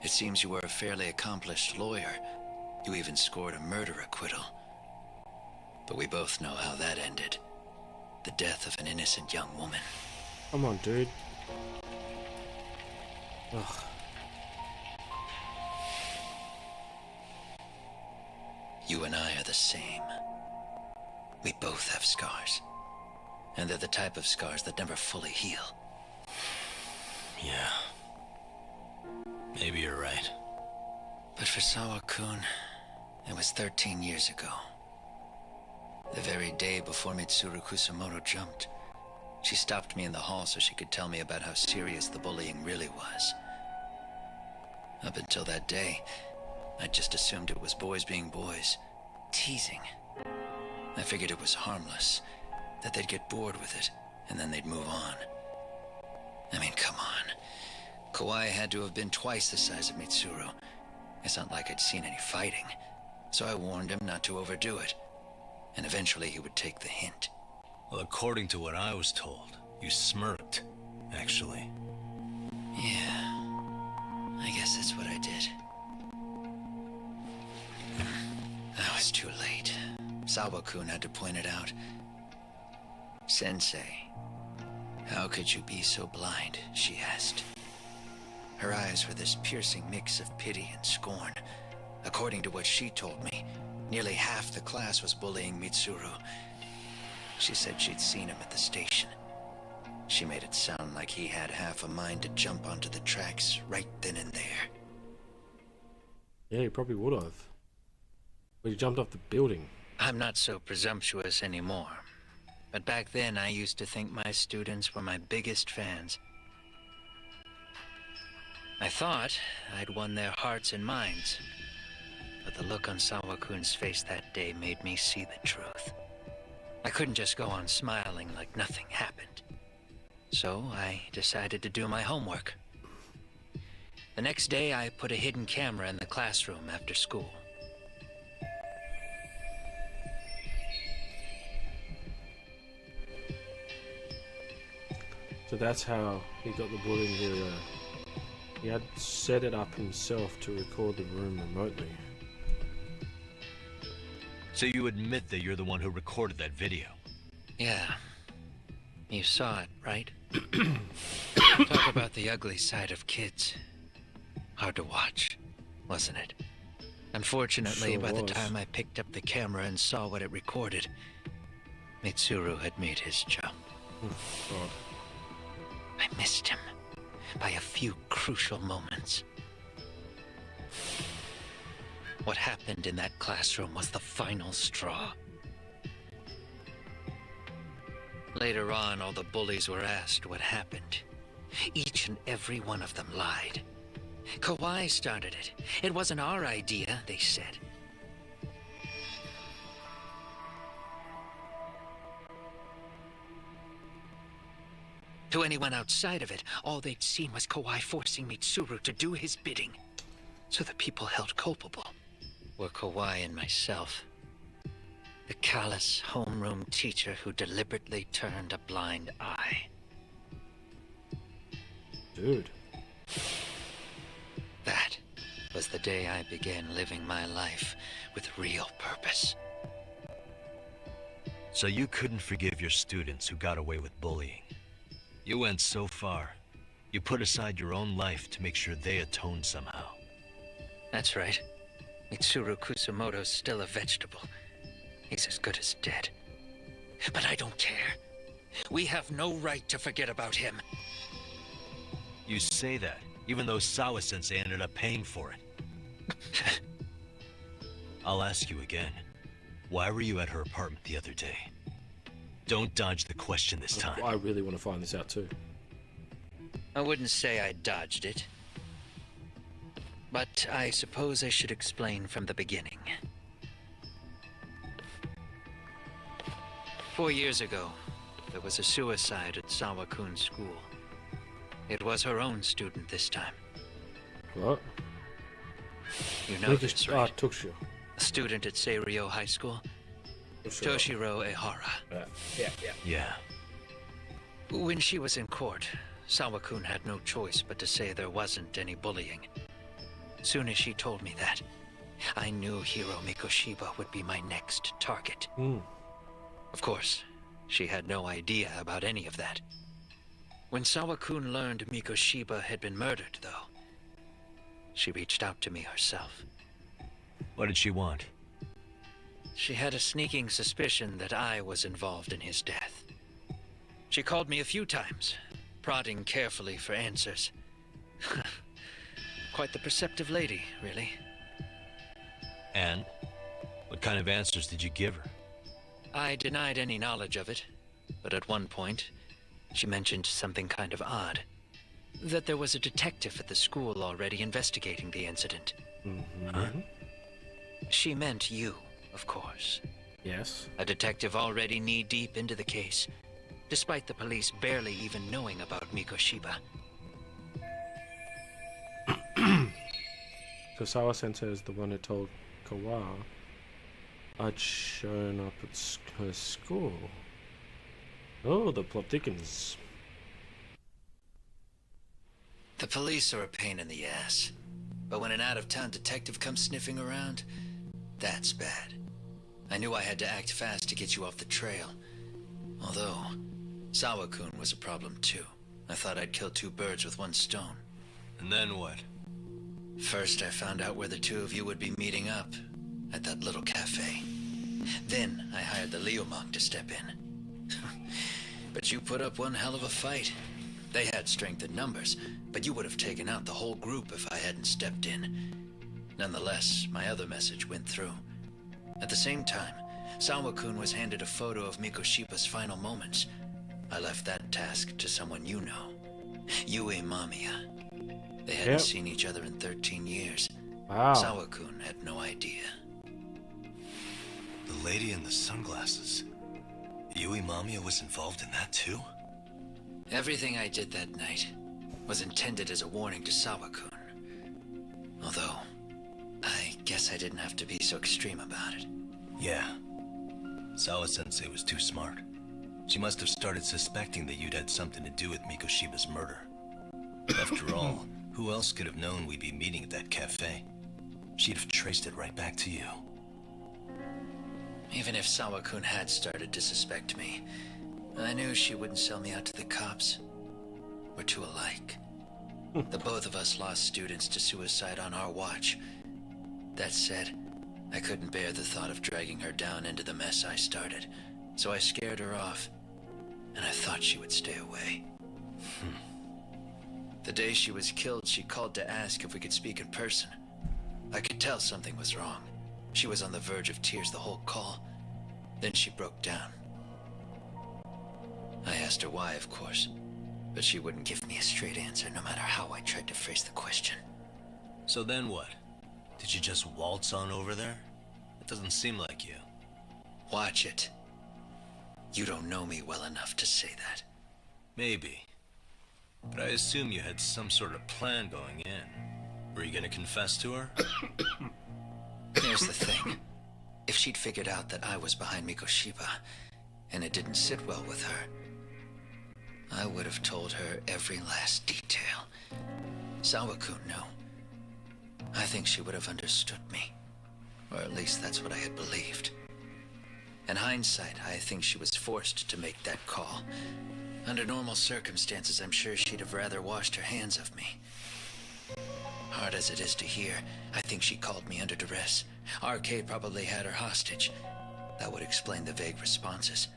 It seems you were a fairly accomplished lawyer. You even scored a murder acquittal. But we both know how that ended. The death of an innocent young woman. Come on, dude. Ugh. You and I are the same. We both have scars. And they're the type of scars that never fully heal. Yeah. Maybe you're right. But for Sawa-kun, it was 13 years ago. The very day before Mitsuru Kusamoto jumped, she stopped me in the hall so she could tell me about how serious the bullying really was. Up until that day, I just assumed it was boys being boys, teasing. I figured it was harmless, that they'd get bored with it, and then they'd move on. I mean, come on. Kawai had to have been twice the size of Mitsuru. It's not like I'd seen any fighting, so I warned him not to overdo it, and eventually he would take the hint. Well, according to what I was told, you smirked, actually. Yeah, I guess that's what I did. Now it's too late. Sawa-kun had to point it out. Sensei, how could you be so blind? She asked. Her eyes were this piercing mix of pity and scorn. According to what she told me, nearly half the class was bullying Mitsuru. She said she'd seen him at the station. She made it sound like he had half a mind to jump onto the tracks right then and there. Yeah, he probably would have. But he jumped off the building. I'm not so presumptuous anymore. But back then, I used to think my students were my biggest fans. I thought I'd won their hearts and minds. But the look on Sawa-kun's face that day made me see the truth. I couldn't just go on smiling like nothing happened. So I decided to do my homework. The next day, I put a hidden camera in the classroom after school. So that's how he got the bullying video. He had set it up himself to record the room remotely. So you admit that you're the one who recorded that video? Yeah. You saw it, right? Talk about the ugly side of kids. Hard to watch, wasn't it? Unfortunately, Sure by the was. time I picked up the camera and saw what it recorded, Mitsuru had made his jump. God. I missed him by a few crucial moments. What happened in that classroom was the final straw. Later on, all the bullies were asked what happened. Each and every one of them lied. Kawai started it. It wasn't our idea, they said. To anyone outside of it, all they'd seen was Kawai forcing Mitsuru to do his bidding. So the people held culpable were Kawai and myself. The callous homeroom teacher who deliberately turned a blind eye. Dude. That was the day I began living my life with real purpose. So you couldn't forgive your students who got away with bullying. You went so far, you put aside your own life to make sure they atoned somehow. That's right. Mitsuru Kusamoto's still a vegetable. He's as good as dead. But I don't care. We have no right to forget about him. You say that, even though Sawa-sensei ended up paying for it. I'll ask you again. Why were you at her apartment the other day? Don't dodge the question this time. I really want to find this out too. I wouldn't say I dodged it. But I suppose I should explain from the beginning. 4 years ago, there was a suicide at Sawa-kun's school. It was her own student this time. What? You know this, right? Toshio. A student at Seiryo High School. Toshiro Ehara. Yeah. When she was in court, Sawa-kun had no choice but to say there wasn't any bullying. Soon as she told me that, I knew Hiro Mikoshiba would be my next target. Of course, she had no idea about any of that. When Sawa-kun learned Mikoshiba had been murdered, though, she reached out to me herself. What did she want? She had a sneaking suspicion that I was involved in his death. She called me a few times, prodding carefully for answers. Quite the perceptive lady, really. And? What kind of answers did you give her? I denied any knowledge of it, but at one point, she mentioned something kind of odd. That there was a detective at the school already investigating the incident. Mm-hmm. She meant you, of course. Yes. A detective already knee-deep into the case, despite the police barely even knowing about Mikoshiba. So Sawa Sensei is the one who told Kawa I'd shown up at her school. Oh, the plot thickens. The police are a pain in the ass, but when an out-of-town detective comes sniffing around, that's bad. I knew I had to act fast to get you off the trail. Although, Sawa-kun was a problem too. I thought I'd kill two birds with one stone. And then what? First, I found out where the two of you would be meeting up, at that little cafe. Then, I hired the Leomong to step in. But you put up one hell of a fight. They had strength in numbers, but you would have taken out the whole group if I hadn't stepped in. Nonetheless, my other message went through. At the same time, Sawa-kun was handed a photo of Mikoshiba's final moments. I left that task to someone you know. Yue Mamiya. They hadn't seen each other in 13 years. Wow. Sawa-kun had no idea. The lady in the sunglasses. Yui Mamiya was involved in that too? Everything I did that night was intended as a warning to Sawa-kun. Although, I guess I didn't have to be so extreme about it. Yeah. Sawa-sensei was too smart. She must have started suspecting that you'd had something to do with Mikoshiba's murder. After all, who else could have known we'd be meeting at that cafe? She'd have traced it right back to you. Even if Sawa-kun had started to suspect me, I knew she wouldn't sell me out to the cops. We're too alike. The both of us lost students to suicide on our watch. That said, I couldn't bear the thought of dragging her down into the mess I started, so I scared her off, and I thought she would stay away. The day she was killed, she called to ask if we could speak in person. I could tell something was wrong. She was on the verge of tears the whole call. Then she broke down. I asked her why, of course, but she wouldn't give me a straight answer no matter how I tried to phrase the question. So then what? Did you just waltz on over there? It doesn't seem like you. Watch it. You don't know me well enough to say that. Maybe. But I assume you had some sort of plan going in. Were you gonna confess to her? Here's the thing. If she'd figured out that I was behind Mikoshiba, and it didn't sit well with her, I would have told her every last detail. Sawa-kun knew. I think she would have understood me. Or at least that's what I had believed. In hindsight, I think she was forced to make that call. Under normal circumstances, I'm sure she'd have rather washed her hands of me. Hard as it is to hear, I think she called me under duress. RK probably had her hostage. That would explain the vague responses.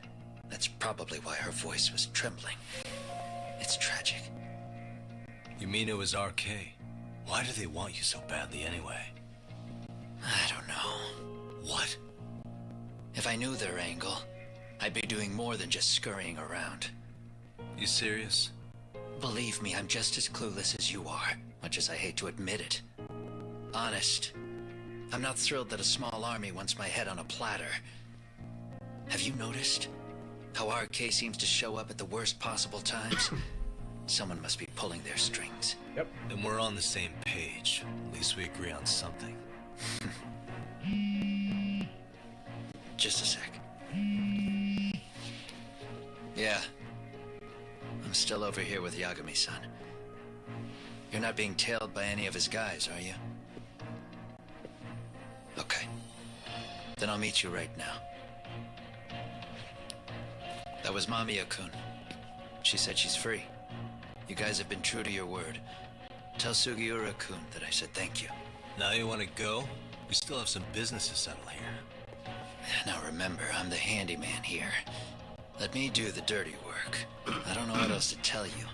That's probably why her voice was trembling. It's tragic. You mean it was RK? Why do they want you so badly anyway? I don't know. What? If I knew their angle, I'd be doing more than just scurrying around. You serious? Believe me, I'm just as clueless as you are, much as I hate to admit it. Honest, I'm not thrilled that a small army wants my head on a platter. Have you noticed how RK seems to show up at the worst possible times? Someone must be pulling their strings. Yep. Then we're on the same page. At least we agree on something. Just a sec. Yeah. I'm still over here with Yagami-san. You're not being tailed by any of his guys, are you? Okay. Then I'll meet you right now. That was Mamiya-kun. She said she's free. You guys have been true to your word. Tell Sugiura-kun that I said thank you. Now you want to go? We still have some business to settle here. Now remember, I'm the handyman here. Let me do the dirty work. I don't know what else to tell you,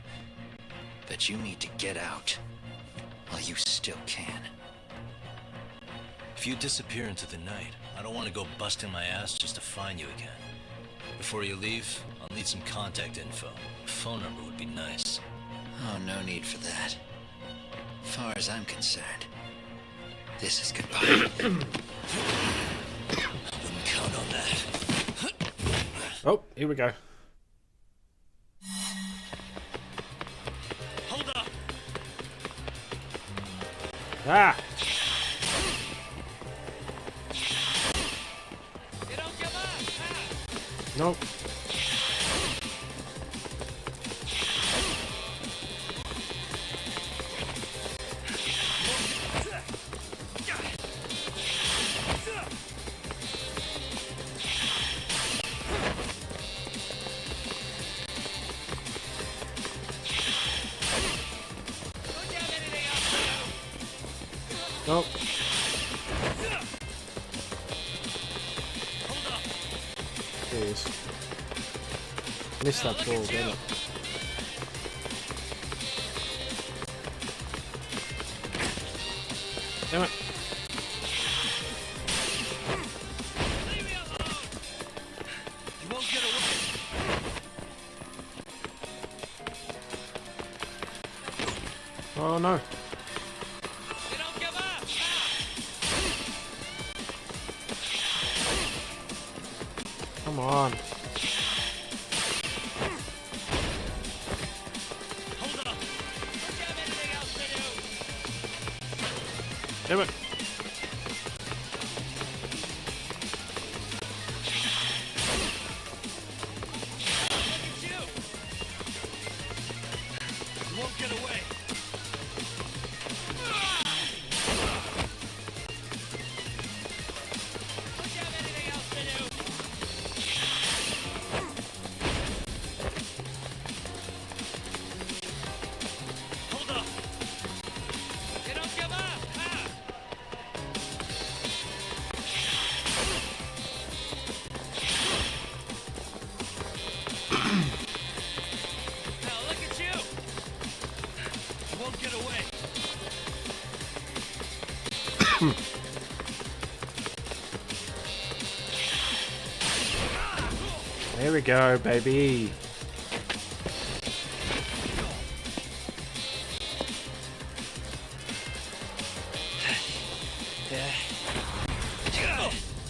but you need to get out while you still can. If you disappear into the night, I don't want to go busting my ass just to find you again. Before you leave, I'll need some contact info. A phone number would be nice. Oh, no need for that. As far as I'm concerned, this is goodbye. Wouldn't count on that. Oh, here we go. Hold up! Ah! Nope. Nope. Jeez. Missed that ball, didn't it? Damn it. You won't get away. Oh no. Come on. Damn it. You won't get away. Hold up. You don't give up. Now look at you. You won't get away. There we go, baby.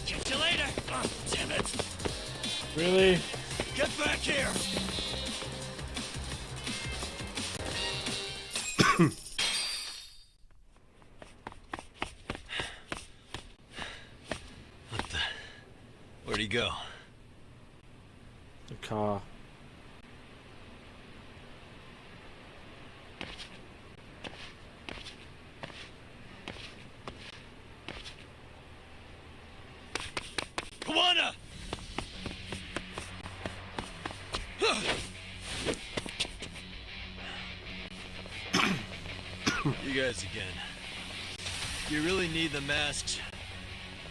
Catch you later. Oh, damn it. Really? Get back here. Where'd he go? The car. Kawana! You guys again. You really need the masks?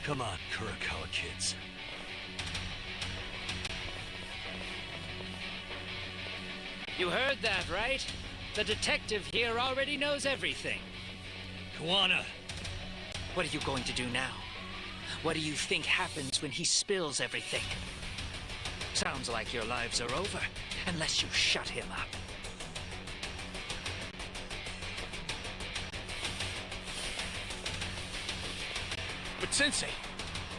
Come on, Kurokawa kids. You heard that, right? The detective here already knows everything. Kawana! What are you going to do now? What do you think happens when he spills everything? Sounds like your lives are over, unless you shut him up. But Sensei,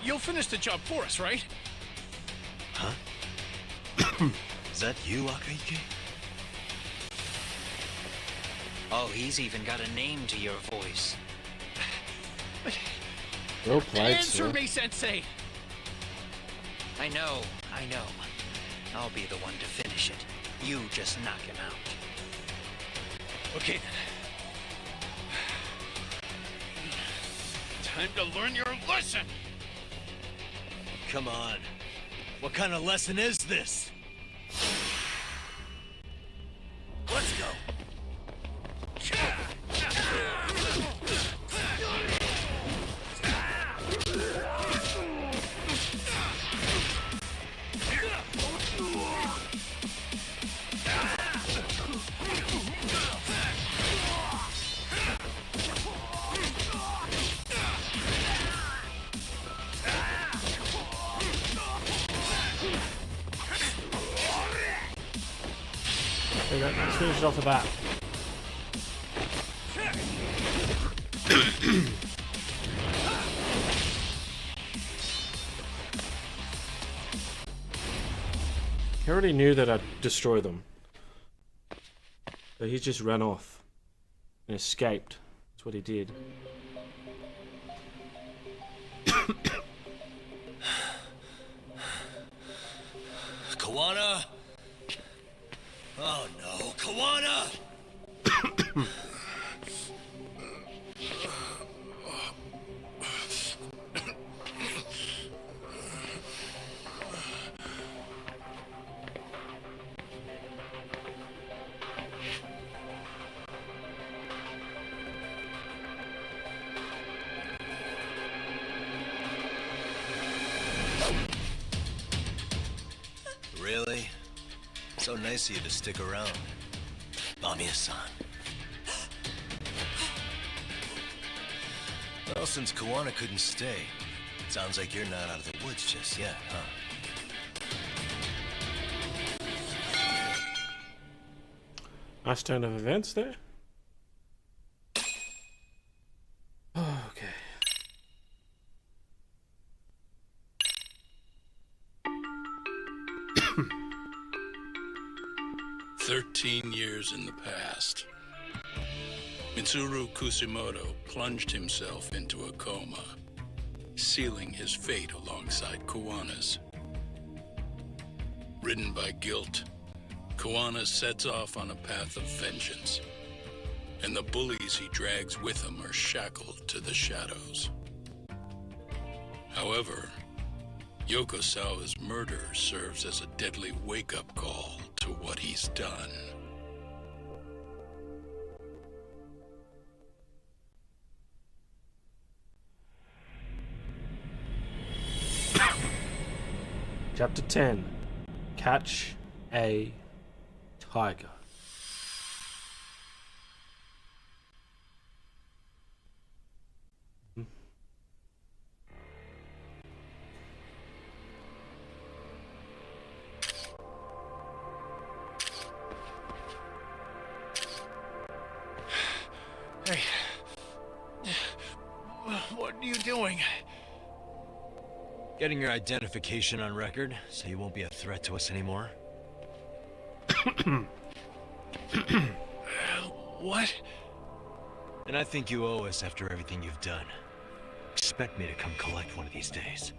you'll finish the job for us, right? Huh? Is that you, Akaike? Oh, he's even got a name to your voice. Well played, Answer sir. me, Sensei! I know. I'll be the one to finish it. You just knock him out. Okay then. Time to learn your lesson! Come on. What kind of lesson is this? Let's go. Okay, let's finish it off with that. He already knew that I'd destroy them. But he just ran off and escaped. That's what he did. Kawana! Oh no, Kawana! Really? So nice of you to stick around. Mamiya-san. Well, since Kawana couldn't stay, sounds like you're not out of the woods just yet, huh? Nice turn of events there. Okay. "13 years in the past. Mitsuru Kusimoto plunged himself into a coma, sealing his fate alongside Kawana's. Ridden by guilt, Kawana sets off on a path of vengeance, and the bullies he drags with him are shackled to the shadows. However, Yokosawa's murder serves as a deadly wake-up call to what he's done. Chapter 10. Catch a Tiger. Hey. What are you doing? Getting your identification on record, so you won't be a threat to us anymore. What? And I think you owe us after everything you've done. Expect me to come collect one of these days.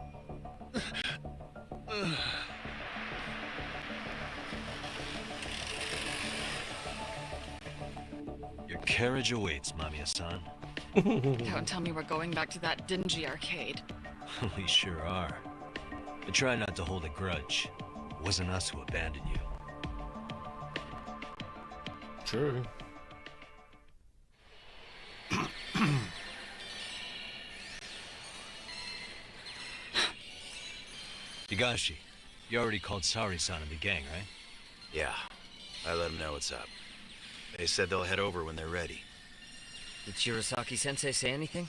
Your carriage awaits, Mamiya-san. Don't tell me we're going back to that dingy arcade. We sure are. But try not to hold a grudge. It wasn't us who abandoned you. True. Higashi, you already called Sari-san and the gang, right? Yeah, I let them know what's up. They said they'll head over when they're ready. Did Shirosaki-sensei say anything?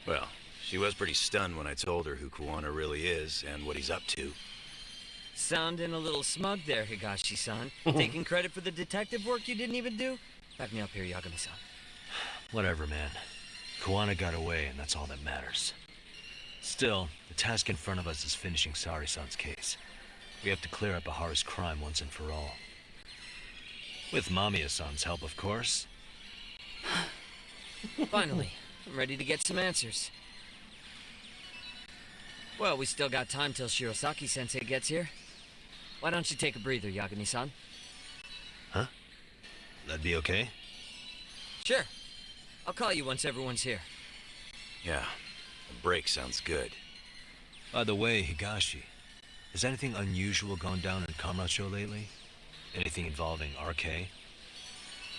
Well, she was pretty stunned when I told her who Kawana really is and what he's up to. Sounding a little smug there, Higashi-san. Taking credit for the detective work you didn't even do? Back me up here, Yagami-san. Whatever, man. Kawana got away, and that's all that matters. Still, the task in front of us is finishing Sari-san's case. We have to clear up Ahara's crime once and for all. With Mamiya-san's help, of course. Finally, I'm ready to get some answers. Well, we still got time till Shirosaki-sensei gets here. Why don't you take a breather, Yagami-san? Huh? That'd be okay? Sure. I'll call you once everyone's here. Yeah, a break sounds good. By the way, Higashi, has anything unusual gone down in Kamurocho lately? Anything involving RK?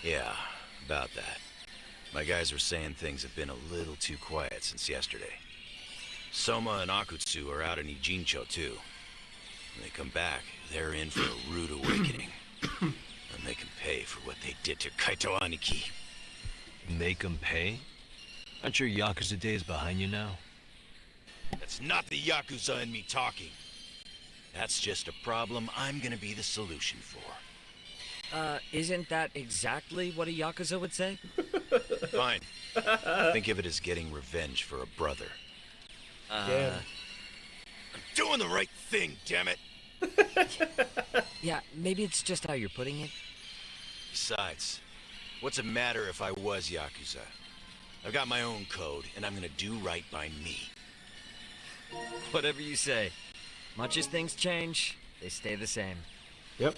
Yeah, about that. My guys were saying things have been a little too quiet since yesterday. Soma and Akutsu are out in Ijincho, too. When they come back, they're in for a rude awakening. And they can pay for what they did to Kaito Aniki. Make them pay? Aren't your Yakuza days behind you now? That's not the Yakuza in me talking. That's just a problem I'm gonna be the solution for. Isn't that exactly what a Yakuza would say? Fine. Think of it as getting revenge for a brother. Yeah. I'm doing the right thing, damn it! Yeah, maybe it's just how you're putting it. Besides, what's it matter if I was Yakuza? I've got my own code, and I'm gonna do right by me. Whatever you say. Much as things change, they stay the same. Yep.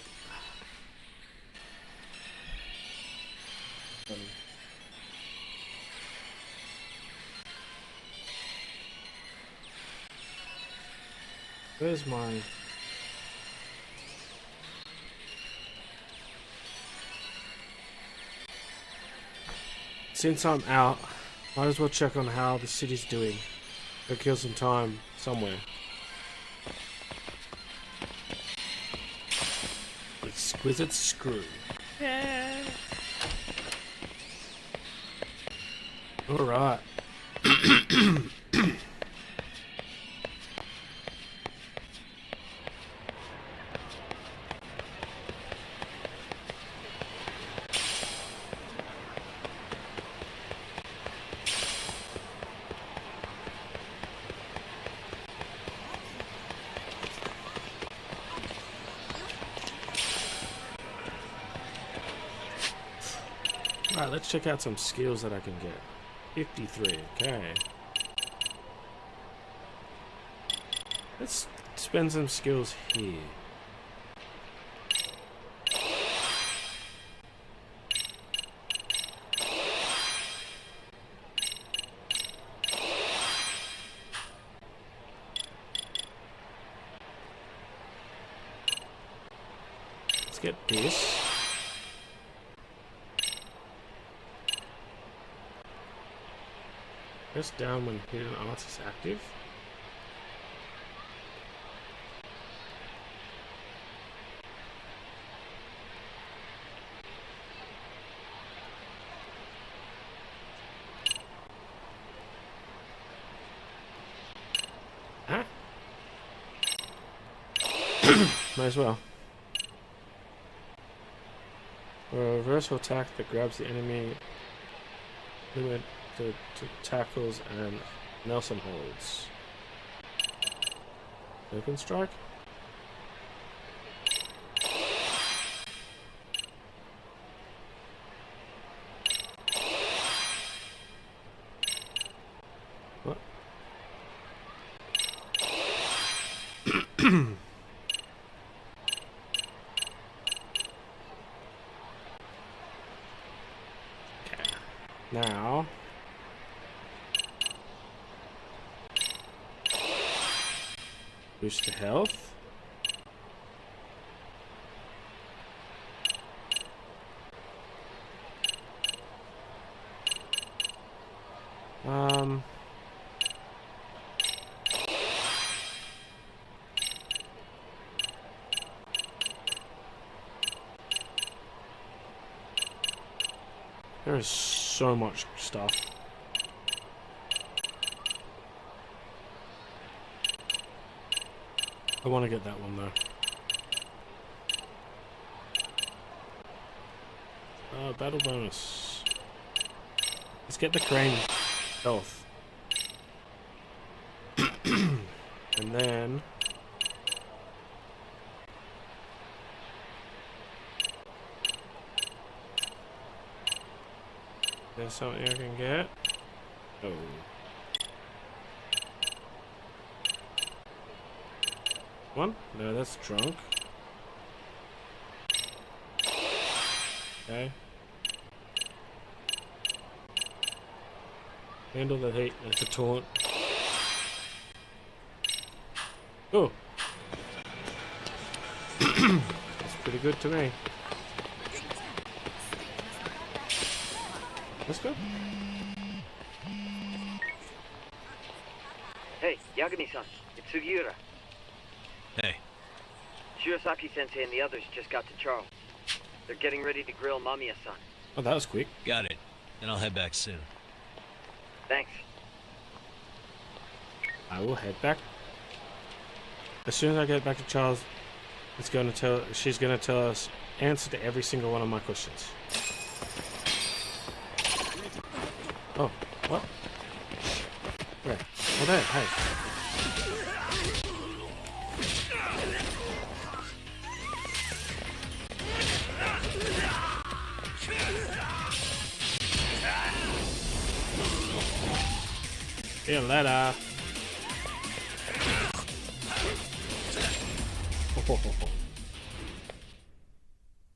Where's my... Since I'm out, might as well check on how the city's doing. Go kill some time somewhere. Exquisite screw. Yeah. Alright. Alright, let's check out some skills that I can get. 53, okay. Let's spend some skills here. Let's get this. Press down when hidden arts is active. Huh? Might as well. A reversal attack that grabs the enemy. Limit to tackles and Nelson holds. Open strike. What? Okay. Now. Boost to health. There is so much stuff. I want to get that one though. Battle bonus. Let's get the crane health. And then there's something I can get. Oh. One? No, that's drunk. Okay. Handle the heat. That's a taunt. Oh. That's pretty good to me. Let's go. Hey, Yagami-san. It's Sugiura. Hey. Shirosaki-sensei and the others just got to Charles. They're getting ready to grill Mamiya-san. Oh, that was quick. Got it. Then I'll head back soon. Thanks. I will head back. As soon as I get back to Charles, It's going to tell. She's going to tell us answer to every single one of my questions. Oh, what? Where? Oh, there. Hey. See you later.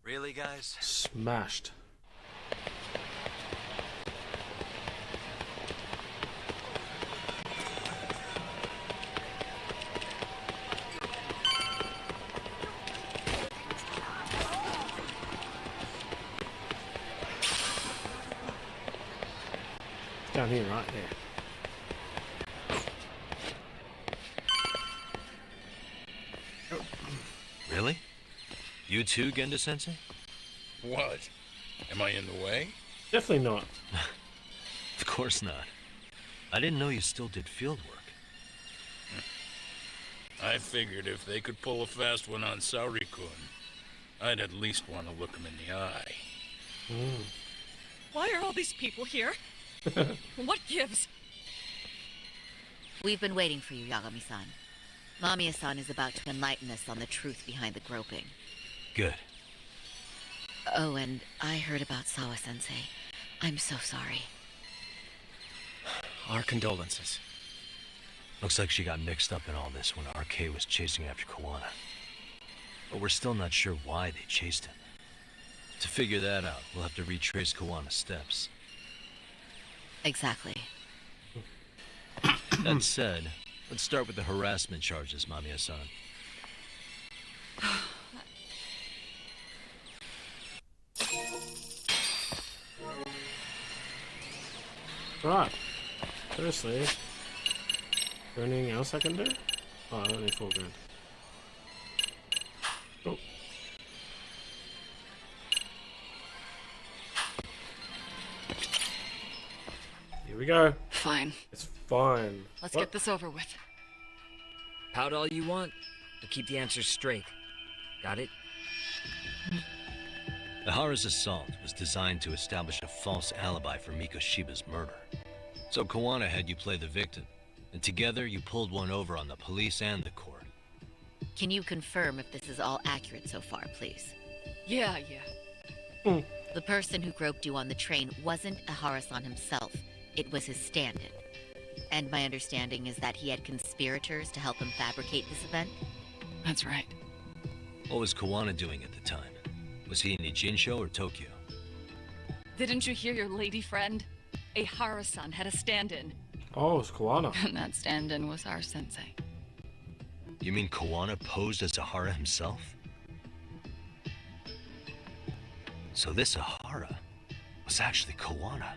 Really, guys? Smashed. Down here, right there. Really? You too, Genda Sensei? What? Am I in the way? Definitely not. Of course not. I didn't know you still did field work. I figured if they could pull a fast one on Saori-kun, I'd at least want to look him in the eye. Why are all these people here? What gives? We've been waiting for you, Yagami-san. Mamiya-san is about to enlighten us on the truth behind the groping. Good. Oh, and I heard about Sawa-sensei. I'm so sorry. Our condolences. Looks like she got mixed up in all this when RK was chasing after Kawana. But we're still not sure why they chased him. To figure that out, we'll have to retrace Kawana's steps. Exactly. That said, let's start with the harassment charges, Mamiya-san. Right. Firstly, anything else I can do? Oh, I don't need 4 grand. Oh. Here we go. Fine. It's fine. Let's get this over with. Pout all you want, but keep the answers straight. Got it? Ihara's assault was designed to establish a false alibi for Miko Shiba's murder. So Kawana had you play the victim, and together you pulled one over on the police and the court. Can you confirm if this is all accurate so far, please? Yeah. The person who groped you on the train wasn't Ihara-san himself. It was his stand-in. And my understanding is that he had conspirators to help him fabricate this event? That's right. What was Kawana doing at the time? Was he in Ijincho or Tokyo? Didn't you hear your lady friend? Ihara-san had a stand-in. Oh, it's Kawana. And that stand-in was our sensei. You mean Kawana posed as Ihara himself? So this Ihara was actually Kawana.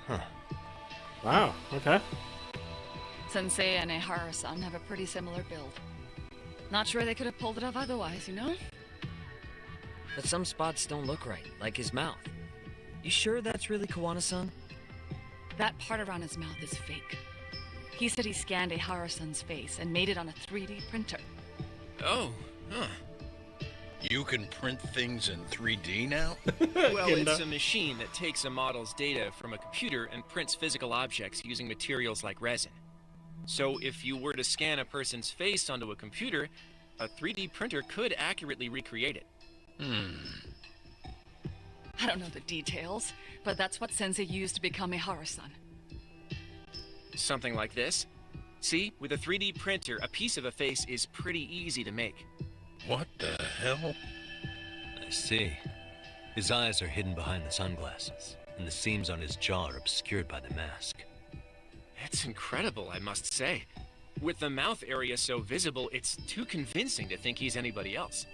Huh. Wow, okay. Sensei and Ihara-san have a pretty similar build. Not sure they could have pulled it off otherwise, you know? But some spots don't look right, like his mouth. You sure that's really Kawana-san? That part around his mouth is fake. He said he scanned Ihara-san's face and made it on a 3D printer. Oh, huh. You can print things in 3D now? Well, it's a machine that takes a model's data from a computer and prints physical objects using materials like resin. So if you were to scan a person's face onto a computer, a 3D printer could accurately recreate it. I don't know the details, but that's what Sensei used to become Ihara-san. Something like this. See, with a 3D printer, a piece of a face is pretty easy to make. What the hell? I see. His eyes are hidden behind the sunglasses, and the seams on his jaw are obscured by the mask. It's incredible, I must say. With the mouth area so visible, it's too convincing to think he's anybody else.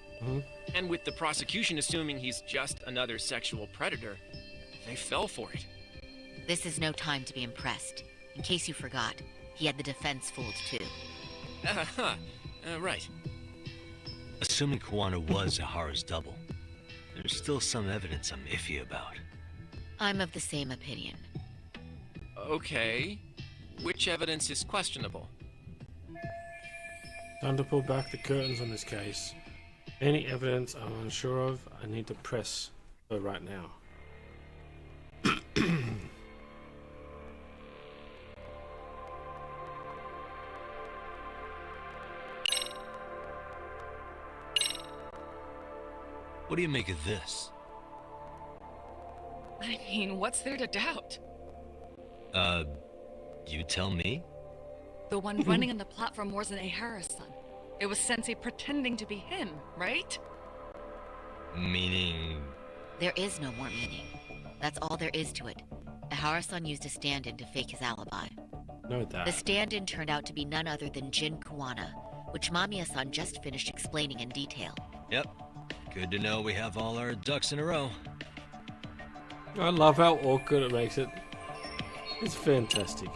And with the prosecution assuming he's just another sexual predator, they fell for it. This is no time to be impressed. In case you forgot, he had the defense fooled too. Right. Assuming Kawana was Ihara's double, there's still some evidence I'm iffy about. I'm of the same opinion. Okay. Which evidence is questionable? Time to pull back the curtains on this case. Any evidence I'm unsure of, I need to press her right now. What do you make of this? I mean, what's there to doubt? You tell me? The one running on the platform wasn't Ehara's son. It was Sensei pretending to be him, right? Meaning... There is no more meaning. That's all there is to it. Ehara-san used a stand-in to fake his alibi. Know that. The stand-in turned out to be none other than Jin Kuwana, which Mamiya-san just finished explaining in detail. Yep. Good to know we have all our ducks in a row. I love how awkward it makes it. It's fantastic.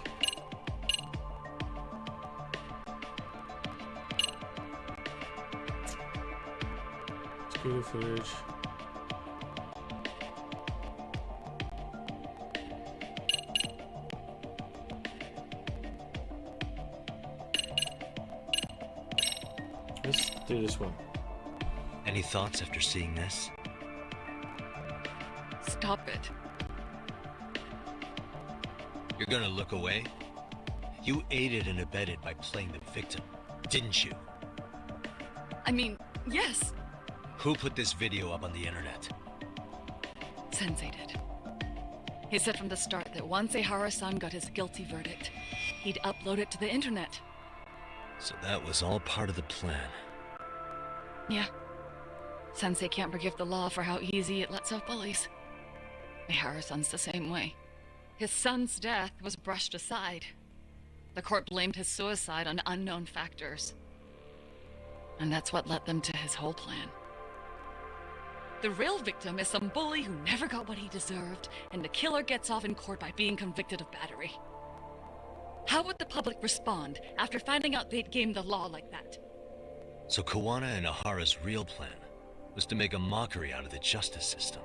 Scooter footage. Let's do this one. Any thoughts after seeing this? Stop it. You're gonna look away? You aided and abetted by playing the victim, didn't you? I mean, yes, Who put this video up on the internet? Sensei did. He said from the start that once Ehara-san got his guilty verdict, he'd upload it to the internet. So that was all part of the plan. Yeah. Sensei can't forgive the law for how easy it lets off bullies. Ehara-san's the same way. His son's death was brushed aside. The court blamed his suicide on unknown factors. And that's what led them to his whole plan. The real victim is some bully who never got what he deserved, and the killer gets off in court by being convicted of battery. How would the public respond after finding out they'd gamed the law like that? So Kuwana and Ahara's real plan was to make a mockery out of the justice system.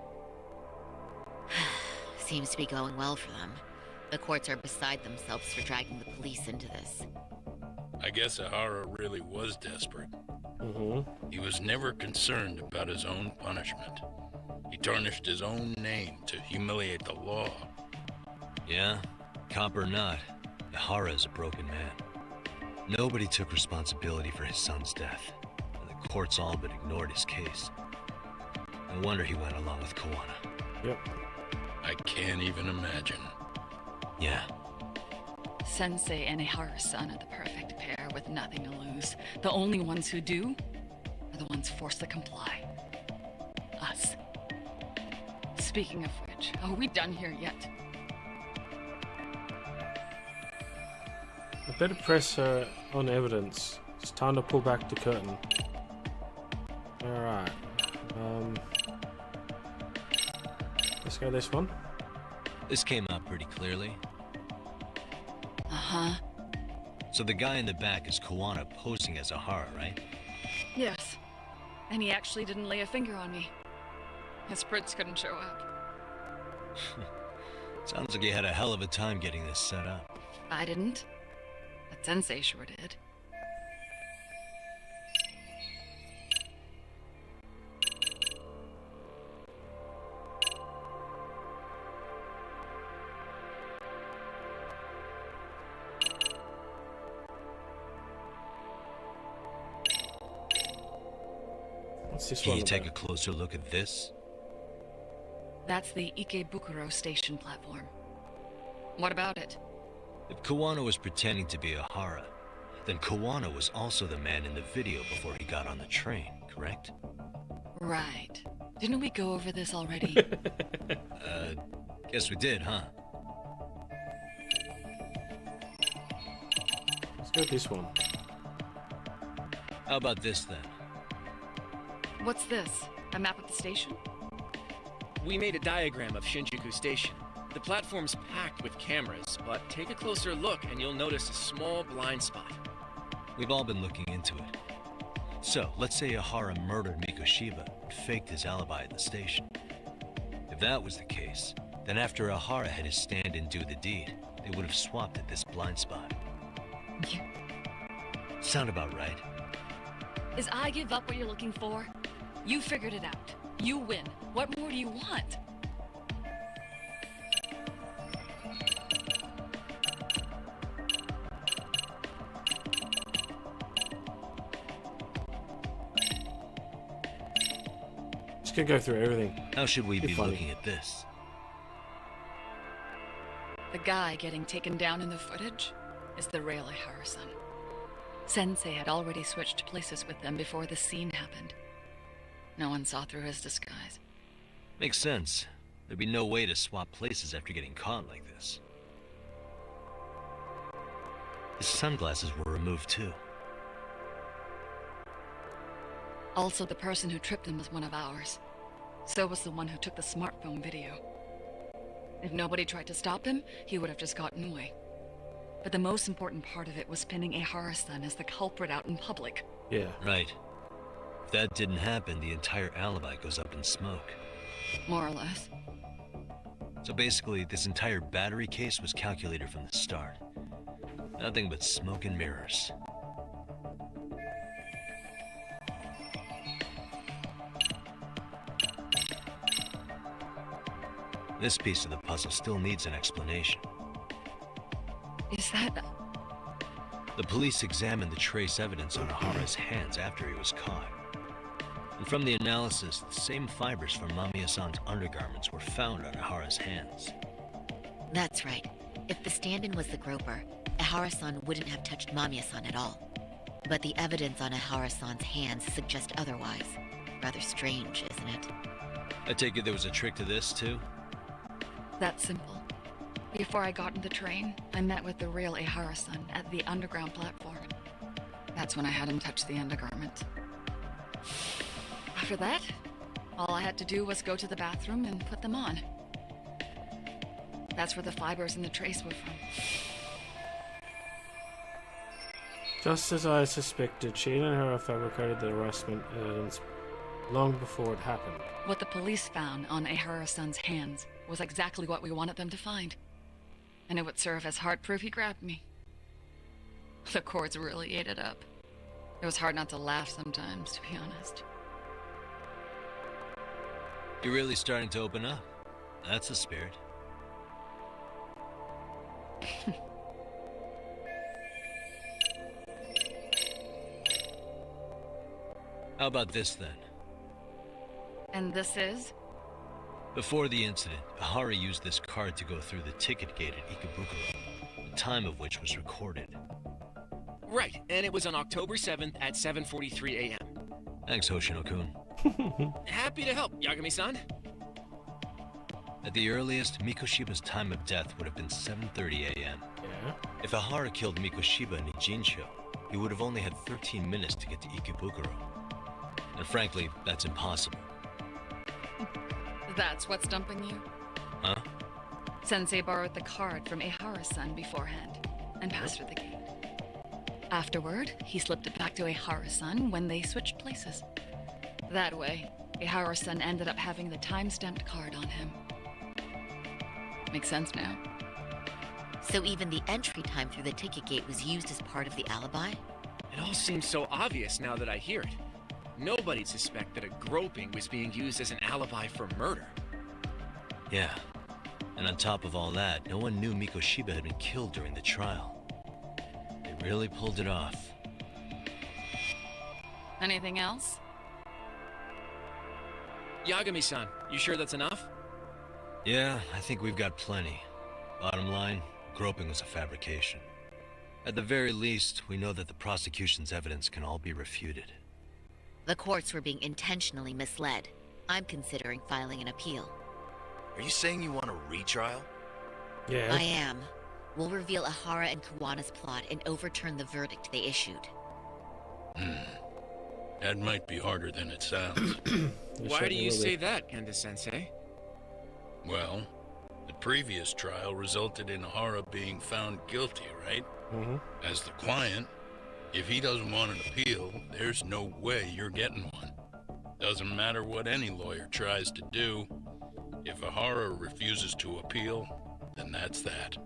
Seems to be going well for them. The courts are beside themselves for dragging the police into this. I guess Ahara really was desperate. Mm-hmm. He was never concerned about his own punishment. He tarnished his own name to humiliate the law. Yeah, cop or not, Ahara's a broken man. Nobody took responsibility for his son's death, and the courts all but ignored his case. No wonder he went along with Kuwana. Yep. I can't even imagine. Yeah. Sensei and Ehara-san are the perfect pair with nothing to lose. The only ones who do are the ones forced to comply. Us. Speaking of which, are we done here yet? I better press her on evidence. It's time to pull back the curtain. Alright. Let's go this one. This came out pretty clearly. Uh-huh. So the guy in the back is Kuwana posing as Ahara, right? Yes. And he actually didn't lay a finger on me. His prints couldn't show up. Sounds like you had a hell of a time getting this set up. I didn't. But Sensei sure did. What's this Can one you take about? a closer look at this? That's the Ikebukuro station platform. What about it? If Kuwana was pretending to be Ahara, then Kuwana was also the man in the video before he got on the train, correct? Right. Didn't we go over this already? Guess we did, huh? Let's go this one. How about this then? What's this? A map of the station? We made a diagram of Shinjuku Station. The platform's packed with cameras, but take a closer look and you'll notice a small blind spot. We've all been looking into it. So, let's say Ahara murdered Mikoshiba and faked his alibi at the station. If that was the case, then after Ahara had his stand-in do the deed, they would have swapped at this blind spot. Sound about right? Is I give up what you're looking for? You figured it out. You win. What more do you want? Just gonna go through everything. How should we Be be funny. looking at this? The guy getting taken down in the footage is the Rayleigh Harrison. Sensei had already switched places with them before the scene happened. No one saw through his disguise. Makes sense. There'd be no way to swap places after getting caught like this. His sunglasses were removed too. Also, the person who tripped him was one of ours. So was the one who took the smartphone video. If nobody tried to stop him, he would have just gotten away. But the most important part of it was pinning Ehara-san as the culprit out in public. Yeah. Right. If that didn't happen, the entire alibi goes up in smoke. More or less. So basically, this entire battery case was calculated from the start. Nothing but smoke and mirrors. This piece of the puzzle still needs an explanation. Is that... The police examined the trace evidence on Ahara's hands after he was caught. And from the analysis, the same fibers from Mamiya-san's undergarments were found on Ahara's hands. That's right. If the stand-in was the groper, Ehara-san wouldn't have touched Mamiya-san at all. But the evidence on Ehara-san's hands suggests otherwise. Rather strange, isn't it? I take it there was a trick to this, too? That simple. Before I got in the train, I met with the real Ehara-san at the underground platform. That's when I had him touch the undergarment. After that, all I had to do was go to the bathroom and put them on. That's where the fibers in the trace were from. Just as I suspected, she and Ehara fabricated the harassment evidence long before it happened. What the police found on Ehara-san's hands was exactly what we wanted them to find. And it would serve as hard proof he grabbed me. The courts really ate it up. It was hard not to laugh sometimes, to be honest. You're really starting to open up. That's the spirit. How about this then? And this is? Before the incident, Ahara used this card to go through the ticket gate at Ikebukuro, the time of which was recorded. Right, and it was on October 7th at 7:43 a.m. Thanks, Hoshino-kun. Happy to help, Yagami-san. At the earliest, Mikoshiba's time of death would have been 7:30 a.m. Yeah? If Ahara killed Mikoshiba in Ijincho, he would have only had 13 minutes to get to Ikebukuro. And frankly, that's impossible. That's what's stumping you? Huh? Sensei borrowed the card from Ehara-san beforehand and passed her the gate. Afterward, he slipped it back to Ehara-san when they switched places. That way, Ehara-san ended up having the time-stamped card on him. Makes sense now. So even the entry time through the ticket gate was used as part of the alibi? It all seems so obvious now that I hear it. Nobody'd suspect that a groping was being used as an alibi for murder. Yeah. And on top of all that, no one knew Mikoshiba had been killed during the trial. They really pulled it off. Anything else? Yagami-san, you sure that's enough? Yeah, I think we've got plenty. Bottom line, groping was a fabrication. At the very least, we know that the prosecution's evidence can all be refuted. The courts were being intentionally misled. I'm considering filing an appeal. Are you saying you want a retrial? Yeah. I am. We'll reveal Ahara and Kuwana's plot and overturn the verdict they issued. That might be harder than it sounds. Why do you say that, Kanda-sensei? Well, the previous trial resulted in Ahara being found guilty, right? Mm-hmm. As the client, if he doesn't want an appeal, there's no way you're getting one. Doesn't matter what any lawyer tries to do. If Ahara refuses to appeal, then that's that.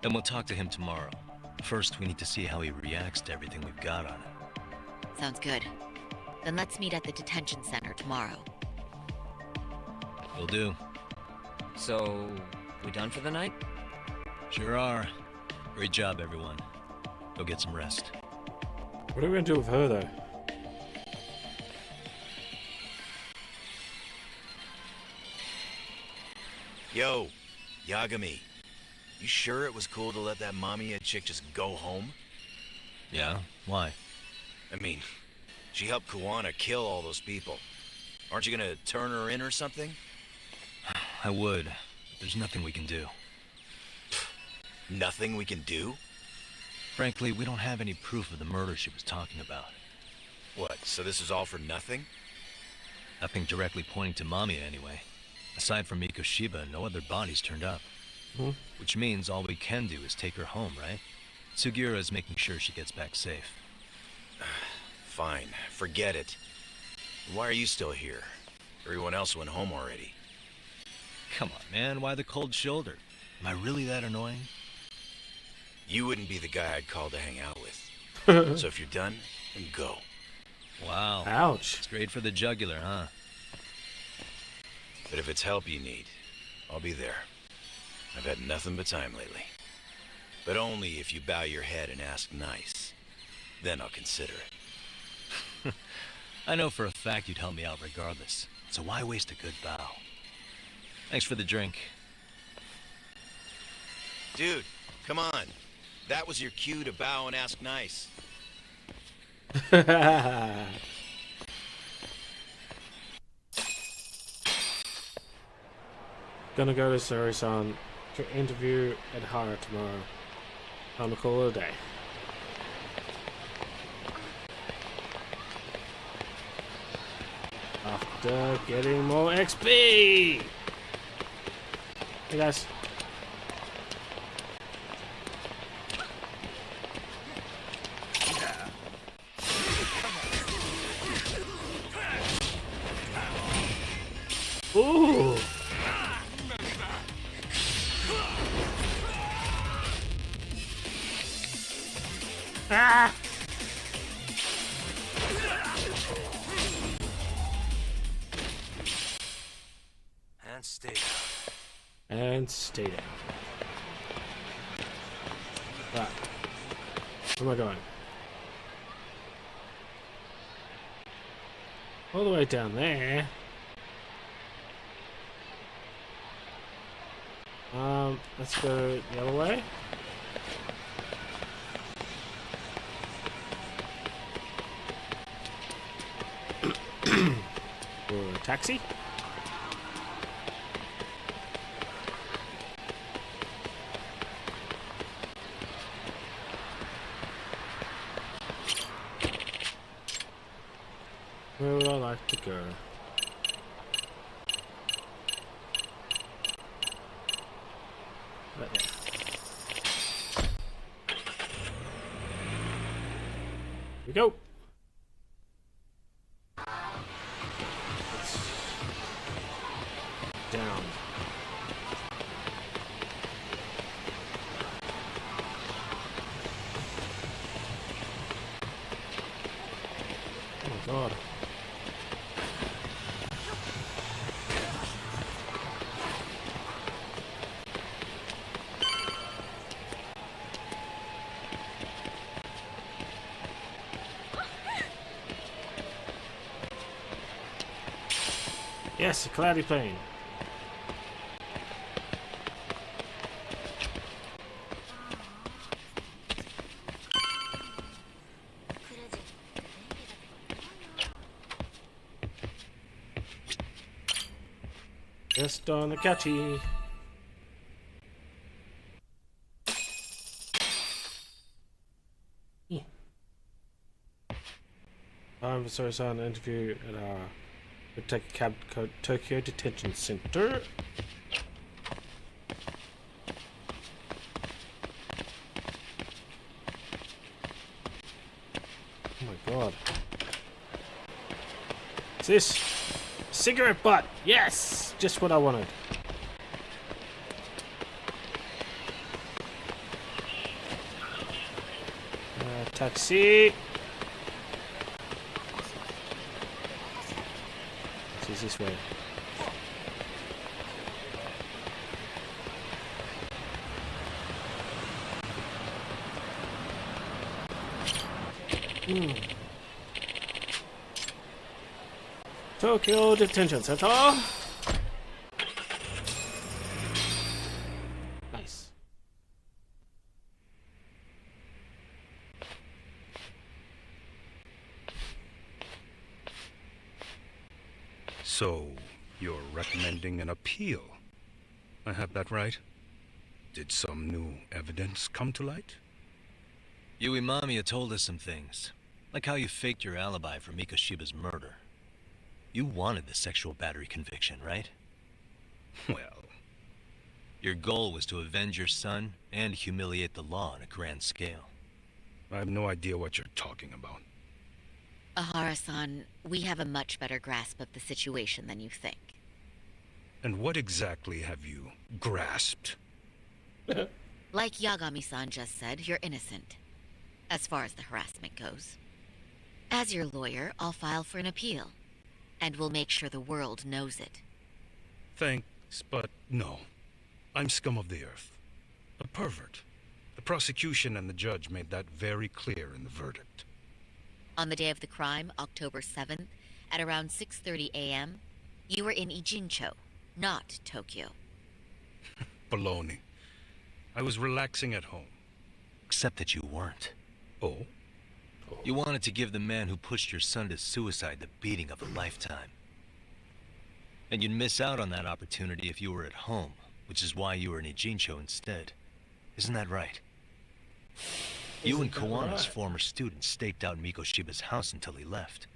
Then we'll talk to him tomorrow. First, we need to see how he reacts to everything we've got on him. Sounds good. Then let's meet at the detention center tomorrow. Will do. So, we done for the night? Sure are. Great job, everyone. Go get some rest. What are we gonna do with her, though? Yo, Yagami. You sure it was cool to let that Mamiya chick just go home? Yeah? Why? I mean, she helped Kuwana kill all those people. Aren't you gonna turn her in or something? I would. But there's nothing we can do. Nothing we can do? Frankly, we don't have any proof of the murder she was talking about. What, so this is all for nothing? Nothing directly pointing to Mamiya, anyway. Aside from Mikoshiba, no other bodies turned up. Which means all we can do is take her home, right? Sugiura is making sure she gets back safe. Fine, forget it. Why are you still here? Everyone else went home already. Come on, man, why the cold shoulder? Am I really that annoying? You wouldn't be the guy I'd call to hang out with. So if you're done, then go. Wow. Ouch. Straight for the jugular, huh? But if it's help you need, I'll be there. I've had nothing but time lately. But only if you bow your head and ask nice. Then I'll consider it. I know for a fact you'd help me out regardless. So why waste a good bow? Thanks for the drink. Dude, come on. That was your cue to bow and ask nice. Gonna go to Sari-san to interview at Hara tomorrow. Time to call it a day. After getting more XP! Hey guys. Ooh! Ah! And stay down. And stay down. Right. Where am I going? All the way down there. Let's go the other way. Or a taxi. Where would I like to go? Right there. Here we go. Down. Oh my god. Yes, a cloudy plane. Just on the catchy. Time for Sari-san interview at we'll take a cab to Tokyo Detention Center. Oh my god. What's this? Cigarette butt! Yes! Just what I wanted. Taxi. It's the easiest way. Tokyo Detention Center. Nice. So, you're recommending an appeal? I have that right? Did some new evidence come to light? Yui Mamiya told us some things, like how you faked your alibi for Mikoshiba's murder. You wanted the sexual battery conviction, right? Well... Your goal was to avenge your son and humiliate the law on a grand scale. I have no idea what you're talking about. Ahara-san, we have a much better grasp of the situation than you think. And what exactly have you grasped? Like Yagami-san just said, you're innocent, as far as the harassment goes. As your lawyer, I'll file for an appeal, and we'll make sure the world knows it. Thanks, but no. I'm scum of the earth. A pervert. The prosecution and the judge made that very clear in the verdict. On the day of the crime, October 7th, at around 6:30 a.m., you were in Ijincho, not Tokyo. Baloney. I was relaxing at home. Except that you weren't. Oh? You wanted to give the man who pushed your son to suicide the beating of a lifetime. And you'd miss out on that opportunity if you were at home, which is why you were in Ijincho instead. Isn't that right? You and Kawana's former student staked out Mikoshiba's house until he left.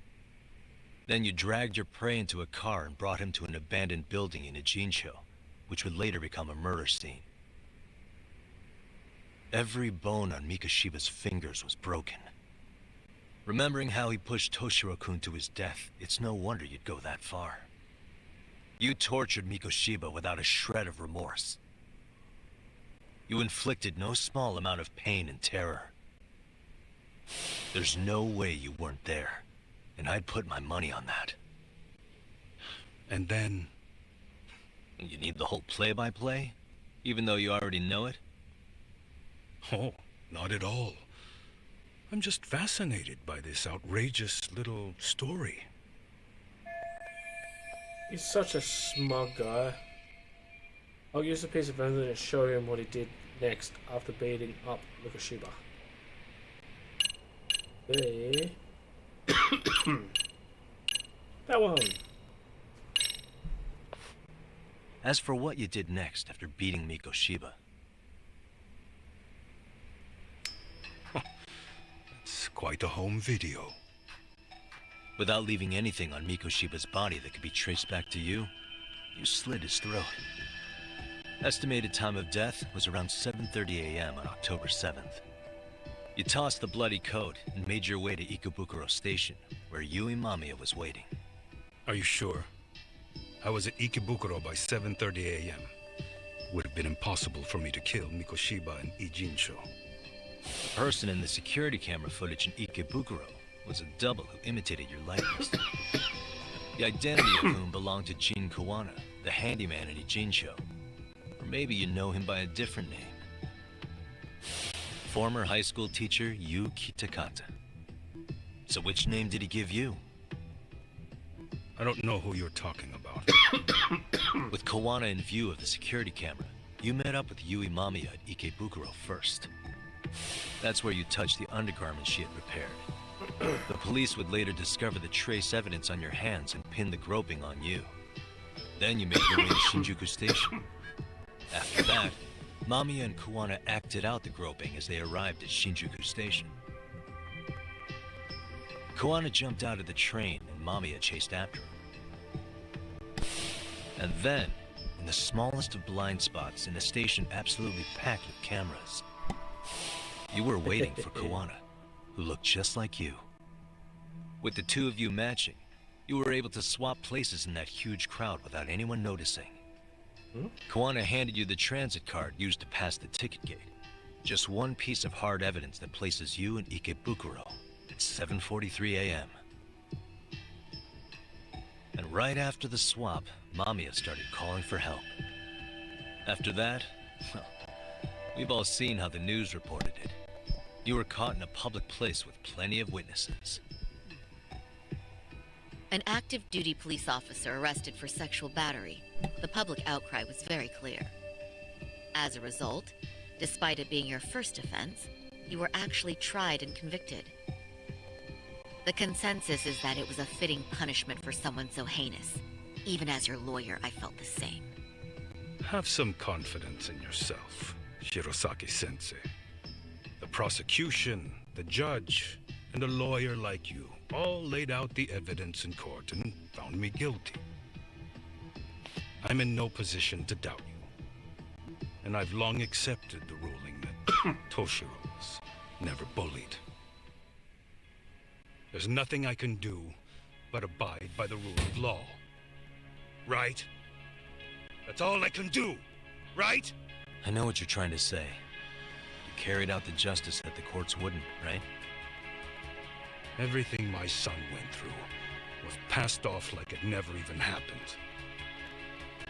Then you dragged your prey into a car and brought him to an abandoned building in Ijincho, which would later become a murder scene. Every bone on Mikoshiba's fingers was broken. Remembering how he pushed Toshiro-kun to his death, it's no wonder you'd go that far. You tortured Mikoshiba without a shred of remorse. You inflicted no small amount of pain and terror. There's no way you weren't there, and I'd put my money on that. And then... You need the whole play-by-play, even though you already know it? Oh, not at all. I'm just fascinated by this outrageous little story. He's such a smug guy. I'll use a piece of evidence to show him what he did next after beating up Mikoshiba. Hey. That one. As for what you did next after beating Mikoshiba, it's quite a home video. Without leaving anything on Mikoshiba's body that could be traced back to you, you slit his throat. Estimated time of death was around 7:30 a.m. on October 7th. You tossed the bloody coat and made your way to Ikebukuro Station, where Yui Mamiya was waiting. Are you sure? I was at Ikebukuro by 7:30 a.m. Would have been impossible for me to kill Mikoshiba in Ijincho. The person in the security camera footage in Ikebukuro was a double who imitated your likeness. The identity of whom belonged to Jin Kawana, the handyman in Ijincho. Or maybe you know him by a different name. Former high school teacher Yu Kitakata. So which name did he give you? I don't know who you're talking about. With Kawana in view of the security camera, you met up with Yui Mamiya at Ikebukuro first. That's where you touched the undergarments she had repaired. The police would later discover the trace evidence on your hands and pin the groping on you. Then you made your way to Shinjuku Station. After that, Mamiya and Kawana acted out the groping as they arrived at Shinjuku Station. Kawana jumped out of the train and Mamiya chased after him. And then, in the smallest of blind spots in a station absolutely packed with cameras, you were waiting for Kawana, who looked just like you. With the two of you matching, you were able to swap places in that huge crowd without anyone noticing. Kawana handed you the transit card used to pass the ticket gate. Just one piece of hard evidence that places you in Ikebukuro at 7:43 a.m. And right after the swap, Mamiya started calling for help. After that, well, we've all seen how the news reported it. You were caught in a public place with plenty of witnesses. An active duty police officer arrested for sexual battery. The public outcry was very clear. As a result, despite it being your first offense, you were actually tried and convicted. The consensus is that it was a fitting punishment for someone so heinous. Even as your lawyer, I felt the same. Have some confidence in yourself, Shirosaki-sensei. The prosecution, the judge, and a lawyer like you all laid out the evidence in court and found me guilty. I'm in no position to doubt you. And I've long accepted the ruling that Toshiro was never bullied. There's nothing I can do but abide by the rule of law. Right? That's all I can do, right? I know what you're trying to say. You carried out the justice that the courts wouldn't, right? Everything my son went through was passed off like it never even happened.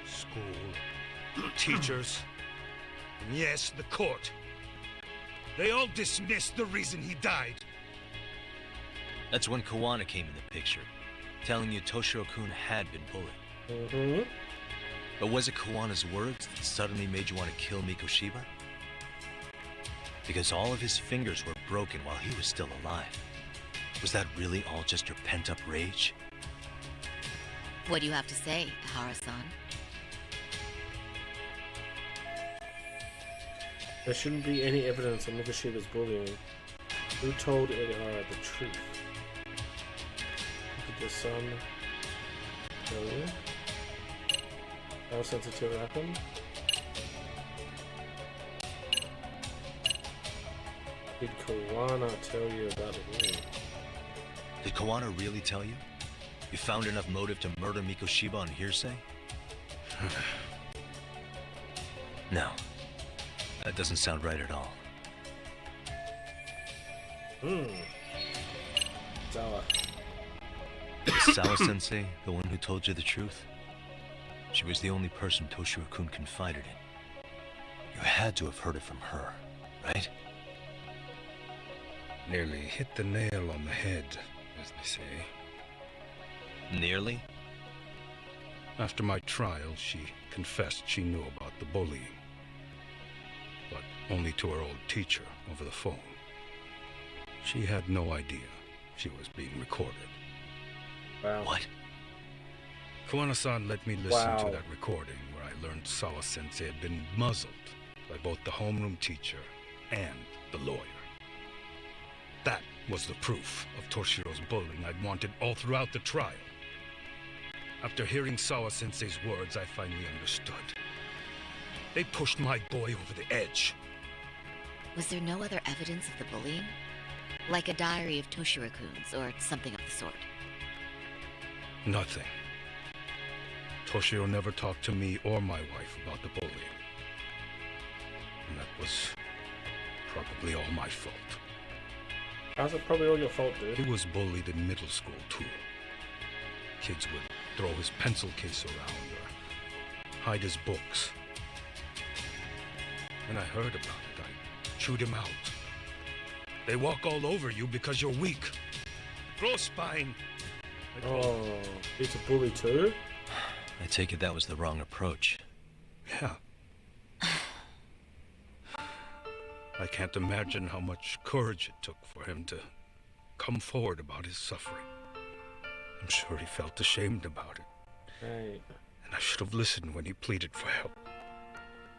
School, teachers, and yes, the court. They all dismissed the reason he died. That's when Kawana came in the picture, telling you Toshiro-kun had been bullied. Mm-hmm. But was it Kawana's words that suddenly made you want to kill Mikoshiba? Because all of his fingers were broken while he was still alive. Was that really all just your pent-up rage? What do you have to say, Ihara-san? There shouldn't be any evidence of Mikoshiba's bullying. Who told Ihara the truth? Did your son tell you? How sensitive happened? Did Kawana tell you about the bullying? Did Kawana really tell you? You found enough motive to murder Mikoshiba on hearsay? No. That doesn't sound right at all. Sawa. Is Sawa-sensei the one who told you the truth? She was the only person Toshiro-kun confided in. You had to have heard it from her, right? Nearly hit the nail on the head, as they say. Nearly? After my trial, she confessed she knew about the bullying. But only to her old teacher over the phone. She had no idea she was being recorded. Wow. What? Kawana-san let me listen to that recording where I learned Sawa-sensei had been muzzled by both the homeroom teacher and the lawyer. That was the proof of Toshiro's bullying I'd wanted all throughout the trial. After hearing Sawa-sensei's words, I finally understood. They pushed my boy over the edge. Was there no other evidence of the bullying? Like a diary of Toshiro-kun's or something of the sort? Nothing. Toshiro never talked to me or my wife about the bullying. And that was probably all my fault. How's it probably all your fault, dude? He was bullied in middle school, too. Kids would throw his pencil case around or hide his books. When I heard about it, I chewed him out. They walk all over you because you're weak. Grow spine. Oh, he's a bully too? I take it that was the wrong approach. Yeah. I can't imagine how much courage it took for him to come forward about his suffering. I'm sure he felt ashamed about it. Right. And I should have listened when he pleaded for help.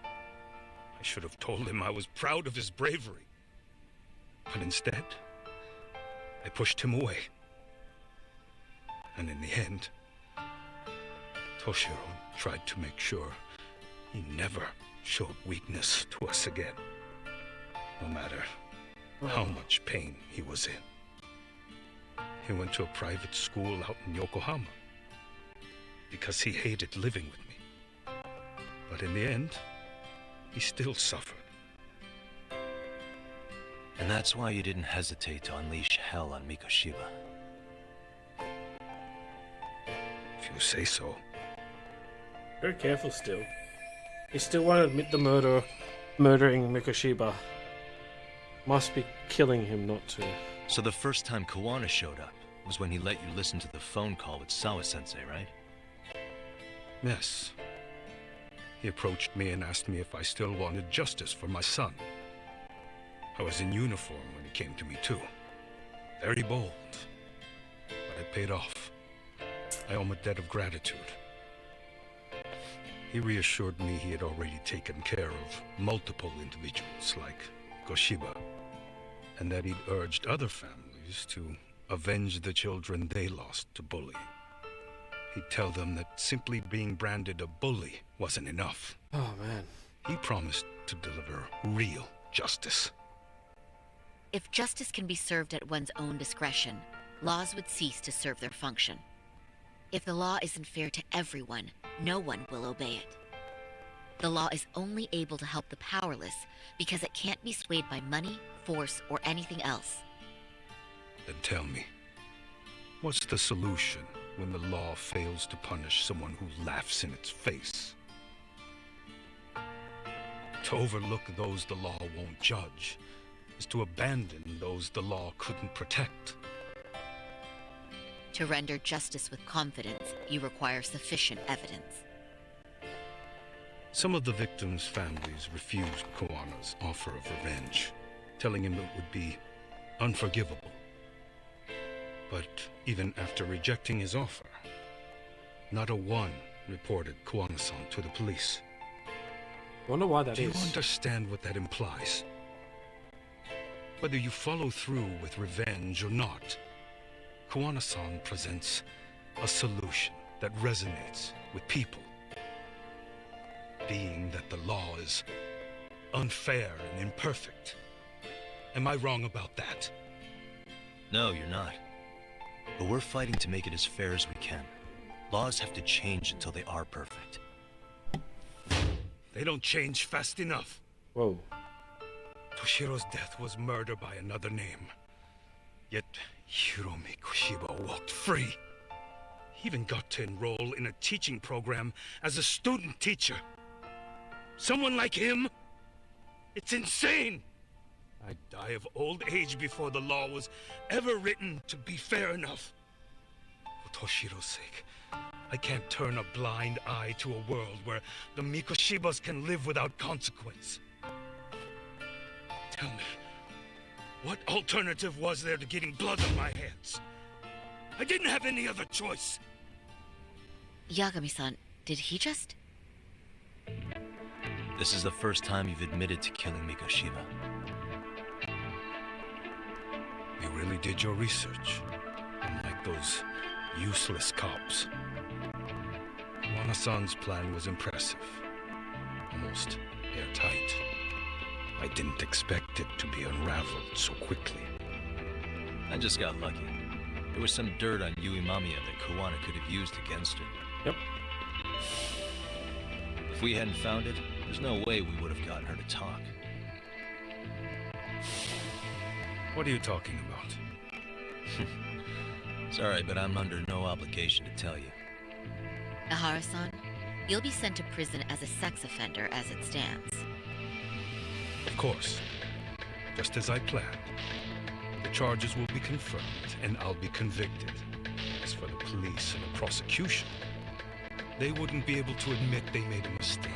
I should have told him I was proud of his bravery. But instead, I pushed him away. And in the end, Toshiro tried to make sure he never showed weakness to us again. No matter how much pain he was in. He went to a private school out in Yokohama because he hated living with me. But in the end, he still suffered. And that's why you didn't hesitate to unleash hell on Mikoshiba. If If you say so. Very careful still. He still won't admit the murdering Mikoshiba. Must be killing him not to. So the first time Kawana showed up was when he let you listen to the phone call with Sawa-sensei, right? Yes. He approached me and asked me if I still wanted justice for my son. I was in uniform when he came to me too. Very bold. But it paid off. I owe him a debt of gratitude. He reassured me he had already taken care of multiple individuals like Goshiba, and that he'd urged other families to avenge the children they lost to bullying. He'd tell them that simply being branded a bully wasn't enough. Oh, man. He promised to deliver real justice. If justice can be served at one's own discretion, laws would cease to serve their function. If the law isn't fair to everyone, no one will obey it. The law is only able to help the powerless because it can't be swayed by money, force, or anything else. Then tell me, what's the solution when the law fails to punish someone who laughs in its face? To overlook those the law won't judge is to abandon those the law couldn't protect. To render justice with confidence, you require sufficient evidence. Some of the victims' families refused Kawana's offer of revenge, telling him it would be unforgivable. But even after rejecting his offer, not a one reported Kawana-san to the police. Wonder why that is. Do you understand what that implies? Whether you follow through with revenge or not, Kawana-san presents a solution that resonates with people. Being that the law is unfair and imperfect. Am I wrong about that? No, you're not. But we're fighting to make it as fair as we can. Laws have to change until they are perfect. They don't change fast enough. Whoa. Toshiro's death was murder by another name. Yet Hiromi Koshiba walked free. He even got to enroll in a teaching program as a student teacher. Someone like him? It's insane! I'd die of old age before the law was ever written to be fair enough. For Toshiro's sake, I can't turn a blind eye to a world where the Mikoshibas can live without consequence. Tell me, what alternative was there to getting blood on my hands? I didn't have any other choice. Yagami-san, did he just... This is the first time you've admitted to killing Mikoshiba. You really did your research, unlike those useless cops. Kawana-san's plan was impressive, almost airtight. I didn't expect it to be unraveled so quickly. I just got lucky. There was some dirt on Yui Mamiya that Kawana could have used against her. Yep. If we hadn't found it, there's no way we would have gotten her to talk. What are you talking about? Sorry, but I'm under no obligation to tell you. Ihara-san, you'll be sent to prison as a sex offender as it stands. Of course. Just as I planned. The charges will be confirmed, and I'll be convicted. As for the police and the prosecution, they wouldn't be able to admit they made a mistake.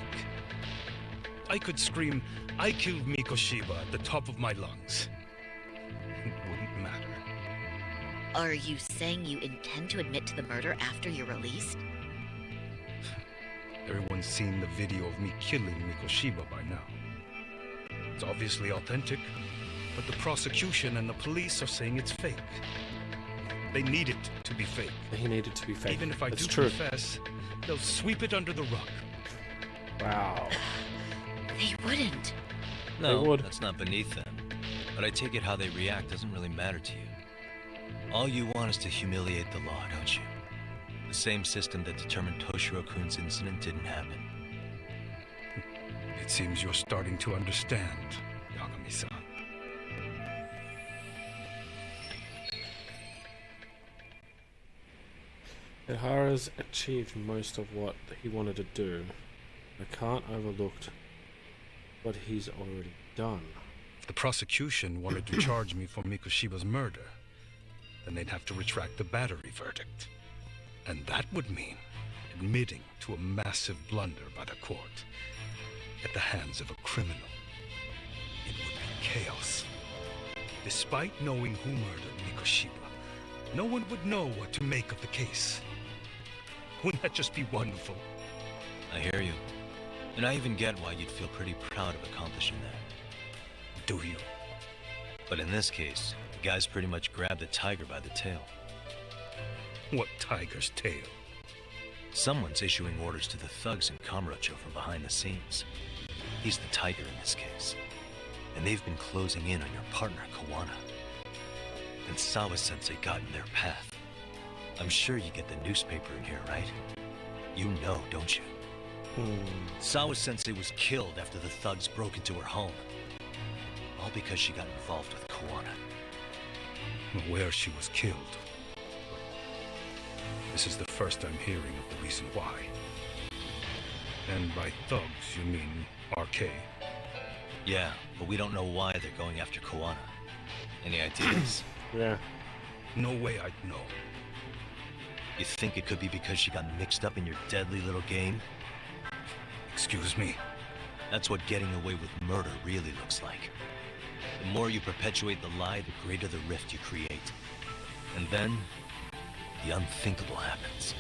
I could scream, "I killed Mikoshiba" at the top of my lungs. It wouldn't matter. Are you saying you intend to admit to the murder after you're released? Everyone's seen the video of me killing Mikoshiba by now. It's obviously authentic, but the prosecution and the police are saying it's fake. They need it to be fake. He needed to be fake. Even if I That's do true. confess, they'll sweep it under the rug. Wow. They wouldn't. No, They would. that's not beneath them. But I take it how they react doesn't really matter to you. All you want is to humiliate the law, don't you? The same system that determined Toshiro-kun's incident didn't happen. It seems you're starting to understand, Yagami-san. Ihara's achieved most of what he wanted to do. I can't overlook what he's already done. If the prosecution wanted to charge me for Mikoshiba's murder, then they'd have to retract the battery verdict. And that would mean admitting to a massive blunder by the court at the hands of a criminal. It would be chaos. Despite knowing who murdered Mikoshiba, no one would know what to make of the case. Wouldn't that just be wonderful? I hear you. And I even get why you'd feel pretty proud of accomplishing that. Do you? But in this case, the guy's pretty much grabbed the tiger by the tail. What tiger's tail? Someone's issuing orders to the thugs in Kamurocho from behind the scenes. He's the tiger in this case. And they've been closing in on your partner, Kawana. And Sawa-sensei got in their path. I'm sure you get the newspaper in here, right? You know, don't you? Sawa-sensei was killed after the thugs broke into her home. All because she got involved with Kawana. Where she was killed. This is the first I'm hearing of the reason why. And by thugs, you mean RK? Yeah, but we don't know why they're going after Kawana. Any ideas? Yeah. No way I'd know. You think it could be because she got mixed up in your deadly little game? Excuse me? That's what getting away with murder really looks like. The more you perpetuate the lie, the greater the rift you create. And then, the unthinkable happens.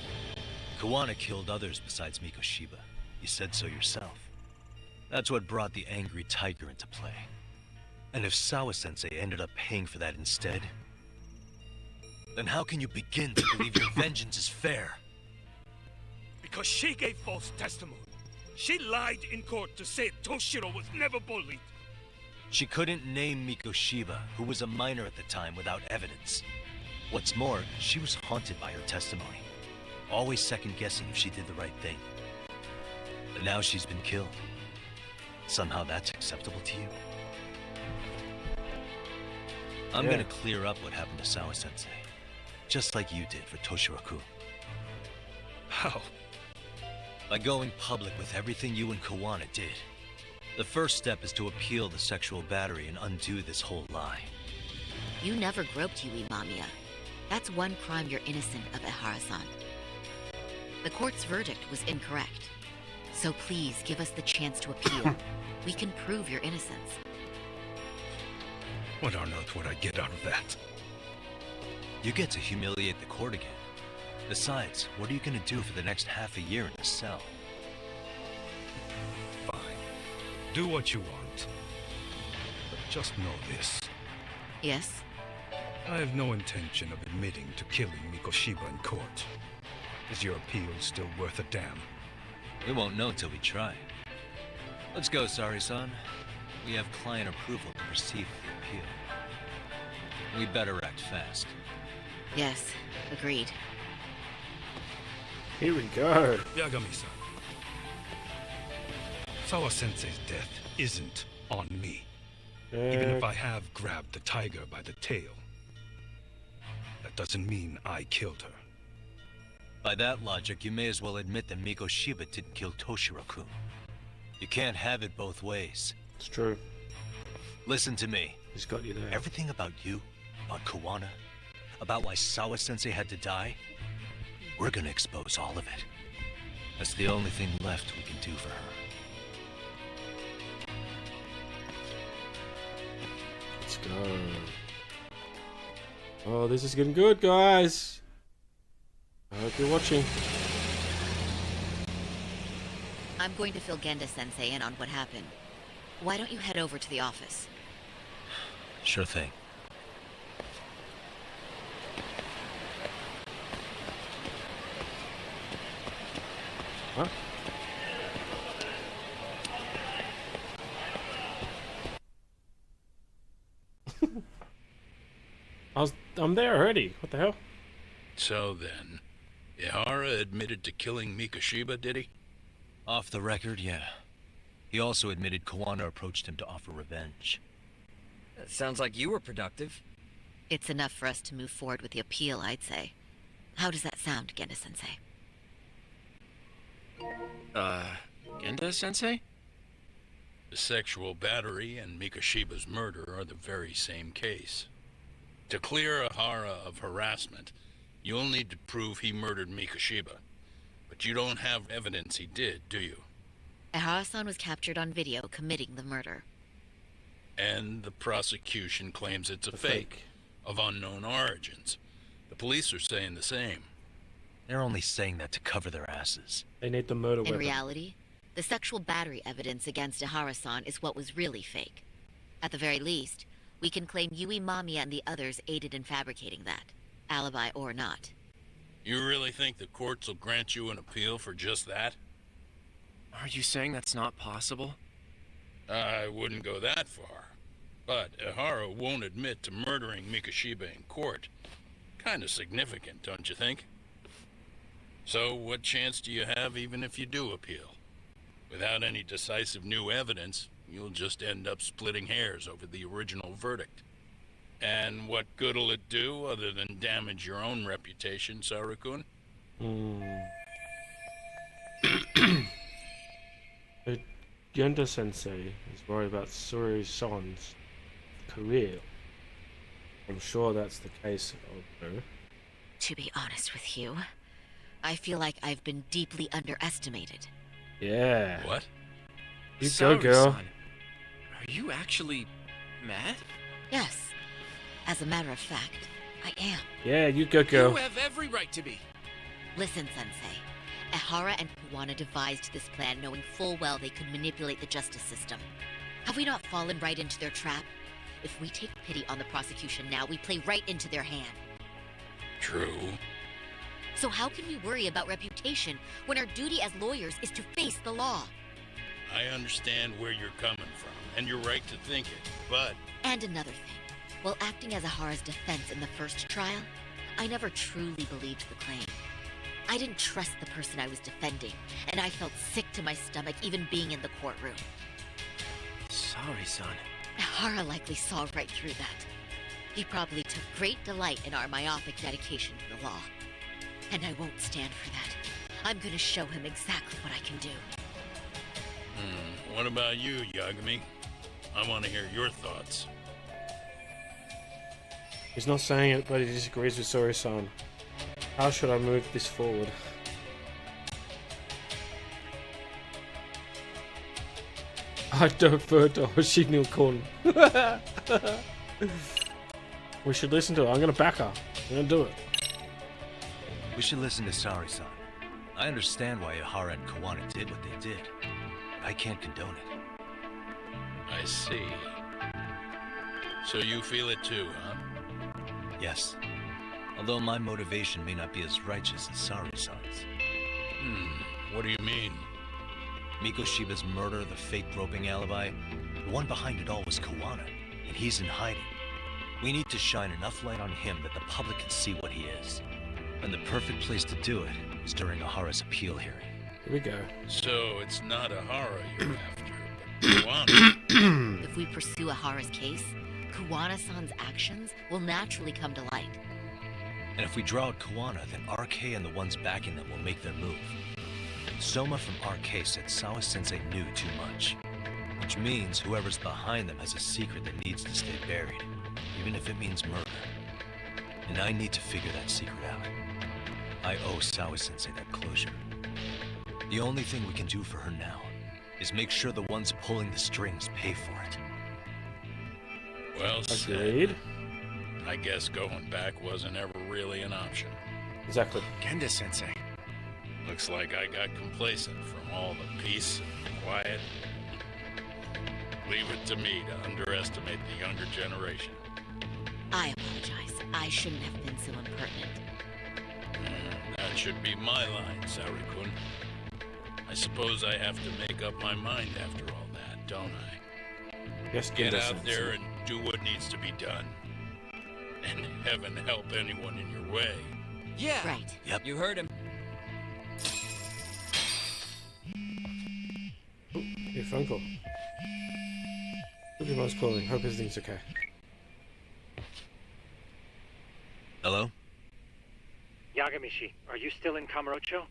Kawana killed others besides Mikoshiba. You said so yourself. That's what brought the angry tiger into play. And if Sawa-sensei ended up paying for that instead, then how can you begin to believe your vengeance is fair? Because she gave false testimony. She lied in court to say Toshiro was never bullied. She couldn't name Mikoshiba, who was a minor at the time, without evidence. What's more, she was haunted by her testimony, always second-guessing if she did the right thing. But now she's been killed. Somehow that's acceptable to you? I'm gonna clear up what happened to Sawa-sensei, just like you did for Toshiro-kun. How? By going public with everything you and Kawana did. The first step is to appeal the sexual battery and undo this whole lie. You never groped Yui Mamiya. That's one crime you're innocent of, Ihara-san. The court's verdict was incorrect. So please give us the chance to appeal. We can prove your innocence. What on earth would I get out of that? You get to humiliate the court again. Besides, what are you gonna do for the next half a year in the cell? Fine. Do what you want. But just know this. Yes? I have no intention of admitting to killing Mikoshiba in court. Is your appeal still worth a damn? We won't know till we try. Let's go, Sari-san. We have client approval to proceed with the appeal. We better act fast. Yes, agreed. Here we go. Yagami-san. Sawa-sensei's death isn't on me. Even if I have grabbed the tiger by the tail, that doesn't mean I killed her. By that logic, you may as well admit that Mikoshiba didn't kill Toshiro-kun. You can't have it both ways. It's true. Listen to me. He's got you there. Everything about you, about Kawana, about why Sawa-sensei had to die, we're gonna expose all of it. That's the only thing left we can do for her. Let's go. Oh, this is getting good, guys. I hope you're watching. I'm going to fill Genda-sensei in on what happened. Why don't you head over to the office? Sure thing. Huh? I'm there already. What the hell? So then, Ihara admitted to killing Mikoshiba, did he? Off the record, yeah. He also admitted Kawana approached him to offer revenge. That sounds like you were productive. It's enough for us to move forward with the appeal, I'd say. How does that sound, Genda-sensei? Genda-sensei? The sexual battery and Mikoshiba's murder are the very same case. To clear Ahara of harassment, you'll need to prove he murdered Mikoshiba. But you don't have evidence he did, do you? Ahara-san was captured on video committing the murder. And the prosecution claims it's a fake of unknown origins. The police are saying the same. They're only saying that to cover their asses. They need the murder In weapon. reality, the sexual battery evidence against Ahara-san is what was really fake. At the very least, we can claim Yui Mamiya and the others aided in fabricating that, alibi or not. You really think the courts will grant you an appeal for just that? Are you saying that's not possible? I wouldn't go that far. But Ahara won't admit to murdering Mikoshiba in court. Kind of significant, don't you think? So what chance do you have even if you do appeal? Without any decisive new evidence, you'll just end up splitting hairs over the original verdict. And what good'll it do other than damage your own reputation, Saru-kun? Genda-sensei is worried about Suri-san's career. I'm sure that's the case of her. To be honest with you, I feel like I've been deeply underestimated. Yeah. What? You go, girl. Saru-san, are you actually mad? Yes. As a matter of fact, I am. Yeah, you go, girl. You have every right to be. Listen, Sensei. Ahara and Kuwana devised this plan knowing full well they could manipulate the justice system. Have we not fallen right into their trap? If we take pity on the prosecution now, we play right into their hand. True. So how can we worry about reputation when our duty as lawyers is to face the law? I understand where you're coming from, and you're right to think it, but... And another thing. While acting as Ahara's defense in the first trial, I never truly believed the claim. I didn't trust the person I was defending, and I felt sick to my stomach even being in the courtroom. Sorry, son. Ahara likely saw right through that. He probably took great delight in our myopic dedication to the law. And I won't stand for that. I'm gonna show him exactly what I can do. What about you, Yagami? I want to hear your thoughts. He's not saying it, but he disagrees with Suri-san. How should I move this forward? I defer to Hoshino-kun. We should listen to her. I'm gonna back her. I'm gonna do it. We should listen to Sari-san. I understand why Ahara and Kuwana did what they did. But I can't condone it. I see. So you feel it too, huh? Yes. Although my motivation may not be as righteous as Sari-san's. What do you mean? Mikoshiba's murder, the fake groping alibi, the one behind it all was Kuwana, and he's in hiding. We need to shine enough light on him that the public can see what he is. And the perfect place to do it is during Ahara's appeal hearing. Here we go. So it's not Ahara you're after, but Kuwana. If we pursue Ahara's case, Kuwana-san's actions will naturally come to light. And if we draw out Kuwana, then RK and the ones backing them will make their move. Soma from RK said Sawa-sensei knew too much. Which means whoever's behind them has a secret that needs to stay buried, even if it means murder. And I need to figure that secret out. I owe Sawa-sensei that closure. The only thing we can do for her now is make sure the ones pulling the strings pay for it. Well Agreed. said. I guess going back wasn't ever really an option. Exactly. Genda-sensei. Looks like I got complacent from all the peace and quiet. Leave it to me to underestimate the younger generation. I apologize. I shouldn't have been so impertinent. That should be my line, Saru-kun. I suppose I have to make up my mind after all that, don't I? Yes, Get Genda-sensei. out there and do what needs to be done. And heaven help anyone in your way. Yeah. Right. Yep. You heard him. Your phone call. Everyone's calling. Hope everything's okay. Hello? Yagami, Yagamishi, are you still in Kamurocho?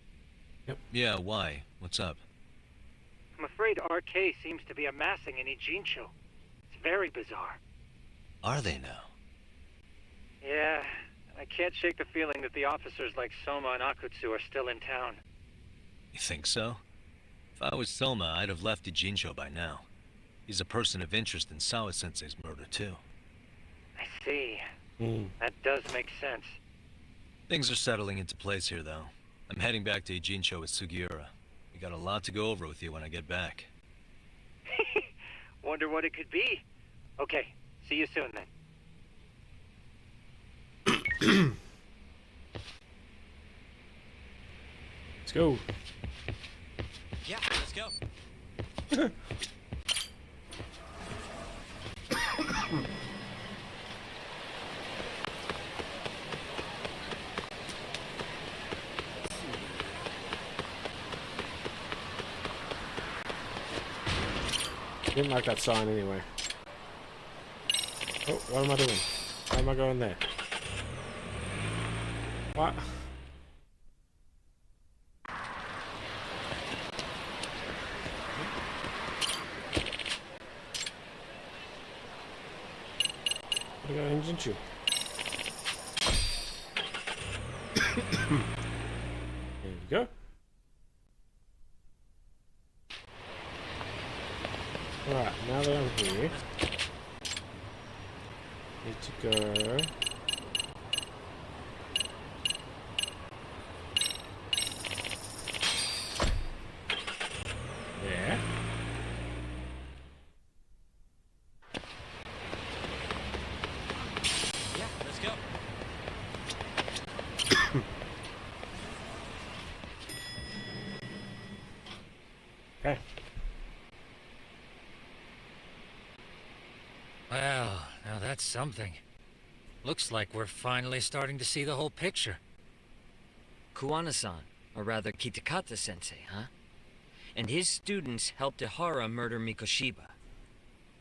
Yeah, why? What's up? I'm afraid RK seems to be amassing in Ijincho. It's very bizarre. Are they now? Yeah, I can't shake the feeling that the officers like Soma and Akutsu are still in town. You think so? If I was Soma, I'd have left Ijincho by now. He's a person of interest in Sawa-sensei's murder, too. I see. That does make sense. Things are settling into place here, though. I'm heading back to Ijincho with Sugiura. We got a lot to go over with you when I get back. Wonder what it could be. Okay, see you soon then. Let's go. Yeah, let's go. Didn't like that sign anyway. Oh, what am I doing? Why am I going there? What? I got engine too. There you go. Alright, now that I'm here, need to go. Yeah. Yeah, let's go. Okay. Well, now that's something. Looks like we're finally starting to see the whole picture. Kuwana-san, or rather Kitakata-sensei, huh? And his students helped Ihara murder Mikoshiba.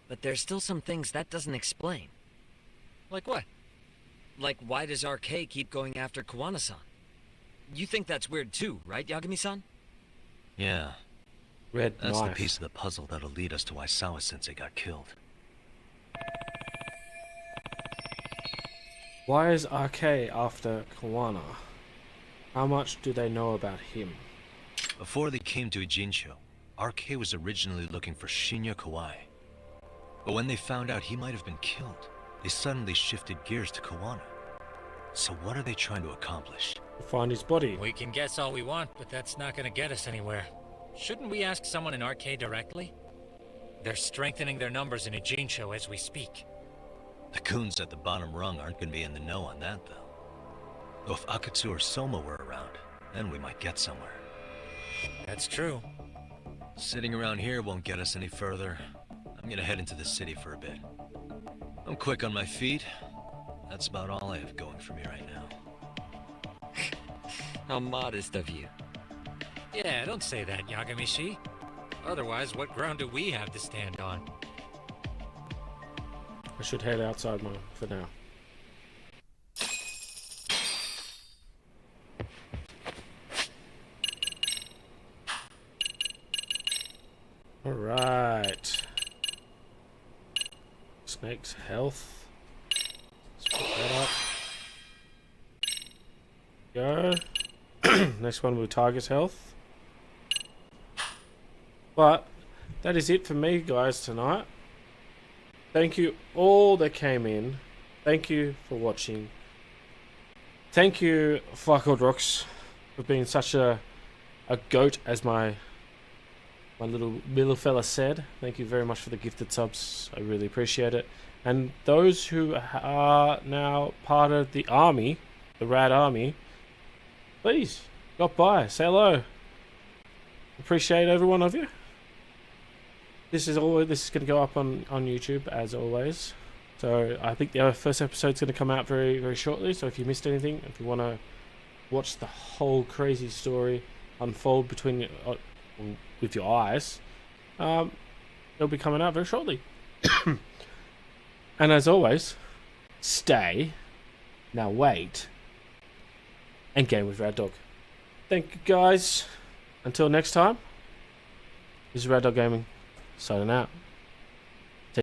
But there's still some things that doesn't explain. Like what? Like, why does RK keep going after Kuwana-san? You think that's weird too, right, Yagami-san? Yeah. Red That's knife. the piece of the puzzle that'll lead us to why Sawa-sensei got killed. Why is RK after Kuwana? How much do they know about him? Before they came to Ijincho, RK was originally looking for Shinya Kawai. But when they found out he might have been killed, they suddenly shifted gears to Kuwana. So what are they trying to accomplish? Find his body. We can guess all we want, but that's not gonna get us anywhere. Shouldn't we ask someone in RK directly? They're strengthening their numbers in Ijincho as we speak. The goons at the bottom rung aren't going to be in the know on that, though. Though if Akutsu or Soma were around, then we might get somewhere. That's true. Sitting around here won't get us any further. I'm going to head into the city for a bit. I'm quick on my feet. That's about all I have going for me right now. How modest of you. Yeah, don't say that, Yagamishi. Otherwise, what ground do we have to stand on? I should head outside for now. Alright. Snake's health. Let's put that up. Go. Next one will be Tiger's health. But that is it for me, guys, tonight. Thank you all that came in. Thank you for watching. Thank you, Flakodrox, for being such a goat, as my little fella said. Thank you very much for the gifted subs. I really appreciate it. And those who are now part of the army, the Rad Army, please stop by, say hello. Appreciate every one of you. This is going to go up on YouTube as always. So I think the first episode's going to come out very, very shortly. So if you missed anything, if you want to watch the whole crazy story unfold with your eyes, it'll be coming out very shortly. And as always, stay. Now wait. Endgame with Rad Dog. Thank you guys. Until next time, this is Rad Dog Gaming, signing out.